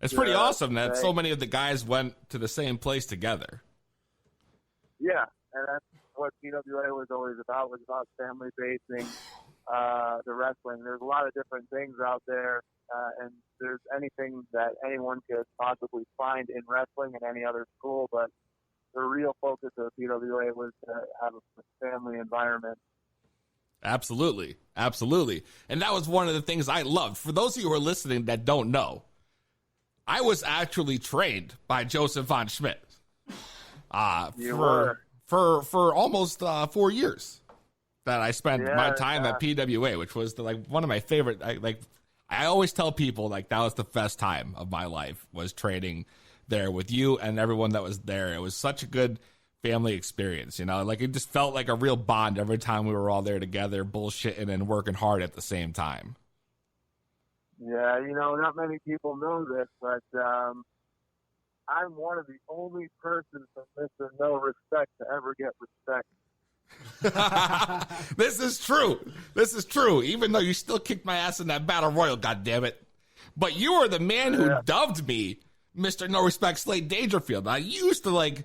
It's pretty awesome that so many of the guys went to the same place together.
Yeah, and that's what CWA was always about family basing the wrestling. There's a lot of different things out there, and there's anything that anyone could possibly find in wrestling in any other school, but the real focus of CWA was to have a family environment.
Absolutely. And that was one of the things I loved. For those of you who are listening that don't know, I was actually trained by Josef Von Schmidt. For almost 4 years that I spent my time at PWA, which was one of my favorite. I always tell people that was the best time of my life, was training there with you and everyone that was there. It was such a good family experience, it just felt like a real bond every time we were all there together, bullshitting and working hard at the same time.
Yeah, not many people know this, but I'm one of the only persons from Mr. No Respect to ever get respect.
This is true. Even though you still kicked my ass in that battle royal, goddammit. But you were the man who dubbed me Mr. No Respect Slade Dangerfield. I used to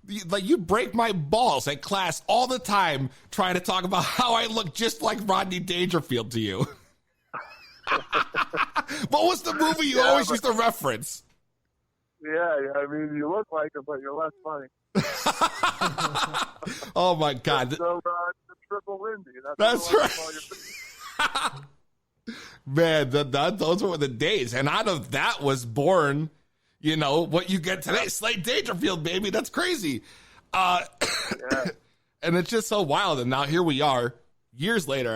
you'd break my balls at class all the time trying to talk about how I look just like Rodney Dangerfield to you. What was the movie you always used to reference?
Yeah, I mean, you look like him, but you're less funny.
Oh, my God.
So, the Triple Lindy.
That's right. Man, those were the days. And out of that was born, what you get today. Slade Dangerfield, baby. That's crazy. And it's just so wild. And now here we are, years later,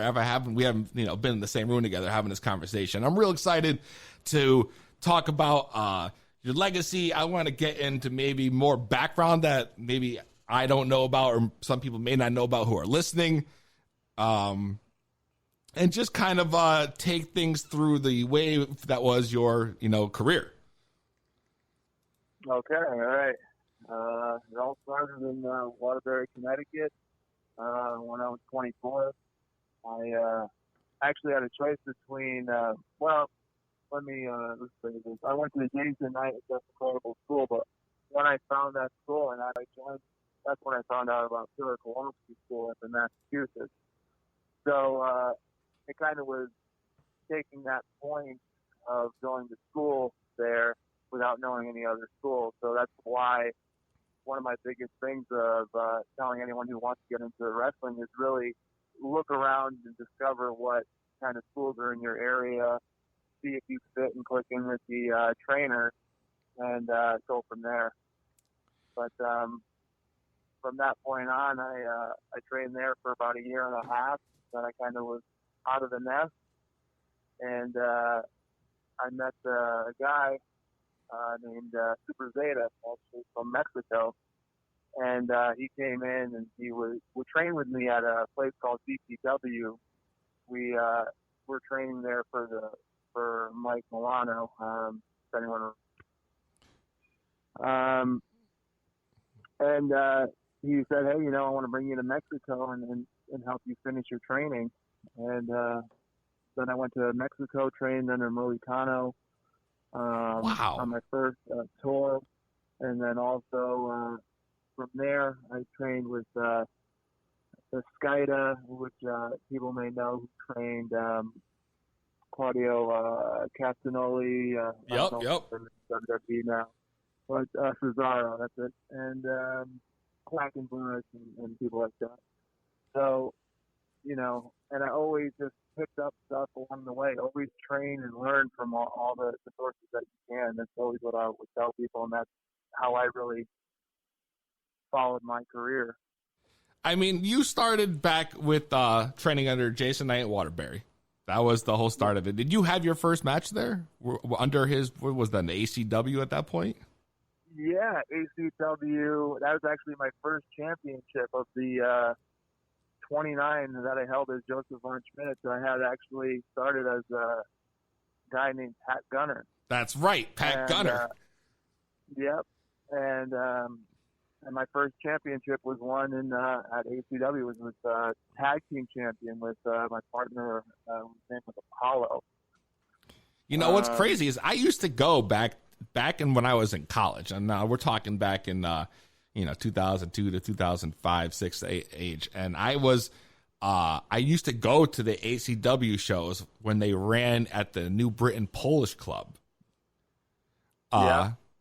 we haven't been in the same room together having this conversation. I'm real excited to talk about your legacy. I want to get into maybe more background that maybe I don't know about, or some people may not know about who are listening, and just kind of take things through the way that was your career.
Okay, all right. It all started in Waterbury, Connecticut when I was 24. I actually had a choice between, let's say this. I went to the Jason Knight at this incredible school, but when I found that school and I joined, that's when I found out about Taylor Kowalski School up in Massachusetts. So it kind of was taking that point of going to school there without knowing any other school. So that's why one of my biggest things of telling anyone who wants to get into wrestling is really look around and discover what kind of schools are in your area, see if you fit and click in with the trainer, and go from there. But from that point on, I trained there for about a year and a half. Then I kind of was out of the nest, and I met a guy named Super Zeta, actually from Mexico, and he came in and he would train with me at a place called DPW. We were training there for Mike Milano. If anyone, and he said, "Hey, I want to bring you to Mexico and help you finish your training." And then I went to Mexico, trained under Moicano on my first tour, and then also from there I trained with the Skida, which people may know, who trained Claudio Castagnoli.
Yep.
WWE now, but Cesaro, that's it, and Quackenbush and people like that. So, and I always just picked up stuff along the way. Always train and learn from all the sources that you can. That's always what I would tell people, and that's how I really followed my career.
I mean, you started back with training under Jason Knight at Waterbury. That was the whole start of it. Did you have your first match there under his, what was that, an ACW at that point?
Yeah, ACW. That was actually my first championship of the 29 that I held as Josef Von Schmidt. So I had actually started as a guy named Pat Gunner.
That's right, Pat Gunner.
Yep. And my first championship was won at ACW. Was with tag team champion with my partner, whose name was Apollo.
What's crazy is I used to go back in when I was in college, and we're talking back in 2002 to 2005, 6 to 8 age, and I used to go to the ACW shows when they ran at the New Britain Polish Club.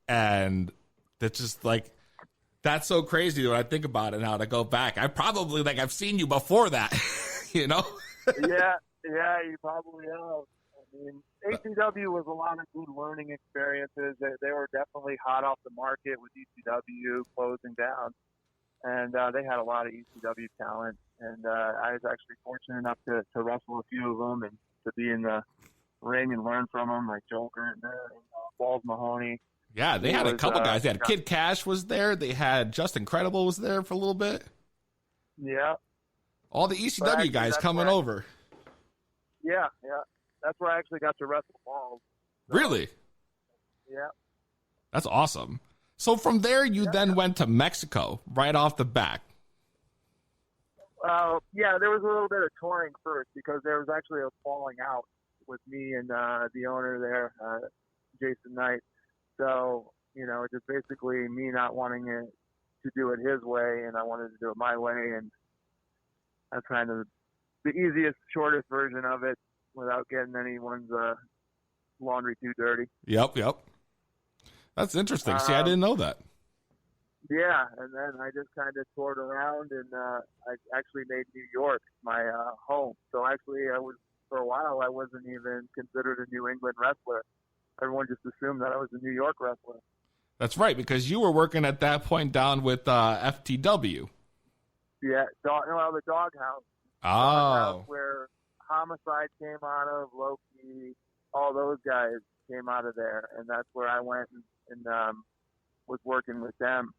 And it's just that's so crazy when I think about it now to go back. I probably I've seen you before that,
Yeah, you probably have. mean, ACW was a lot of good learning experiences. They were definitely hot off the market with ECW closing down, and they had a lot of ECW talent. And I was actually fortunate enough to wrestle a few of them and to be in the ring and learn from them, like Joe Gertner and Balls Mahoney.
Yeah, they had a couple guys. They had Kid Cash was there. They had Just Incredible was there for a little bit.
Yeah.
All the ECW guys coming over.
Yeah. That's where I actually got to wrestle Balls. So,
really?
Yeah.
That's awesome. So from there, you then went to Mexico right off the back.
Yeah, there was a little bit of touring first because there was actually a falling out with me and the owner there, Jason Knight. So, it's just basically me not wanting to do it his way, and I wanted to do it my way, and that's kind of the easiest, shortest version of it without getting anyone's laundry too dirty.
Yep. That's interesting. See, I didn't know that.
Yeah, and then I just kind of toured around, and I actually made New York my home. So actually, for a while, I wasn't even considered a New England wrestler. Everyone just assumed that I was a New York wrestler.
That's right, because you were working at that point down with FTW.
Yeah, the Doghouse.
Oh.
Doghouse, where Homicide came out of, Loki, all those guys came out of there, and that's where I went and was working with them.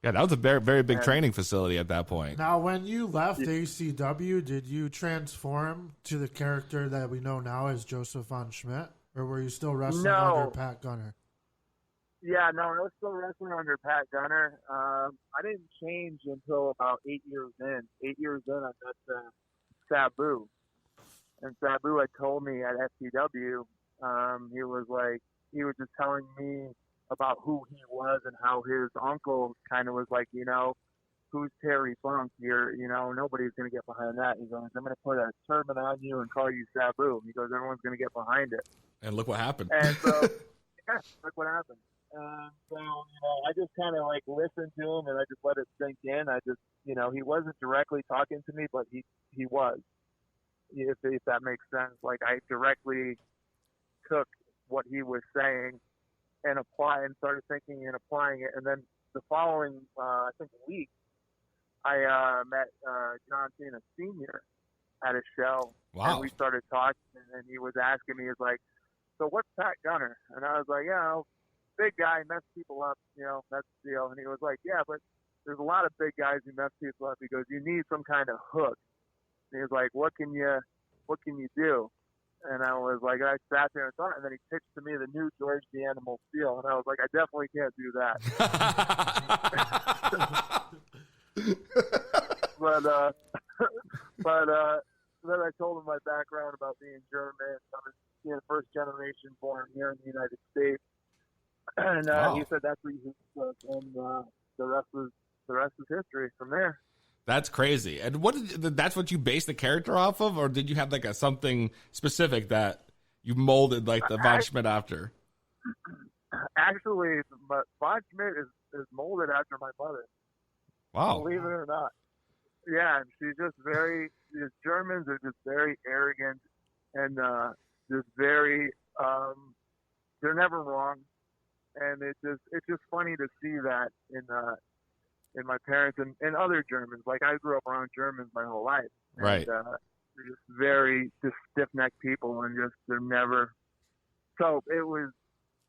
Yeah, that was a very, very big training facility at that point.
Now, when you left ACW, did you transform to the character that we know now as Josef Von Schmidt, or were you still wrestling under Pat Gunner?
Yeah, no, I was still wrestling under Pat Gunner. I didn't change until about 8 years in. 8 years in, I met Sabu. And Sabu had told me at FTW, he was just telling me about who he was and how his uncle kind of was like, who's Terry Funk? Nobody's going to get behind that. He goes, I'm going to put a turban on you and call you Sabu. He goes, everyone's going to get behind it.
And look what happened.
And so, yeah, look what happened. So, I just kind of listened to him and I just let it sink in. I just, he wasn't directly talking to me, but he was, if that makes sense. I directly took what he was saying and started thinking and applying it. And then the following, I think, week, I met John Cena Sr. at a show.
Wow.
And we started talking, and he was asking me, so what's Pat Gunner? And I was like, big guy, mess people up, that's the deal. And he was like, yeah, but there's a lot of big guys who mess people up. He goes, you need some kind of hook. And he was like, what can you do? And I was like, I sat there and thought, and then he pitched to me the new George the Animal Steel, and I was like, I definitely can't do that. but then I told him my background about being German. I was first generation born here in the United States, and he said that's what he took, and the rest is history from there.
That's crazy. And that's what you based the character off of, or did you have something specific that you molded the Von Schmidt after?
Actually, Von Schmidt is molded after my mother.
Wow.
Believe it or not. Yeah, she's just these Germans are just very arrogant and just very, they're never wrong. And it's just funny to see that in my parents and other Germans. I grew up around Germans my whole life. And,
right.
They're just very stiff-necked people, and they're never. So it was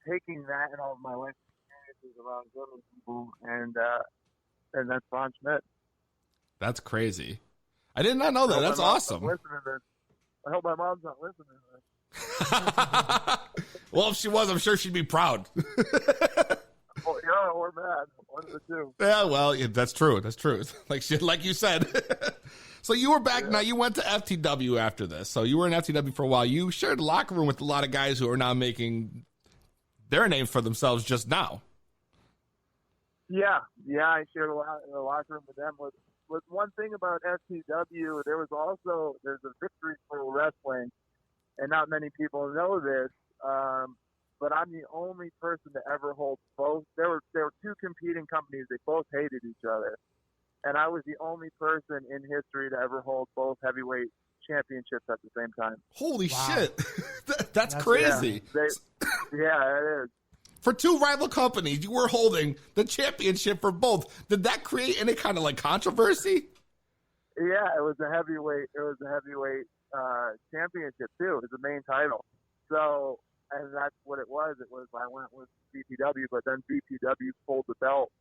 taking that and all of my life experiences around German people, and that's Von Schmidt.
That's crazy. I did not know that. That's awesome.
I hope my mom's not listening to this.
Well, if she was, I'm sure she'd be proud.
Oh, yeah, or mad. One of the two.
Yeah, well, that's true. That's true. Like you said. So you were back. Now you went to FTW after this. So you were in FTW for a while. You shared a locker room with a lot of guys who are now making their name for themselves just now.
Yeah, I shared a locker room with them. With one thing about FTW, there's a Victory Pro Wrestling, and not many people know this. But I'm the only person to ever hold both. There were two competing companies. They both hated each other. And I was the only person in history to ever hold both heavyweight championships at the same time.
Holy shit. That's crazy.
Yeah, it is.
For two rival companies, you were holding the championship for both. Did that create any kind of like controversy?
Yeah, it was a heavyweight. Championship too. It was the main title. So, and that's what it was. I went with BPW, but then BPW pulled the belt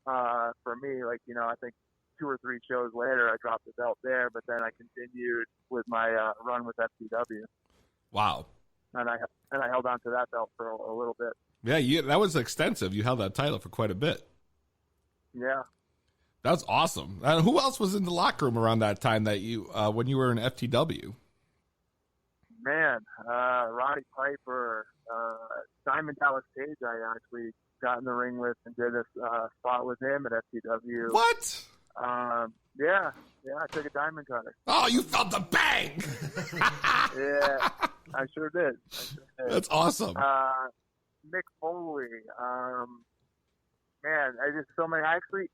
for me. Like, I think 2 or 3 shows later, I dropped the belt there. But then I continued with my run with FTW.
Wow.
And I held on to that belt for a little bit.
Yeah, that was extensive. You held that title for quite a bit.
Yeah.
That was awesome. Who else was in the locker room around that time that you when you were in FTW?
Man, Roddy Piper, Diamond Dallas Page, I actually got in the ring with and did a spot with him at FTW.
What?
Yeah, I took a diamond cutter.
Oh, you felt the bang!
Yeah, I sure did.
That's awesome.
Mick Foley, man, I just so many. I actually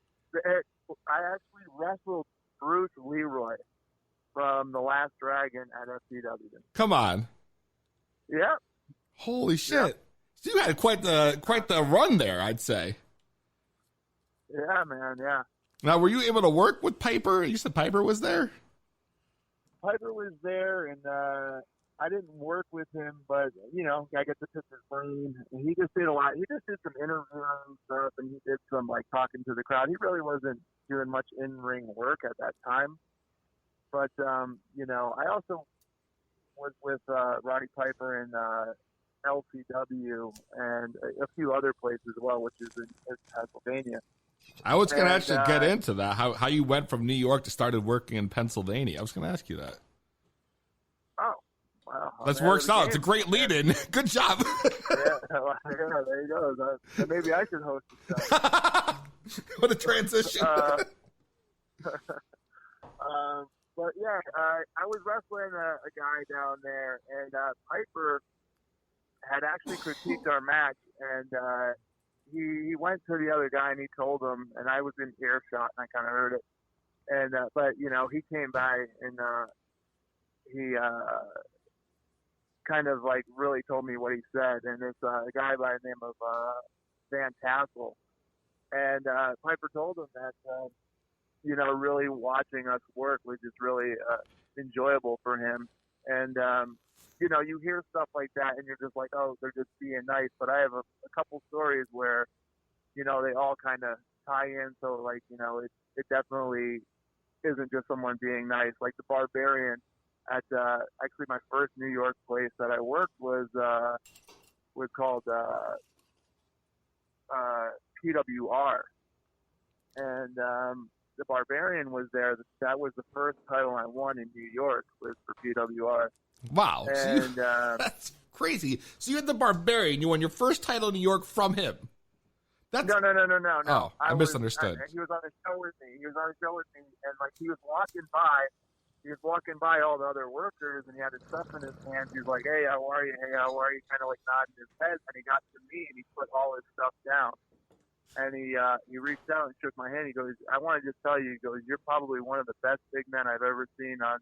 wrestled Bruce Leroy from The Last Dragon at FTW.
Come on.
Yeah.
Holy shit. So you had quite the run there, I'd say.
Yeah, man, yeah.
Now, were you able to work with Piper? You said Piper was there?
Piper was there, and I didn't work with him, but, I get to pick his brain. And he just did a lot. He just did some interviewing stuff, and he did some, talking to the crowd. He really wasn't doing much in-ring work at that time. But, I also was with Roddy Piper in LCW and a few other places as well, which is in Pennsylvania.
I was going to actually get into that, how you went from New York to started working in Pennsylvania. I was going to ask you that.
Oh, wow.
That works out. It's a great lead-in. Good job.
Yeah, there you go. Maybe I should host the show.
What a transition.
But yeah, I was wrestling a guy down there, and Piper had actually critiqued our match, and he went to the other guy and he told him, and I was in earshot and I kind of heard it, and but he came by and he kind of really told me what he said, and it's a guy by the name of Van Tassel, and Piper told him that really watching us work was just really enjoyable for him. And, you hear stuff like that and you're just like, oh, they're just being nice. But I have a couple stories where, they all kind of tie in. So, it definitely isn't just someone being nice. Like the Barbarian at actually my first New York place that I worked was called PWR. And the Barbarian was there. That was the first title I won in New York, was for PWR.
Wow.
And
that's crazy. So you had the Barbarian. You won your first title in New York from him.
No.
Oh, I misunderstood.
He was on a show with me. And he was walking by. He was walking by all the other workers, and he had his stuff in his hands. He was like, "Hey, how are you? Hey, how are you?" Kind of nodding his head. And he got to me, and he put all his stuff down. And he reached out and shook my hand. He goes, "I want to just tell you," he goes, "you're probably one of the best big men I've ever seen on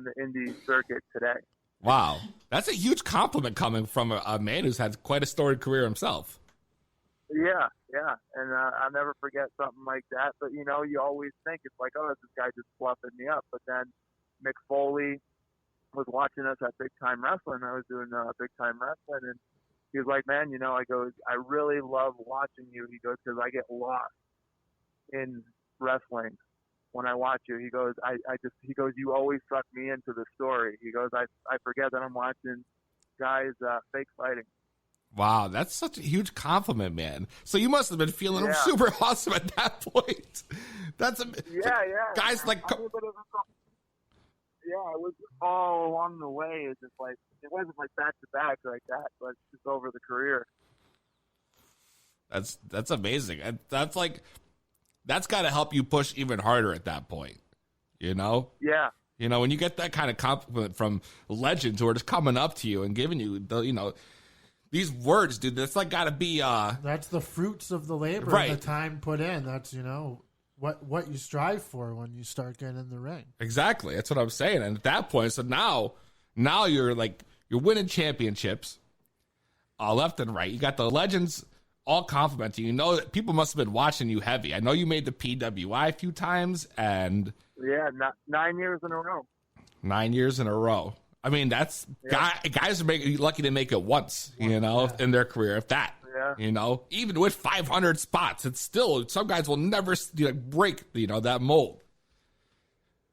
the indie circuit today."
Wow. That's a huge compliment coming from a man who's had quite a storied career himself.
Yeah. And I'll never forget something like that. But, you always think it's like, oh, this guy just fluffing me up. But then Mick Foley was watching us at Big Time Wrestling. I was doing Big Time Wrestling, and he was like, "Man, I goes, I really love watching you." He goes, "Because I get lost in wrestling when I watch you." He goes, he goes, "You always suck me into the story." He goes, I forget that I'm watching guys fake fighting."
Wow, that's such a huge compliment, man. So you must have been feeling super awesome at that point. That's
yeah.
Guys like.
It was all along the way. It's just it wasn't back to back like that, but just over the career.
That's amazing. And that's got to help you push even harder at that point.
Yeah.
When you get that kind of compliment from legends who are just coming up to you and giving you these words, dude, that's got to be...
that's the fruits of the labor
right.
and the time put in. That's, what you strive for when you start getting in the ring.
Exactly. That's what I'm saying. And at that point, so now you're winning championships left and right. You got the legends all complimenting. You know that people must have been watching you heavy. I know you made the PWI a few times, and
9 years in a row.
9 years in a row. I mean, that's guys are lucky to make it once, in their career, if that. Yeah. Even with 500 spots, it's still, some guys will never break that mold,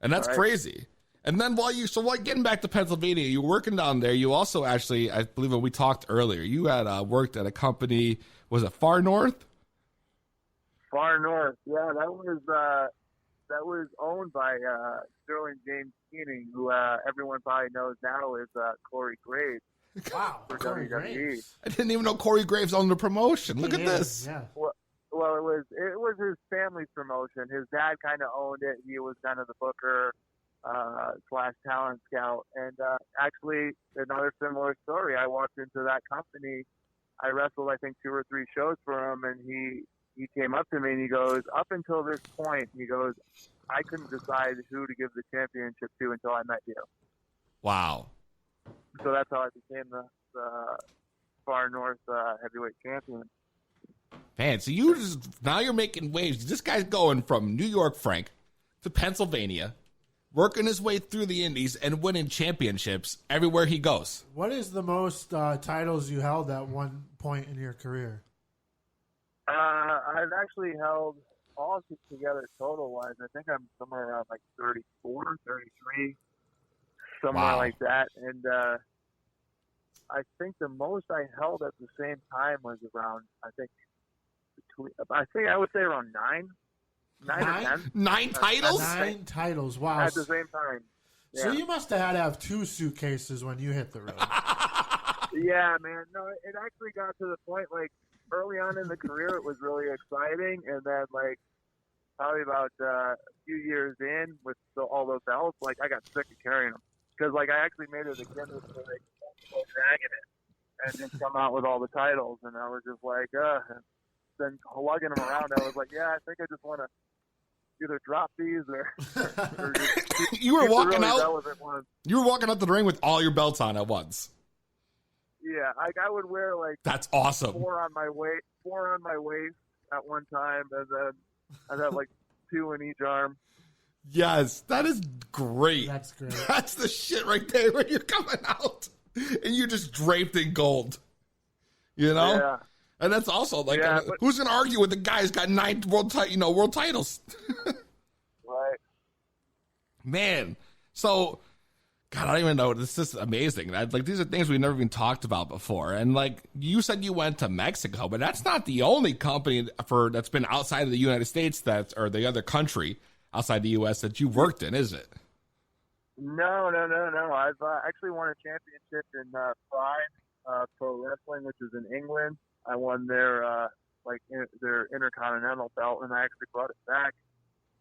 and that's crazy. And then while getting back to Pennsylvania, you were working down there. You also actually, I believe when we talked earlier, you had worked at a company. Was it Far North?
Far North, yeah. That was owned by Sterling James Keening, who everyone probably knows now is Corey Graves.
Wow,
for
Corey
WWE.
Graves.
I didn't even know Corey Graves owned the promotion. Look at this.
Yeah.
Well, it was his family's promotion. His dad kind of owned it. He was kind of the booker / talent scout. And actually, another similar story. I walked into that company. I wrestled, I think, 2 or 3 shows for him, and he came up to me and he goes, up until this point, he goes, I couldn't decide who to give the championship to until I met you.
Wow.
So that's how I became the Far North heavyweight champion.
Man, so now you're making waves. This guy's going from New York, Frank, to Pennsylvania, working his way through the Indies and winning championships everywhere he goes.
What is the most titles you held at one point in your career?
I've actually held all together total-wise. I think I'm somewhere around like 34, 33, somewhere like that. And I think the most I held at the same time was around, I would say around 9. 9 or 10.
9 titles?
9 titles, wow.
At the same time. Yeah.
So you must have had to have 2 suitcases when you hit the road.
Yeah, man. No, it actually got to the point, like, early on in the career, it was really exciting. And then, like, probably about a few years in with all those belts, like, I got sick of carrying them. Because, like, I actually made it a gimmick for, like, dragging it and just come out with all the titles. And I was just like, then lugging them around, I was like, yeah, I think I just want to either drop these or just
You were walking
really
out.
relevant ones.
You were walking out the ring with all your belts on at once.
Yeah, like I would wear like
That's awesome.
4 on my waist at one time, and then I'd have like 2 in each arm.
Yes, that is great.
That's great.
That's the shit right there when you're coming out and you're just draped in gold.
Yeah.
And that's also like, who's going to argue with the guy who's got 9 world titles?
Right.
Man. So, God, I don't even know. This is amazing. These are things we've never even talked about before. And like you said, you went to Mexico, but that's not the only company that's been outside of the United States or the other country outside the U.S. that you worked in, is it?
No. I've actually won a championship in Pride Pro Wrestling, which is in England. I won their Intercontinental belt, and I actually brought it back.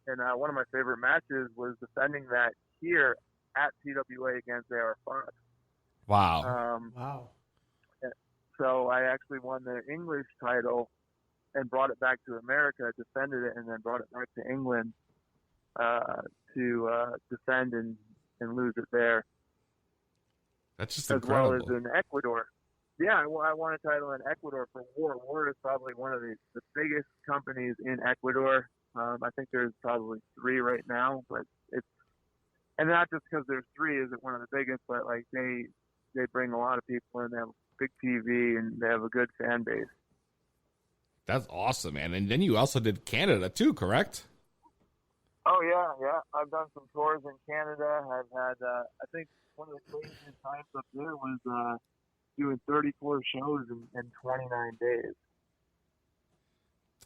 And one of my favorite matches was defending that here at PWA against AR5.
Wow.
Wow.
So I actually won the English title and brought it back to America, defended it, and then brought it back to England to defend and lose it there.
That's just
as
incredible.
well as in Ecuador. Yeah, I won a title in Ecuador for War. War is probably one of the biggest companies in Ecuador. I think there's probably 3 right now, but and not just because there's 3 isn't one of the biggest, but like they bring a lot of people in. They have big TV and they have a good fan base.
That's awesome, man. And then you also did Canada too, correct?
Oh yeah. I've done some tours in Canada. I've had I think one of the craziest times up there was doing 34 shows in 29 days.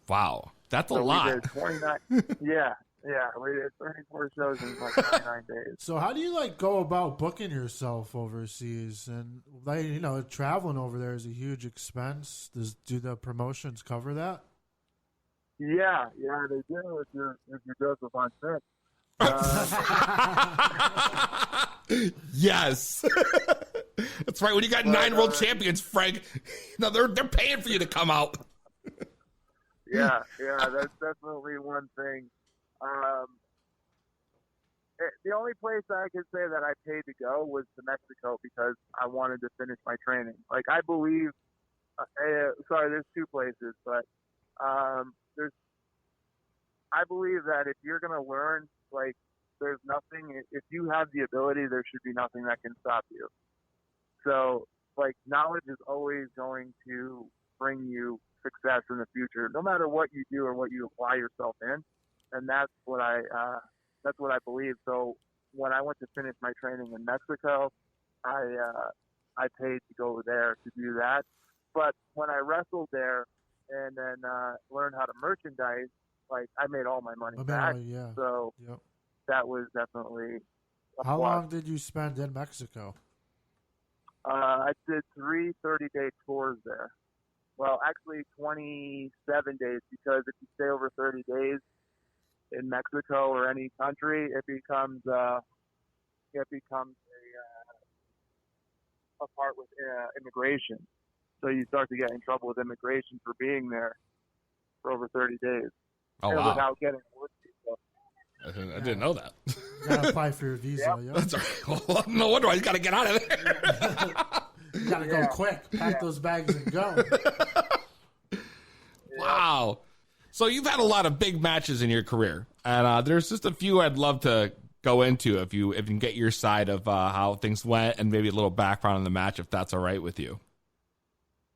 Wow, that's a
So
lot.
We did 29. Yeah, we did 34 shows in like 29 days.
So how do you like go about booking yourself overseas? And like, traveling over there is a huge expense. Do the promotions cover that?
Yeah, they do if you're Josef Von Schmidt.
Yes. That's right. When you got 9 world champions, Frank, they're paying for you to come out.
Yeah, that's definitely one thing The only place I could say that I paid to go was to Mexico because I wanted to finish my training. Like, I believe, there's two places, but I believe that if you're going to learn, like, there's nothing, if you have the ability, there should be nothing that can stop you. So, like, knowledge is always going to bring you success in the future, no matter what you do or what you apply yourself in. And that's what I believe. So when I went to finish my training in Mexico, I paid to go there to do that. But when I wrestled there and then learned how to merchandise, like, I made all my money back.
Yeah.
So that was definitely a
How
plus.
long did you spend in Mexico?
I did 3 30-day tours there. Well, actually 27 days, because if you stay over 30 days in Mexico or any country, it becomes a part with immigration. So you start to get in trouble with immigration for being there for over 30 days.
Oh,
and
wow.
Without getting a work visa.
I didn't know that.
You gotta apply for your visa. Yeah.
That's all right. Well, no wonder why you got to get out of there.
You gotta go quick. Pack those bags and go.
Wow. So you've had a lot of big matches in your career, and there's just a few I'd love to go into if you can get your side of how things went and maybe a little background on the match, if that's all right with you.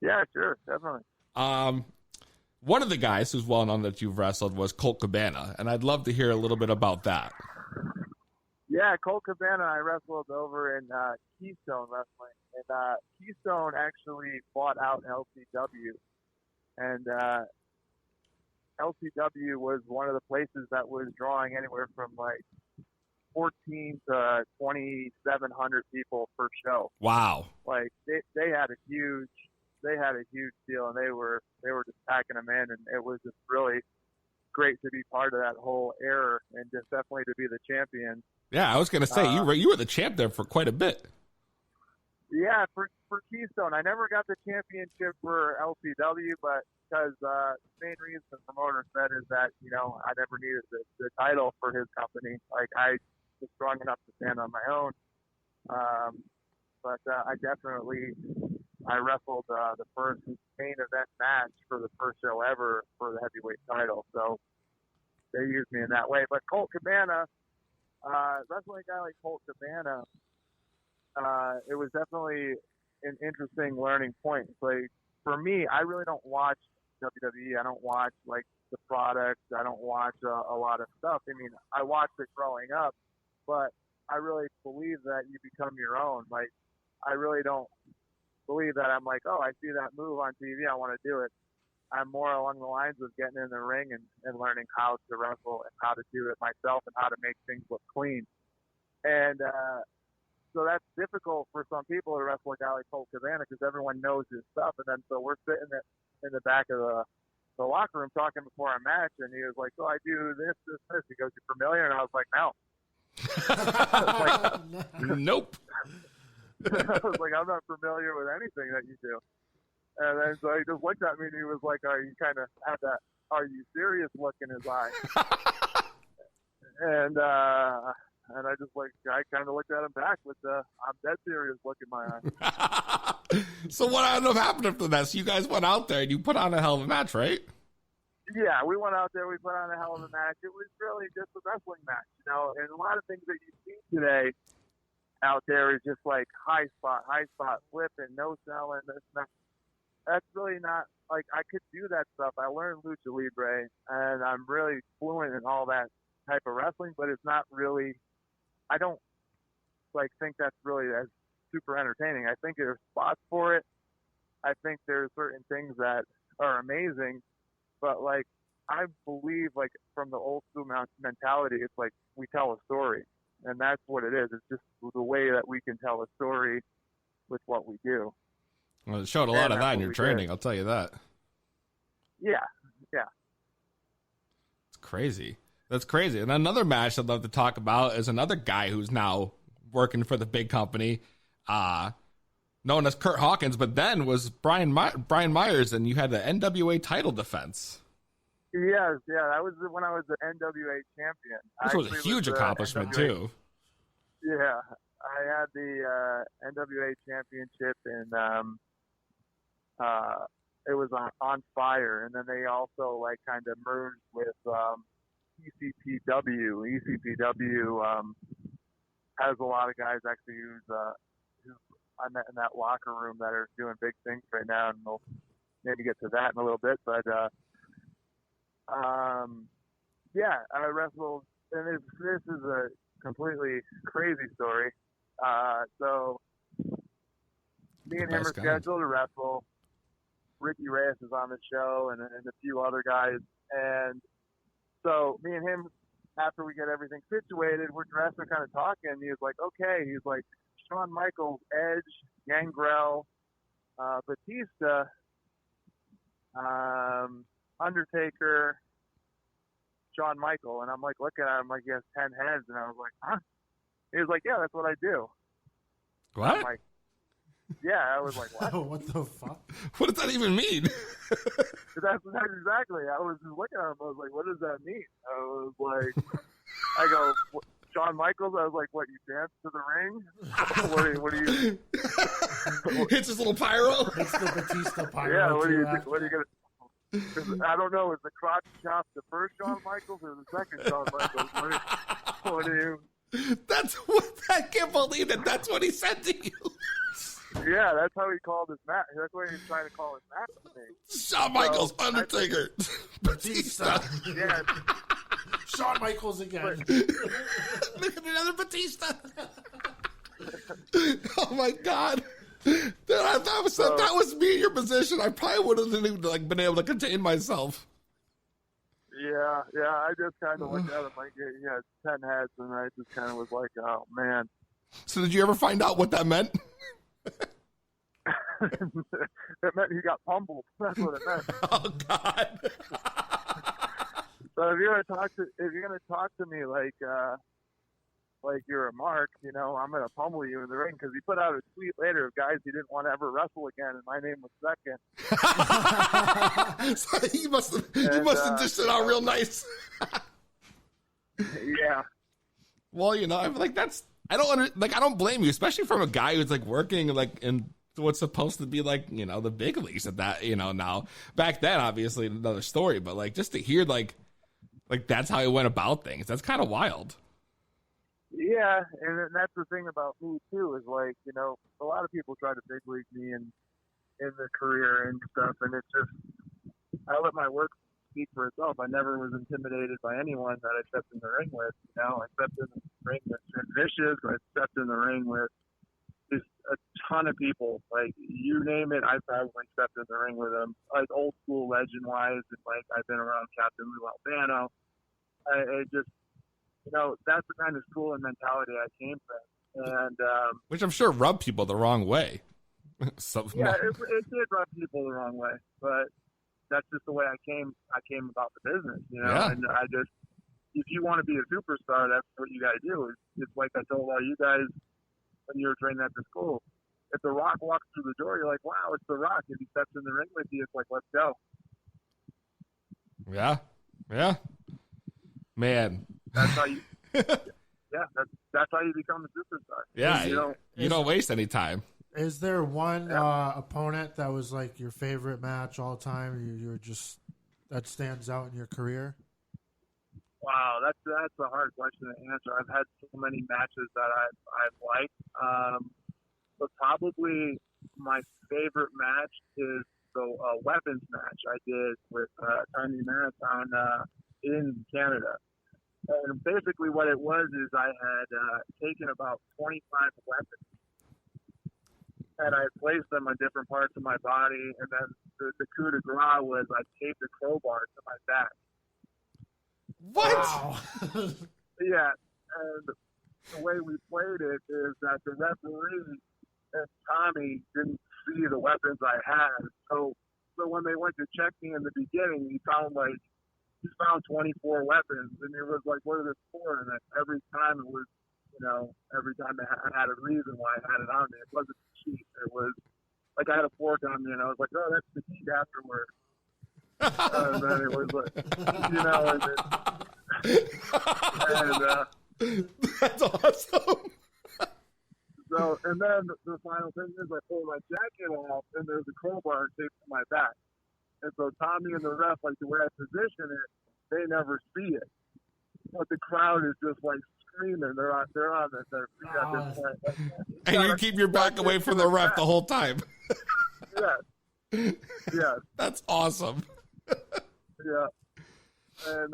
Yeah, sure, definitely.
One of the guys who's well known that you've wrestled was Colt Cabana, and I'd love to hear a little bit about that.
Yeah, Colt Cabana, I wrestled over in Keystone Wrestling. And Keystone actually bought out LCW. And LCW was one of the places that was drawing anywhere from like 14 to 2,700 people per show.
Wow.
Like they had a huge deal, and they were just packing them in, and it was just really great to be part of that whole era, and just definitely to be the champion.
Yeah, I was gonna say you were the champ there for quite a bit.
Yeah, for Keystone, I never got the championship for LCW, but because the main reason the promoter said is that I never needed the title for his company. Like, I was strong enough to stand on my own. But I wrestled the first main event match for the first show ever for the heavyweight title. So they used me in that way. But Colt Cabana, wrestling a guy like Colt Cabana, it was definitely an interesting learning point. Like, for me, I really don't watch WWE. I don't watch like the products. I don't watch a lot of stuff. I mean, I watched it growing up, but I really believe that you become your own. Like, I really don't believe that I'm like, oh, I see that move on TV, I want to do it. I'm more along the lines of getting in the ring and learning how to wrestle and how to do it myself and how to make things look clean. And so that's difficult for some people to wrestle a guy like Colt Cabana because everyone knows his stuff. And then so we're sitting in the back of the locker room talking before our match, and he was like, "So I do this, this, this." He goes, "You familiar?" And I was like, "No."
Nope.
I was like, "I'm not familiar with anything that you do." And then so he just looked at me and he was like, "You kind of had that, are you serious look in his eye?" And I just I kind of looked at him back with the I'm dead serious look in my eye.
So what ended up happening after that? So you guys went out there and you put on a hell of a match, right?
Yeah, we went out there. We put on a hell of a match. It was really just a wrestling match, And a lot of things that you see today out there is just like high spot, flipping, no selling, this and that. That's really not, like, I could do that stuff. I learned Lucha Libre, and I'm really fluent in all that type of wrestling, but it's not really, I don't, think that's really as super entertaining. I think there's spots for it. I think there's certain things that are amazing, but, I believe, from the old school mentality, it's like we tell a story, and that's what it is. It's just the way that we can tell a story with what we do.
Well, it showed a lot of that in your training, I'll tell you that.
Yeah.
It's crazy. That's crazy. And another match I'd love to talk about is another guy who's now working for the big company, known as Kurt Hawkins, but then was Brian Myers, and you had the NWA title defense.
Yes, yeah, that was when I was the NWA champion.
This was a huge accomplishment, too.
Yeah, I had the NWA championship, and it was on Fire, and then they also like kind of merged with ECPW. ECPW has a lot of guys actually who I met in that locker room that are doing big things right now, and we'll maybe get to that in a little bit. But yeah, I wrestled, and this is a completely crazy story. So me and him are scheduled to wrestle. Ricky Reyes is on the show, and a few other guys. And so me and him, after we get everything situated, we're dressed and kind of talking. He was like, okay. He's like, Shawn Michaels, Edge, Gangrel, Batista, Undertaker, Shawn Michael. And I'm like, looking at him like he has 10 heads. And I was like, huh? He was like, yeah, that's what I do.
What?
I'm like, yeah, I was like, what?
What the fuck?
What does that even mean?
That's exactly. I was just looking at him. I was like, what does that mean? I was like, I go, Shawn Michaels? I was like, what, you dance to the ring? what do you...
Hits his little pyro?
It's the Batista pyro.
Yeah, what are you going to... I don't know, is the crotch chop the first Shawn Michaels or the second Shawn Michaels? What do you...
That's what... I can't believe that's what he said to you.
Yeah, that's how he called his match. That's what he was trying to call his match to me.
Shawn Michaels, Undertaker, Batista.
Yeah.
Shawn Michaels again.
Look at another Batista. Oh my God. Dude, if that was me in your position, I probably wouldn't have been able to contain myself.
Yeah, I just kind of looked at him like he had 10 heads, and I just kind of was like, oh, man.
So did you ever find out what that meant?
It meant he got pummeled. That's what it meant.
Oh God!
So if you're gonna talk to me like you're a mark, I'm gonna pummel you in the ring, because he put out a tweet later of guys he didn't want to ever wrestle again, and my name was second.
So you must have dished it out real nice.
Yeah.
Well, I'm like I don't blame you, especially from a guy who's like working like in what's supposed to be like, the big leagues at that, now. Back then, obviously another story, but like just to hear like that's how he went about things. That's kind of wild.
Yeah, and that's the thing about me too, is like, a lot of people try to big league me in their career and stuff, and it's just, I let my work speak for itself. I never was intimidated by anyone that I stepped in the ring with. I stepped in the ring with Trent Vicious. I stepped in the ring with just a ton of people. Like, you name it, I probably stepped in the ring with them. Like, old school legend wise, and like I've been around Captain Lou Albano. I just, that's the kind of school and mentality I came from, and
which I'm sure rubbed people the wrong way.
It did rub people the wrong way, but that's just the way I came about the business,
Yeah.
And I just, if you want to be a superstar, that's what you got to do. It's like I told all you guys when you were training at the school. If The Rock walks through the door, you're like, wow, it's The Rock. If he steps in the ring with you, it's like, let's go.
Yeah. Man.
That's how you. That's how you become a superstar.
Yeah, you don't waste any time.
Is there one opponent that was like your favorite match all time? You're just that stands out in your career?
Wow, that's a hard question to answer. I've had so many matches that I've liked, but probably my favorite match is the weapons match I did with Tiny Marathon in Canada. And basically what it was is I had taken about 25 weapons, and I placed them on different parts of my body, and then the coup de grace was I taped a crowbar to my back.
What?
Wow.
Yeah, and the way we played it is that the referee and Tommy didn't see the weapons I had, so when they went to check me in the beginning, he found 24 weapons, and it was like, what are this for? And then every time it was, every time I had a reason why I had it on me. It wasn't cheap. It was like I had a fork on me, and I was like, oh, that's the heat afterwards. And then it was like, you know, and
that's awesome.
So, and then the final thing is I pull my jacket off, and there's a crowbar taped to my back. And so Tommy and the ref, like the way I position it, they never see it. But the crowd is just like screaming. They're on their feet at this point.
And you keep your back away from the ref the whole time.
Yes. Yes.
That's awesome.
Yeah. And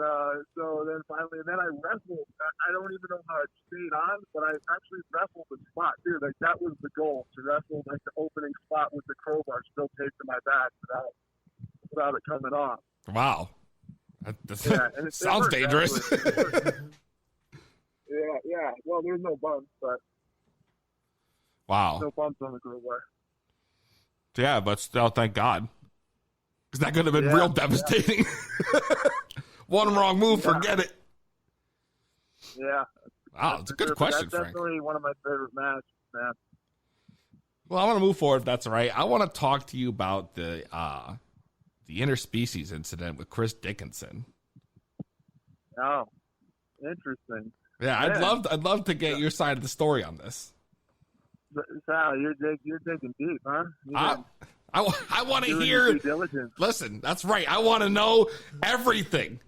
so then finally, and then I wrestled. I don't even know how it stayed on, but I actually wrestled the spot too. Like that was the goal, to wrestle like the opening spot with the crowbar still taped to my back without it coming off.
Wow. That sounds dangerous.
Yeah. Well, there's no bumps, but
wow.
No bumps on the crowbar.
Yeah, but still, thank God. Because that could have been real devastating. One wrong move, forget it.
Yeah.
Wow, it's a good question,
That's
Frank.
definitely one of my favorite matches, man.
Well, I want to move forward, if that's all right. I want to talk to you about the interspecies incident with Chris Dickinson.
Oh, interesting.
Yeah, I'd love to get your side of the story on this.
Sal, you're digging deep, huh?
I want to
Doing
hear.
due diligence.
Listen, that's right. I want to know everything.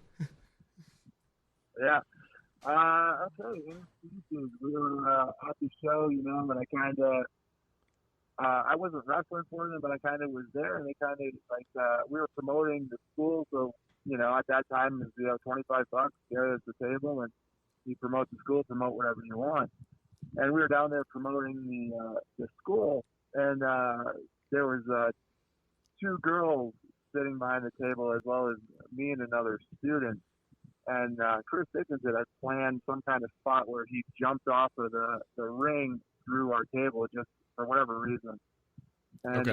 Yeah. Okay. We were at the show, you know, and I kind of, I wasn't wrestling for them, but I kind of was there, and they kind of like, we were promoting the school, so you know, at that time it was $25 there at the table, and you promote the school, promote whatever you want, and we were down there promoting the school, and there was two girls sitting behind the table as well as me and another student. And Chris Dickinson had planned some kind of spot where he jumped off of the ring through our table just for whatever reason. And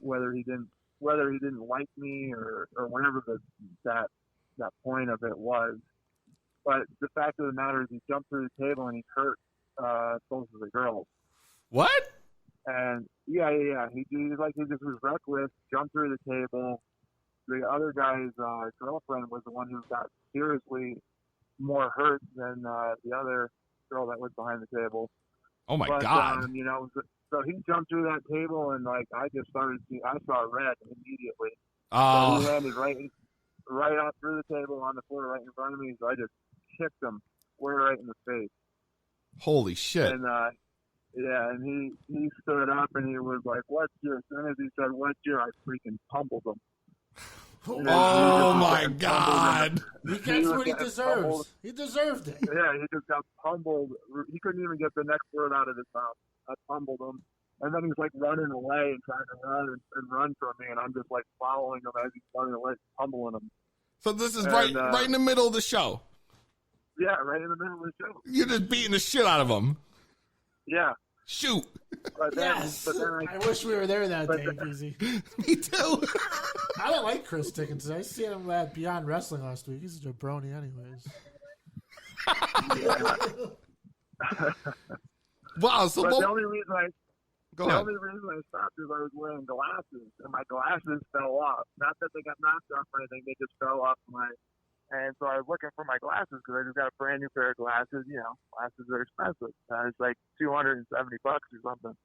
whether he didn't like me or whatever that point of it was. But the fact of the matter is he jumped through the table and he hurt both of the girls.
What?
And yeah. He just was reckless, jumped through the table. The other guy's girlfriend was the one who got seriously more hurt than the other girl that was behind the table.
Oh my God!
You know, so he jumped through that table, and like I saw red immediately. So he landed right up through the table on the floor right in front of me. So I just kicked him square right in the face.
Holy shit!
And and he stood up and he was like, "What's your?" As soon as he said, "What's your?" I freaking pummeled him.
Oh my God!
He gets what he deserves.
Pummeled.
He deserved it.
Yeah, he just got pummeled. He couldn't even get the next word out of his mouth. I pummeled him. And then he's like running away and trying to run from me, and I'm just like following him as he's running away, pummeling him.
So this is right in the middle of the show.
Yeah, right in the middle of the show.
You're just beating the shit out of him.
Yeah.
Shoot.
But then,
Yes.
But then
I wish we were there that day, Peezy.
Me too.
I don't like Chris Dickinson. I see him at Beyond Wrestling last week. He's a jabroni anyways.
Wow. So
but the only reason I stopped is I was wearing glasses, and my glasses fell off. Not that they got knocked off or anything; they just fell off And so I was looking for my glasses because I just got a brand new pair of glasses. You know, glasses are expensive. It's like $270 or something.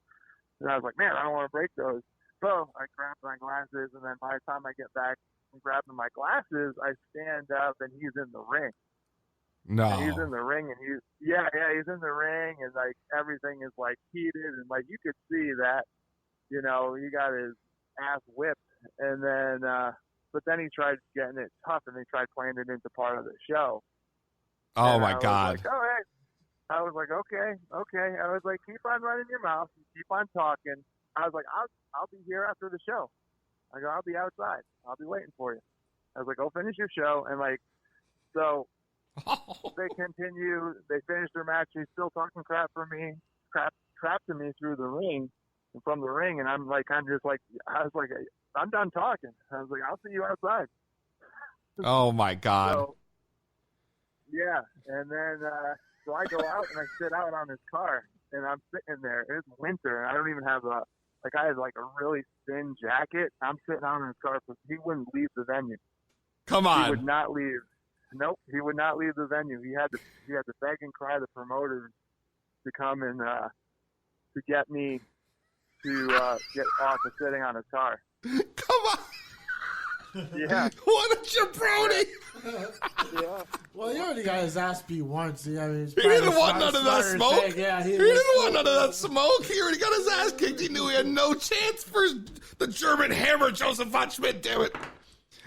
And I was like, man, I don't want to break those. So I grabbed my glasses, and then by the time I get back from grabbing my glasses, I stand up, and he's in the ring.
No.
And he's in the ring, and he's in the ring, and like everything is like heated, and like you could see that, you know, he got his ass whipped, and then, but then he tried getting it tough, and they tried playing it into part of the show.
Oh
and
my God!
Like, all right. I was like, okay. I was like, keep on running your mouth, keep on talking. I was like, I'll be here after the show. I go, I'll be outside. I'll be waiting for you. I was like, go finish your show, and like, so. They continue. They finish their match. He's still talking crap to me through the ring, and from the ring. And I'm like, I was like, I'm done talking. I was like, I'll see you outside.
Oh my God.
So, yeah, and then so I go out and I sit out on his car, and I'm sitting there. It's winter, and I don't even have I had like a really thin jacket. I'm sitting out in his car because he wouldn't leave the venue.
Come on.
He would not leave. Nope, he would not leave the venue. He had to beg and cry the promoters to come and to get me to get off of sitting on his car.
Come on.
Yeah.
What a jabroni.
Yeah.
Well, he already got his ass beat once. I mean,
He didn't want none of that smoke.
He
He didn't want none of that smoke. He already got his ass kicked. He knew he had no chance for the German hammer, Josef Von Schmidt, damn it.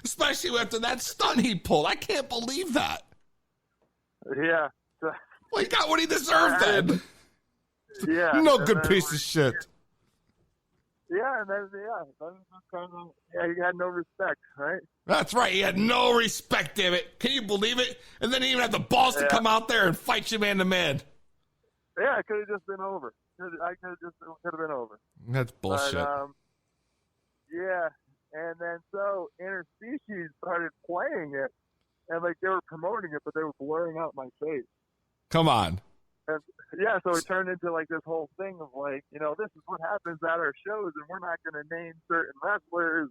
Especially after that stunt he pulled. I can't believe that.
Yeah.
Well, he got what he deserved then.
Yeah.
No
and
good
then
piece of shit.
Yeah, and then he had no respect, right?
That's right. He had no respect, damn it. Can you believe it? And then he even had the balls to come out there and fight you man to man.
Yeah, it could have just been over. Could have been over.
That's bullshit.
But, yeah, and then so Interspecies started playing it, and like they were promoting it, but they were blurring out my face.
Come on.
And, yeah, so it turned into like this whole thing of like, this is what happens at our shows, and we're not going to name certain wrestlers,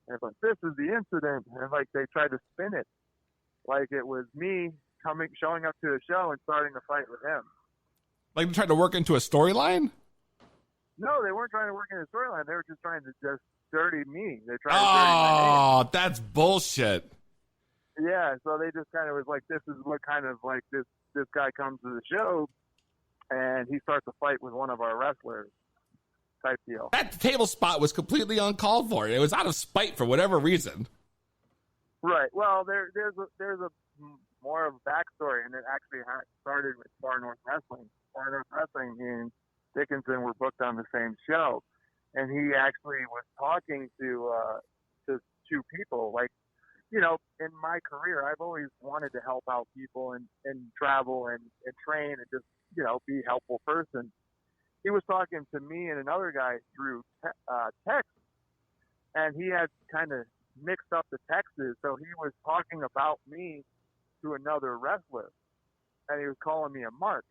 and but this is the incident, and like they tried to spin it like it was me showing up to a show and starting a fight with him.
Like they tried to work into a storyline?
No, they weren't trying to work in a storyline. They were just trying to just dirty me. They tried to dirty my name.
Oh, that's bullshit.
Yeah, so they just kind of was like, this is what kind of like this guy comes to the show, and he starts a fight with one of our wrestlers type deal.
That table spot was completely uncalled for. It was out of spite for whatever reason.
Right. Well, there's a more of a backstory, and it actually started with Far North Wrestling. Far North Wrestling and Dickinson were booked on the same show, and he actually was talking to two people. Like, in my career, I've always wanted to help out people and travel and train and just, be a helpful person. He was talking to me and another guy through text, and he had kind of mixed up the texts. So he was talking about me to another wrestler, and he was calling me a mark.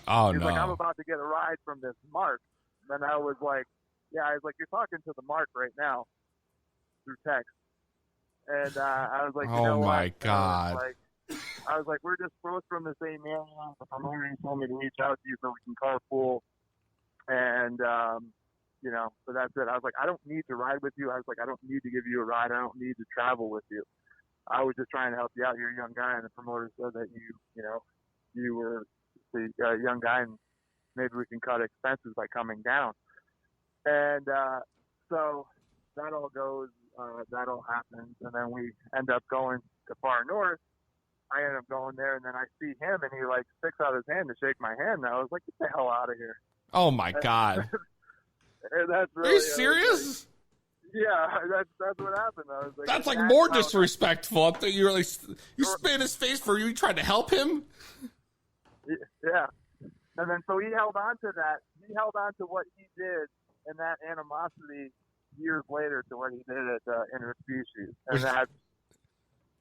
Oh,
He's
no.
like, I'm about to get a ride from this mark. And then I was like, I was like, you're talking to the mark right now through text. And I was like, you know
Oh, my
what?
God.
I was like, we're just both from the same area. The promoter told me to reach out to you so we can carpool. And, so that's it. I was like, I don't need to ride with you. I was like, I don't need to give you a ride. I don't need to travel with you. I was just trying to help you out. You're a young guy, and the promoter said that you were the young guy, and maybe we can cut expenses by coming down. And so that all goes. That all happens, and then we end up going to Far North. I end up going there, and then I see him, and he like sticks out his hand to shake my hand. And I was like, "Get the hell out of here!"
Oh my God!
And that's really,
Are you serious?
Yeah, that's what happened. I was like,
That's like more disrespectful. I thought you really you spit in his face for you trying to help him.
Yeah, and then so he held on to that. He held on to what he did, and that animosity years later to what he did at Interspecies, and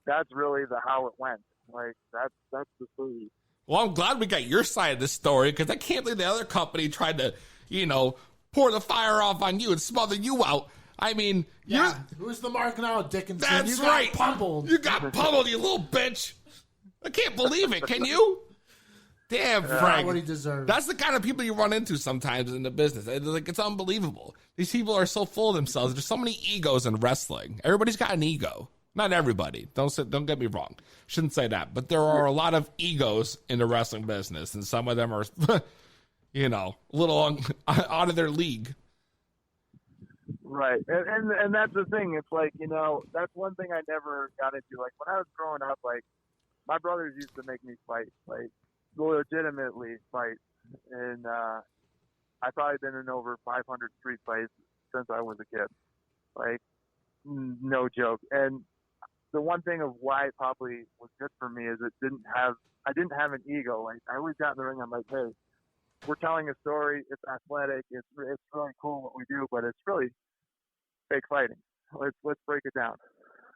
that's really how it went. Like that's the story.
Well, I'm glad we got your side of the story because I can't believe the other company tried to, pour the fire off on you and smother you out. I mean,
who's the mark now, Dickinson?
That's
you got
right.
Pummeled.
You got pummeled, you little bitch. I can't believe it. Can you? Damn, Frank.
What he deserves.
That's the kind of people you run into sometimes in the business. It's unbelievable. These people are so full of themselves. There's so many egos in wrestling. Everybody's got an ego. Not everybody. Don't get me wrong. Shouldn't say that. But there are a lot of egos in the wrestling business, and some of them are, a little out of their league.
Right, and that's the thing. It's like that's one thing I never got into. Like when I was growing up, like my brothers used to make me fight, like legitimately fight, and I've probably been in over 500 street fights since I was a kid. Like no joke. And the one thing of why it probably was good for me is I didn't have an ego. Like I always got in the ring. I'm like, hey, we're telling a story. It's athletic. It's really cool what we do, but it's really fake fighting. Let's break it down.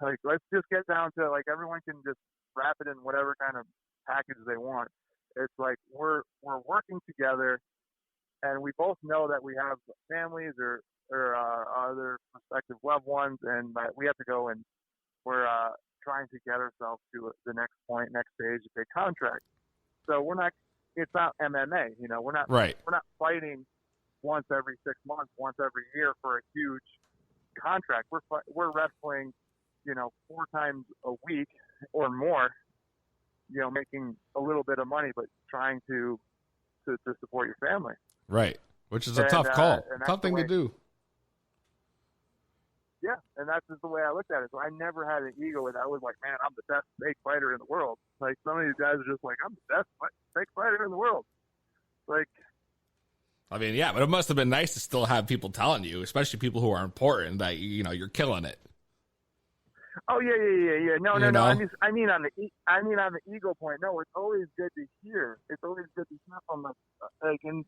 Like let's just get down to like everyone can just wrap it in whatever kind of package they want. It's like we're working together, and we both know that we have families or other prospective loved ones, and that we have to go and we're trying to get ourselves to the next point, next stage, a big contract. So it's not MMA, you know, we're not fighting once every 6 months, once every year for a huge contract. We're wrestling, you know, 4 times a week or more, you know, making a little bit of money, but trying to support your family.
Right. Which is a tough call, tough thing to do.
Yeah, and that's just the way I looked at it. So I never had an ego with that. I was like, man, I'm the best fake fighter in the world. Like, some of these guys are just like, I'm the best fake fighter in the world. Like,
I mean, yeah, but it must have been nice to still have people telling you, especially people who are important, that, you know, you're killing it.
oh yeah. No.
You know?
I mean on the ego point. No, it's always good to hear. It's always good to hear from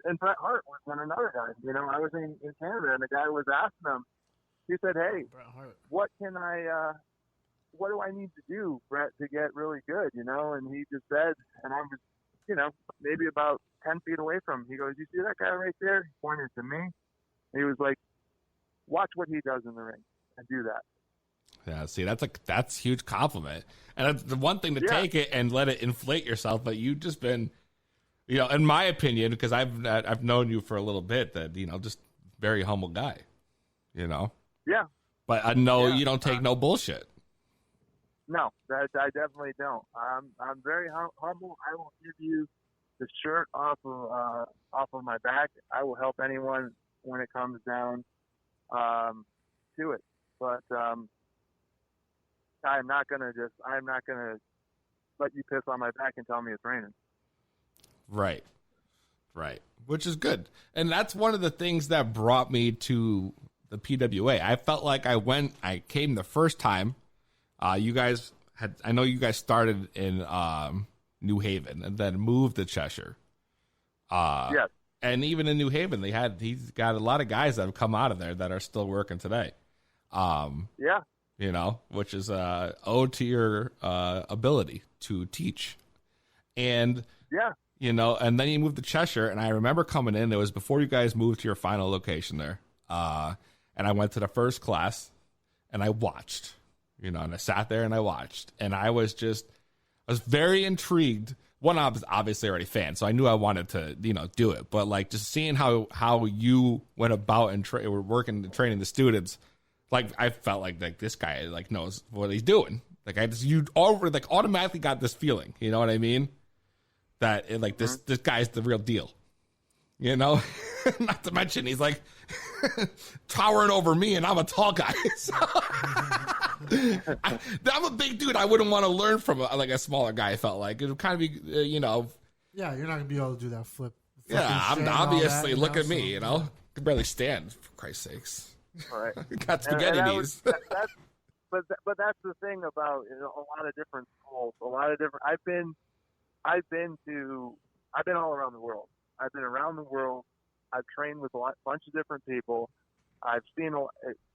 and Bret Hart was one another guy. You know, I was in Canada and the guy was asking him. He said, "Hey, what do I need to do, Bret, to get really good?" You know, and he just said, and I was, you know, maybe about 10 feet away from him. He goes, "You see that guy right there?" He pointed to me. He was like, "Watch what he does in the ring and do that."
Yeah, see, that's a huge compliment, and that's the one thing to take it and let it inflate yourself. But you've just been, you know, in my opinion, because I've known you for a little bit, that, you know, just very humble guy, you know.
Yeah.
But I know you don't take no bullshit.
No, I definitely don't. I'm very humble. I will give you the shirt off of my back. I will help anyone when it comes down to it. But I'm not gonna let you piss on my back and tell me it's raining.
Right. Which is good, and that's one of the things that brought me to the PWA. I felt like I came the first time. I know you guys started in New Haven and then moved to Cheshire.
Yes.
And even in New Haven, he's got a lot of guys that have come out of there that are still working today.
Yeah.
You know, which is owed to your ability to teach. And
yeah.
You know, and then you moved to Cheshire, and I remember coming in. It was before you guys moved to your final location there. And I went to the first class, and I watched, you know, and I sat there and I watched, and I was very intrigued. One, I was obviously already a fan, so I knew I wanted to, you know, do it. But like just seeing how you went about and were working and training the students, like I felt like this guy like knows what he's doing. Like you automatically got this feeling, you know what I mean? That this guy's the real deal. You know, not to mention he's like towering over me, and I'm a tall guy. So I'm a big dude. I wouldn't want to learn from a smaller guy. I felt like it would kind of be, you know.
Yeah, you're not gonna be able to do that flip.
Yeah, I'm obviously look at me. You know, I can barely stand, for Christ's sakes.
All right,
got spaghetti knees.
But that's the thing about, you know, a lot of different schools, a lot of different. I've been all around the world. I've been around the world. I've trained with a bunch of different people. I've seen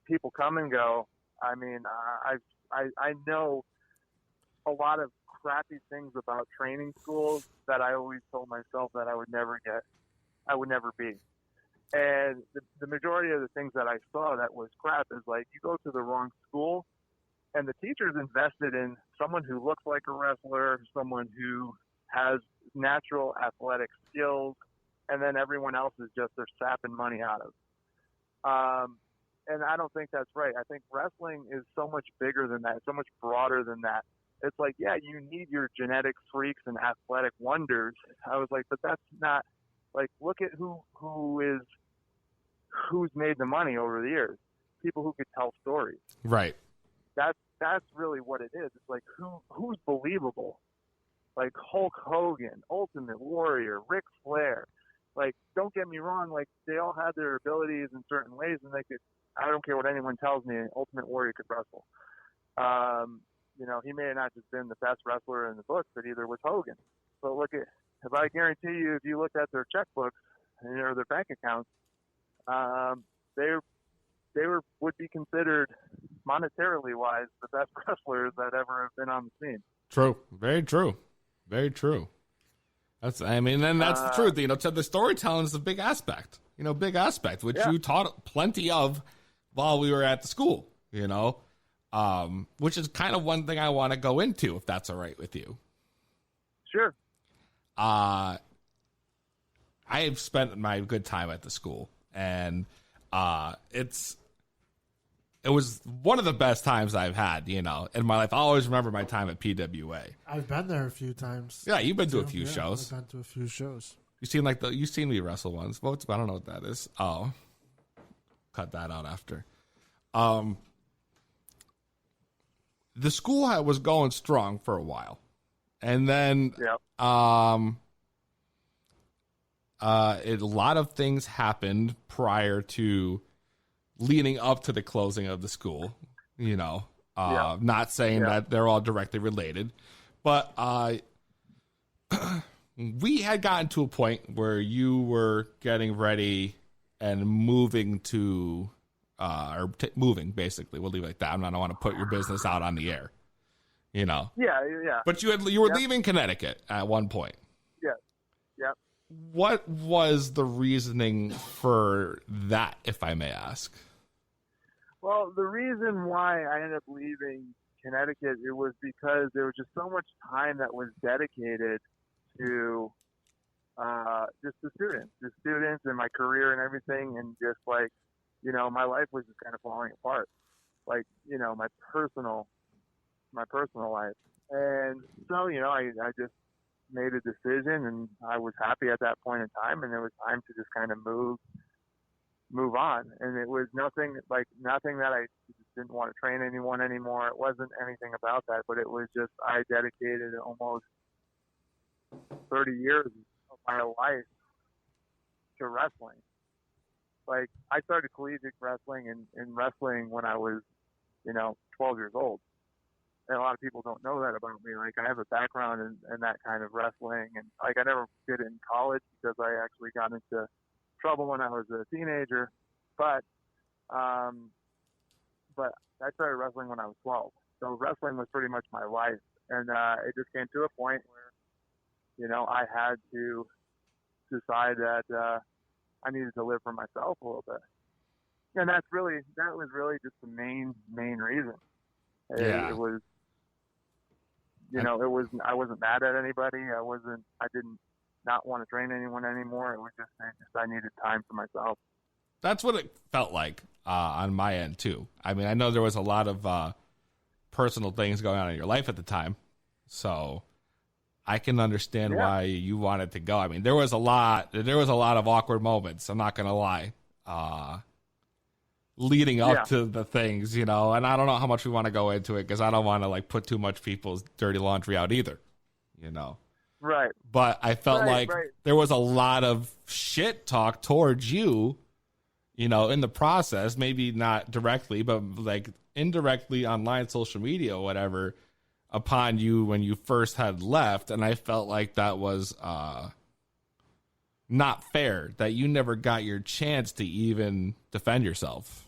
people come and go. I mean, I know a lot of crappy things about training schools that I always told myself that I would never be. And the majority of the things that I saw that was crap is like, you go to the wrong school, and the teacher's invested in someone who looks like a wrestler, someone who has natural athletic skills, and then everyone else is just they're sapping money out of. And I don't think that's right. I think wrestling is so much bigger than that, so much broader than that. It's like, yeah, you need your genetic freaks and athletic wonders. I was like, but that's not like, look at who's made the money over the years. People who could tell stories.
Right.
That's really what it is. It's like who's believable. Like Hulk Hogan, Ultimate Warrior, Ric Flair. Like, don't get me wrong, like, they all had their abilities in certain ways, and I don't care what anyone tells me, Ultimate Warrior could wrestle. You know, he may have not just been the best wrestler in the book, but either was Hogan. But if I guarantee you, if you looked at their checkbooks or their bank accounts, they would be considered, monetarily wise, the best wrestlers that ever have been on the scene.
True. Very true. Very true. That's the truth. You know, the storytelling is a big aspect. You know, which you taught plenty of while we were at the school. You know, which is kind of one thing I want to go into, if that's all right with you.
Sure.
I have spent my good time at the school, and it was one of the best times I've had, in my life. I always remember my time at PWA.
I've been there a few times.
Yeah, you've been to a few shows.
I've been to a few shows.
You've seen me wrestle once. Well, I don't know what that is. Oh, cut that out after. The school was going strong for a while, and then a lot of things happened prior to leading up to the closing of the school. Not saying that they're all directly related, but we had gotten to a point where you were getting ready and moving to. Moving, basically. We'll leave it like that. I don't want to put your business out on the air,
Yeah.
But you were leaving Connecticut at one point.
Yeah. Yep.
What was the reasoning for that, if I may ask?
Well, the reason why I ended up leaving Connecticut, it was because there was just so much time that was dedicated to just the students and my career and everything, and just like, my life was just kind of falling apart, like, my personal life. And so, I just made a decision, and I was happy at that point in time, and it was time to just kind of move on. And it was nothing that I just didn't want to train anyone anymore. It wasn't anything about that, but it was just, I dedicated almost 30 years of my life to wrestling. Like, I started collegiate wrestling and wrestling when I was, 12 years old. And a lot of people don't know that about me. Like, I have a background in that kind of wrestling. And, like, I never did it in college because I actually got into trouble when I was a teenager. But I started wrestling when I was 12. So wrestling was pretty much my life. And it just came to a point where, I had to decide that I needed to live for myself a little bit. And that was really just the main reason.
Yeah.
It was, I wasn't mad at anybody. I didn't not want to train anyone anymore. It was just I needed time for myself.
That's what it felt like on my end too. I mean, I know there was a lot of personal things going on in your life at the time, so I can understand why you wanted to go. I mean, there was a lot of awkward moments. I'm not going to lie, leading up to the things, and I don't know how much we want to go into it because I don't want to like put too much people's dirty laundry out either,
Right.
But I felt there was a lot of shit talk towards you, in the process, maybe not directly, but like indirectly online, social media, or whatever, upon you when you first had left. And I felt like that was not fair, that you never got your chance to even defend yourself.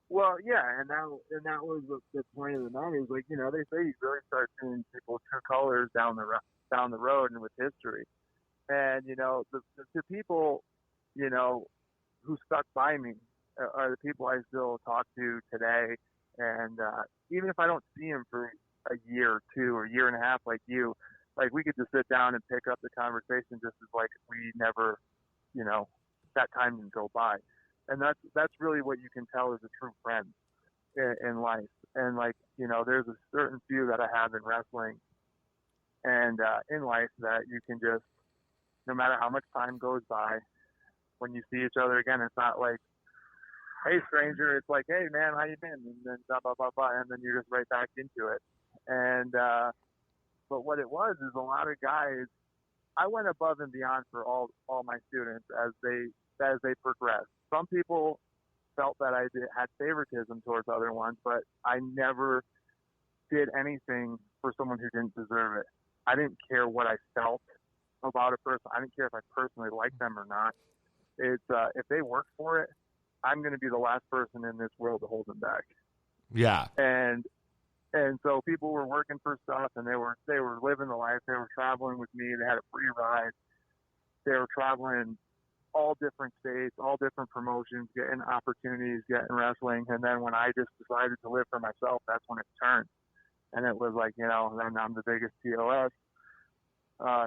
Well, yeah, and that was the point of the matter. Is like, they say you really start seeing people's true colors down the road and with history. And the people, who stuck by me are the people I still talk to today. And even if I don't see them for a year or two or year and a half, like you, like we could just sit down and pick up the conversation just as like we never, that time didn't go by. And that's really what you can tell is a true friend in life. And like, there's a certain few that I have in wrestling and in life that you can just, no matter how much time goes by, when you see each other again, it's not like, hey stranger, it's like, hey man, how you been? And then blah, blah, blah, blah, and then you're just right back into it. And but what it was is a lot of guys, I went above and beyond for all my students as they progressed. Some people felt that I had favoritism towards other ones, but I never did anything for someone who didn't deserve it. I didn't care what I felt about a person. I didn't care if I personally liked them or not. It's if they work for it, I'm going to be the last person in this world to hold them back.
Yeah.
And so people were working for stuff, and they were living the life. They were traveling with me. They had a free ride. They were traveling all different states, all different promotions, getting opportunities, getting wrestling. And then when I just decided to live for myself, that's when it turned. And it was like, then I'm the biggest TOS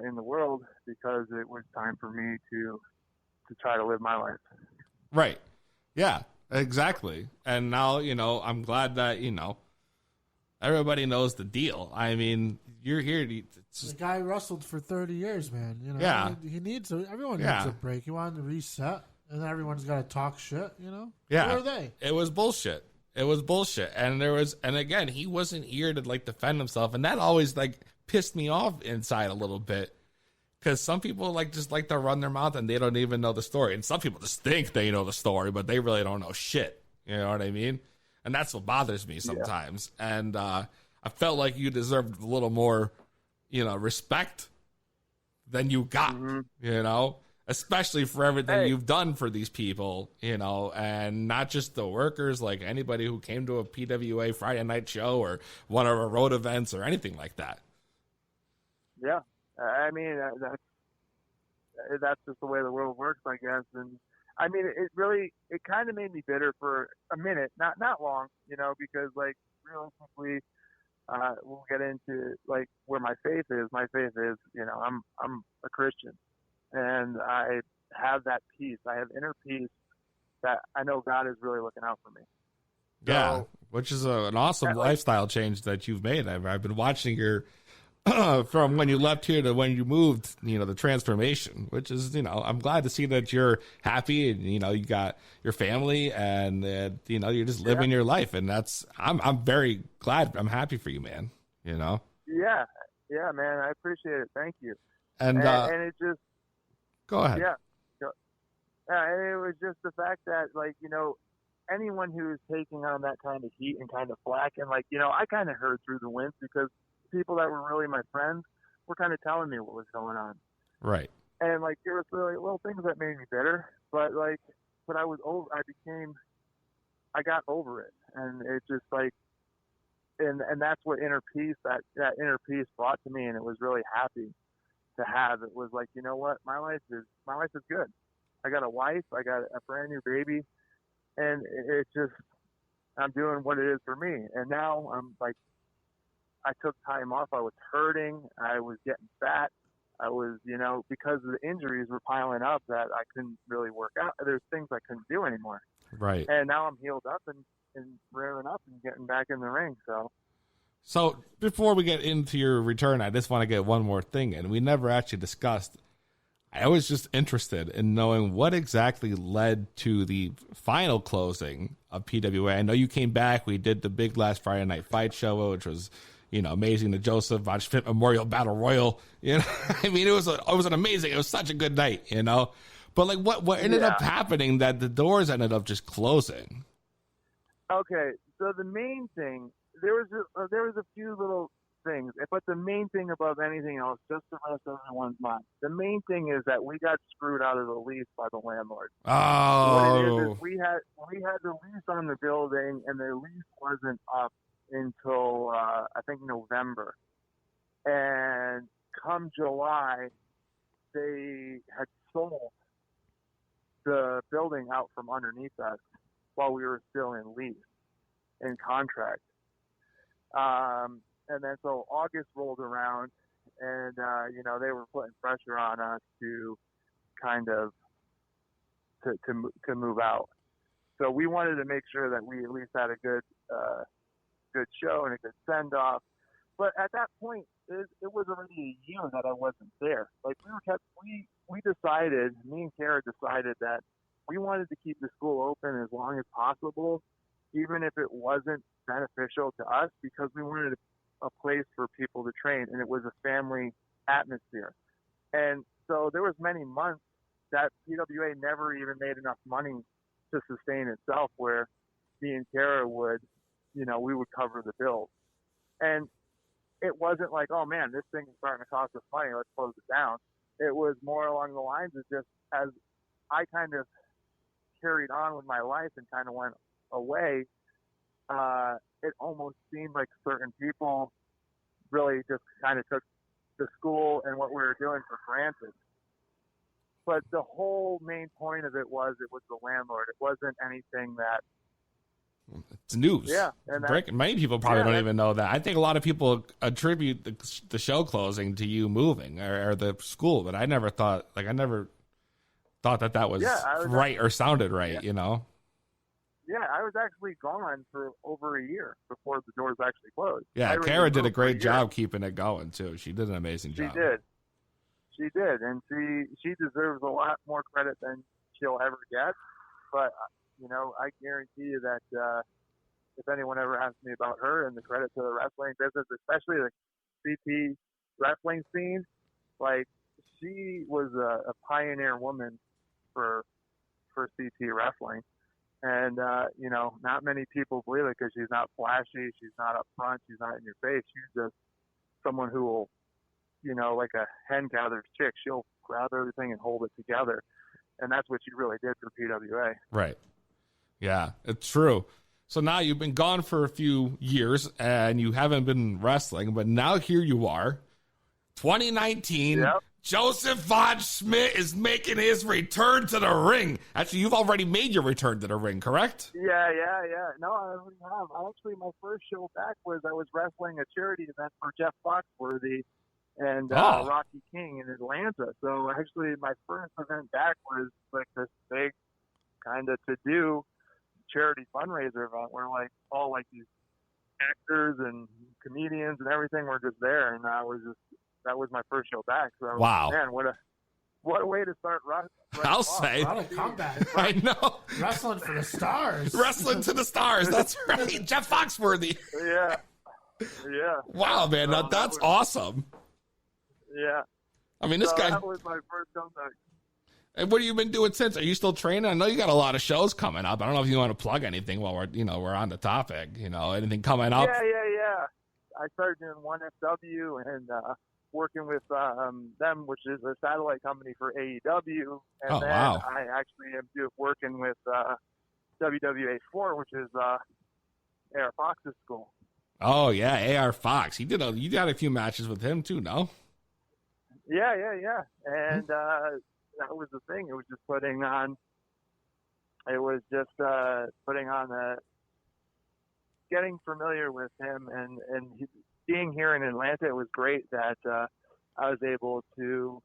in the world because it was time for me to try to live my life.
Right. Yeah, exactly. And now, I'm glad that, everybody knows the deal. I mean, you're here.
The guy wrestled for 30 years, man.
Yeah.
He needs everyone needs a break. He wanted to reset, and then everyone's got to talk shit,
Yeah.
Who are they?
It was bullshit. And again, he wasn't here to defend himself. And that always pissed me off inside a little bit. Because some people just like to run their mouth and they don't even know the story. And some people just think they know the story, but they really don't know shit. You know what I mean? And that's what bothers me sometimes. Yeah. And I felt like you deserved a little more, respect than you got, especially for everything you've done for these people, and not just the workers, like anybody who came to a PWA Friday night show or one of our road events or anything like that.
Yeah. I mean, that's just the way the world works, I guess. And I mean, it kind of made me bitter for a minute, not long, because realistically, we'll get into where my faith is. My faith is, I'm a Christian, and I have that peace. I have inner peace that I know God is really looking out for me.
Yeah, which is an awesome lifestyle change that you've made. I've been watching your from when you left here to when you moved, the transformation, which is, I'm glad to see that you're happy and, you got your family and, you're just living your life. And I'm very glad. I'm happy for you, man, Yeah.
Yeah, man. I appreciate it. Thank you.
And
it just,
go ahead.
Yeah. And it was just the fact that anyone who's taking on that kind of heat and kind of flack and I kind of heard through the winds because people that were really my friends were kind of telling me what was going on.
Right.
And there was really little things that made me bitter, but I was over, I got over it. And it just and that's what inner peace, that inner peace brought to me. And it was really happy to have. It was you know what? My life is good. I got a wife, I got a brand new baby, and it just, I'm doing what it is for me. And now I'm I took time off. I was hurting. I was getting fat. I was, because the injuries were piling up that I couldn't really work out. There's things I couldn't do anymore.
Right.
And now I'm healed up and rearing up and getting back in the ring.
So before we get into your return, I just want to get one more thing. And we never actually discussed. I was just interested in knowing what exactly led to the final closing of PWA. I know you came back. We did the big last Friday night fight show, which was, amazing. The Josef Von Schmidt Memorial Battle Royal. I mean, it was an amazing. It was such a good night. But what ended up happening that the doors ended up just closing?
Okay, so the main thing, there was a few little things, but the main thing above anything else, just to rest everyone's mind, the main thing is that we got screwed out of the lease by the landlord.
Oh.
What it is we had the lease on the building, and the lease wasn't up until I think November. And come July, they had sold the building out from underneath us while we were still in lease, in contract. And then so August rolled around, and they were putting pressure on us to kind of to move out. So we wanted to make sure that we at least had a good show and a good send off. But at that point, it was already a year that I wasn't there. We decided, me and Kara decided that we wanted to keep the school open as long as possible, even if it wasn't beneficial to us, because we wanted a place for people to train, and it was a family atmosphere. And so there was many months that PWA never even made enough money to sustain itself, where me and Kara would, we would cover the bills. And it wasn't like, oh man, this thing is starting to cost us money, let's close it down. It was more along the lines of just, as I kind of carried on with my life and kind of went away, it almost seemed like certain people really just kind of took the school and what we were doing for granted. But the whole main point of it was the landlord. It wasn't anything that.
It's news.
Yeah, and
Many people probably don't even know that. I think a lot of people attribute the show closing to you moving or the school, but I never thought that was right or sounded right. You know.
Yeah, I was actually gone for over a year before the doors actually closed.
Yeah, Kara did a great job keeping it going too. She did an amazing job.
She did, and she deserves a lot more credit than she'll ever get. But I guarantee you that if anyone ever asks me about her and the credit to the wrestling business, especially the CT wrestling scene, like she was a pioneer woman for CT wrestling. And, not many people believe it because she's not flashy. She's not up front. She's not in your face. She's just someone who will, like a hen gathers chicks. She'll grab everything and hold it together. And that's what she really did for PWA.
Right. Yeah, it's true. So now you've been gone for a few years and you haven't been wrestling, but now here you are, 2019. Yep. Josef Von Schmidt is making his return to the ring. Actually, you've already made your return to the ring, correct?
Yeah. No, I already have. Actually, my first show back I was wrestling a charity event for Jeff Foxworthy and Rocky King in Atlanta. So actually, my first event back was like this big kind of to-do charity fundraiser event where all these actors and comedians and everything were just there, and that was my first show back. So,
wow,
man, what a way to start wrestling.
I'll say.
What a comeback.
I know.
Wrestling for the stars.
Wrestling to the stars. That's right. Jeff Foxworthy.
Yeah.
Wow, man. Now, that's awesome.
Yeah.
I mean, this guy.
That was my first comeback.
And what have you been doing since? Are you still training? I know you got a lot of shows coming up. I don't know if you want to plug anything while we're on the topic. Anything coming up?
Yeah. I started doing 1FW and working with them, which is a satellite company for AEW. And
wow.
I actually am working with WWA4, which is AR Fox's school.
Oh, yeah, AR Fox. You had a few matches with him, too, no?
Yeah. And that was the thing. It was just putting on getting familiar with him and being here in Atlanta. It was great that I was able to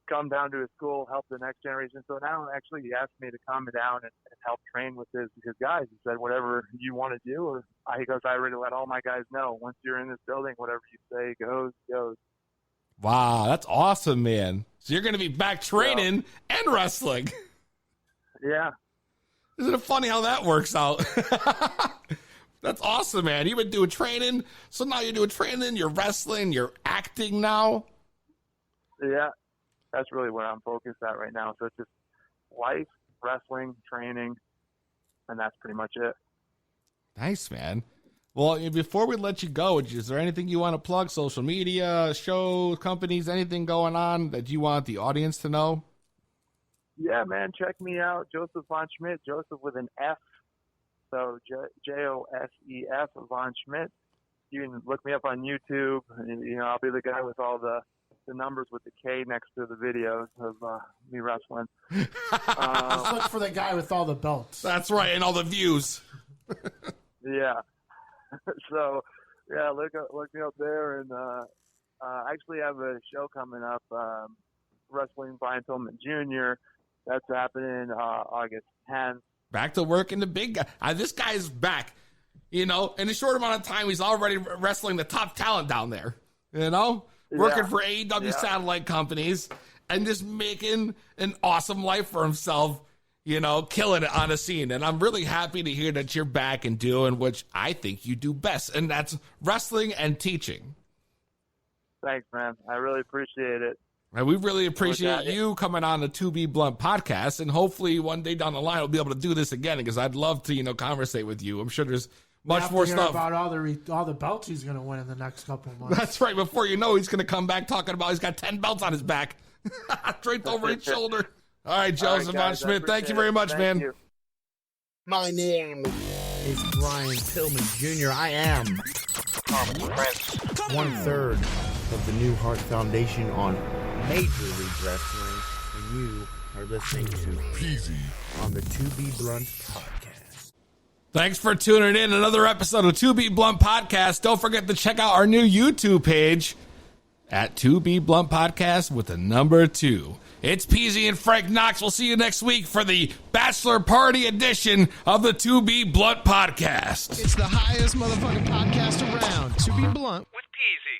come down to his school, help the next generation. So now actually he asked me to come down and help train with his guys. He said, whatever you want to do, he goes, I already let all my guys know. Once you're in this building, whatever you say goes.
Wow, that's awesome, man. So you're going to be back training and wrestling.
Yeah.
Isn't it funny how that works out? That's awesome, man. You've been doing training, so now you're doing training, you're wrestling, you're acting now.
Yeah, that's really what I'm focused at right now. So it's just life, wrestling, training, and that's pretty much it.
Nice, man. Well, before we let you go, is there anything you want to plug? Social media, shows, companies, anything going on that you want the audience to know?
Yeah, man, check me out, Josef Von Schmidt, Joseph with an F, so Josef Von Schmidt. You can look me up on YouTube. I'll be the guy with all the numbers with the K next to the videos of me wrestling.
Just look for the guy with all the belts.
That's right, and all the views.
Yeah. So, yeah, look me up there, and I actually have a show coming up, Wrestling Brian Pillman Jr. That's happening August 10th.
Back to working the big guy. This guy's back. In a short amount of time, he's already wrestling the top talent down there. Working for AEW satellite companies and just making an awesome life for himself. Killing it on the scene. And I'm really happy to hear that you're back and doing what I think you do best, and that's wrestling and teaching.
Thanks, man. I really appreciate it.
And we really appreciate you coming on the 2B Blunt podcast, and hopefully one day down the line we'll be able to do this again, because I'd love to, conversate with you. I'm sure there's much more stuff
about all the belts he's going to win in the next couple of months.
That's right. Before you know, he's going to come back talking about he's got 10 belts on his back, draped over his shoulder. All right, Josef Von Schmidt, thank you very much, man.
You.
My name is Brian Pillman Jr. I am 1/3 of the New Heart Foundation on Major League Wrestling, and you are listening to Peezy on the To Be Blunt podcast.
Thanks for tuning in. Another episode of 2 Be Blunt Podcast. Don't forget to check out our new YouTube page at 2 Be Blunt Podcast with the number 2. It's Peezy and Frank Knox. We'll see you next week for the Bachelor Party edition of the 2 Be Blunt Podcast.
It's the highest motherfucking podcast around. To Be Blunt with Peezy.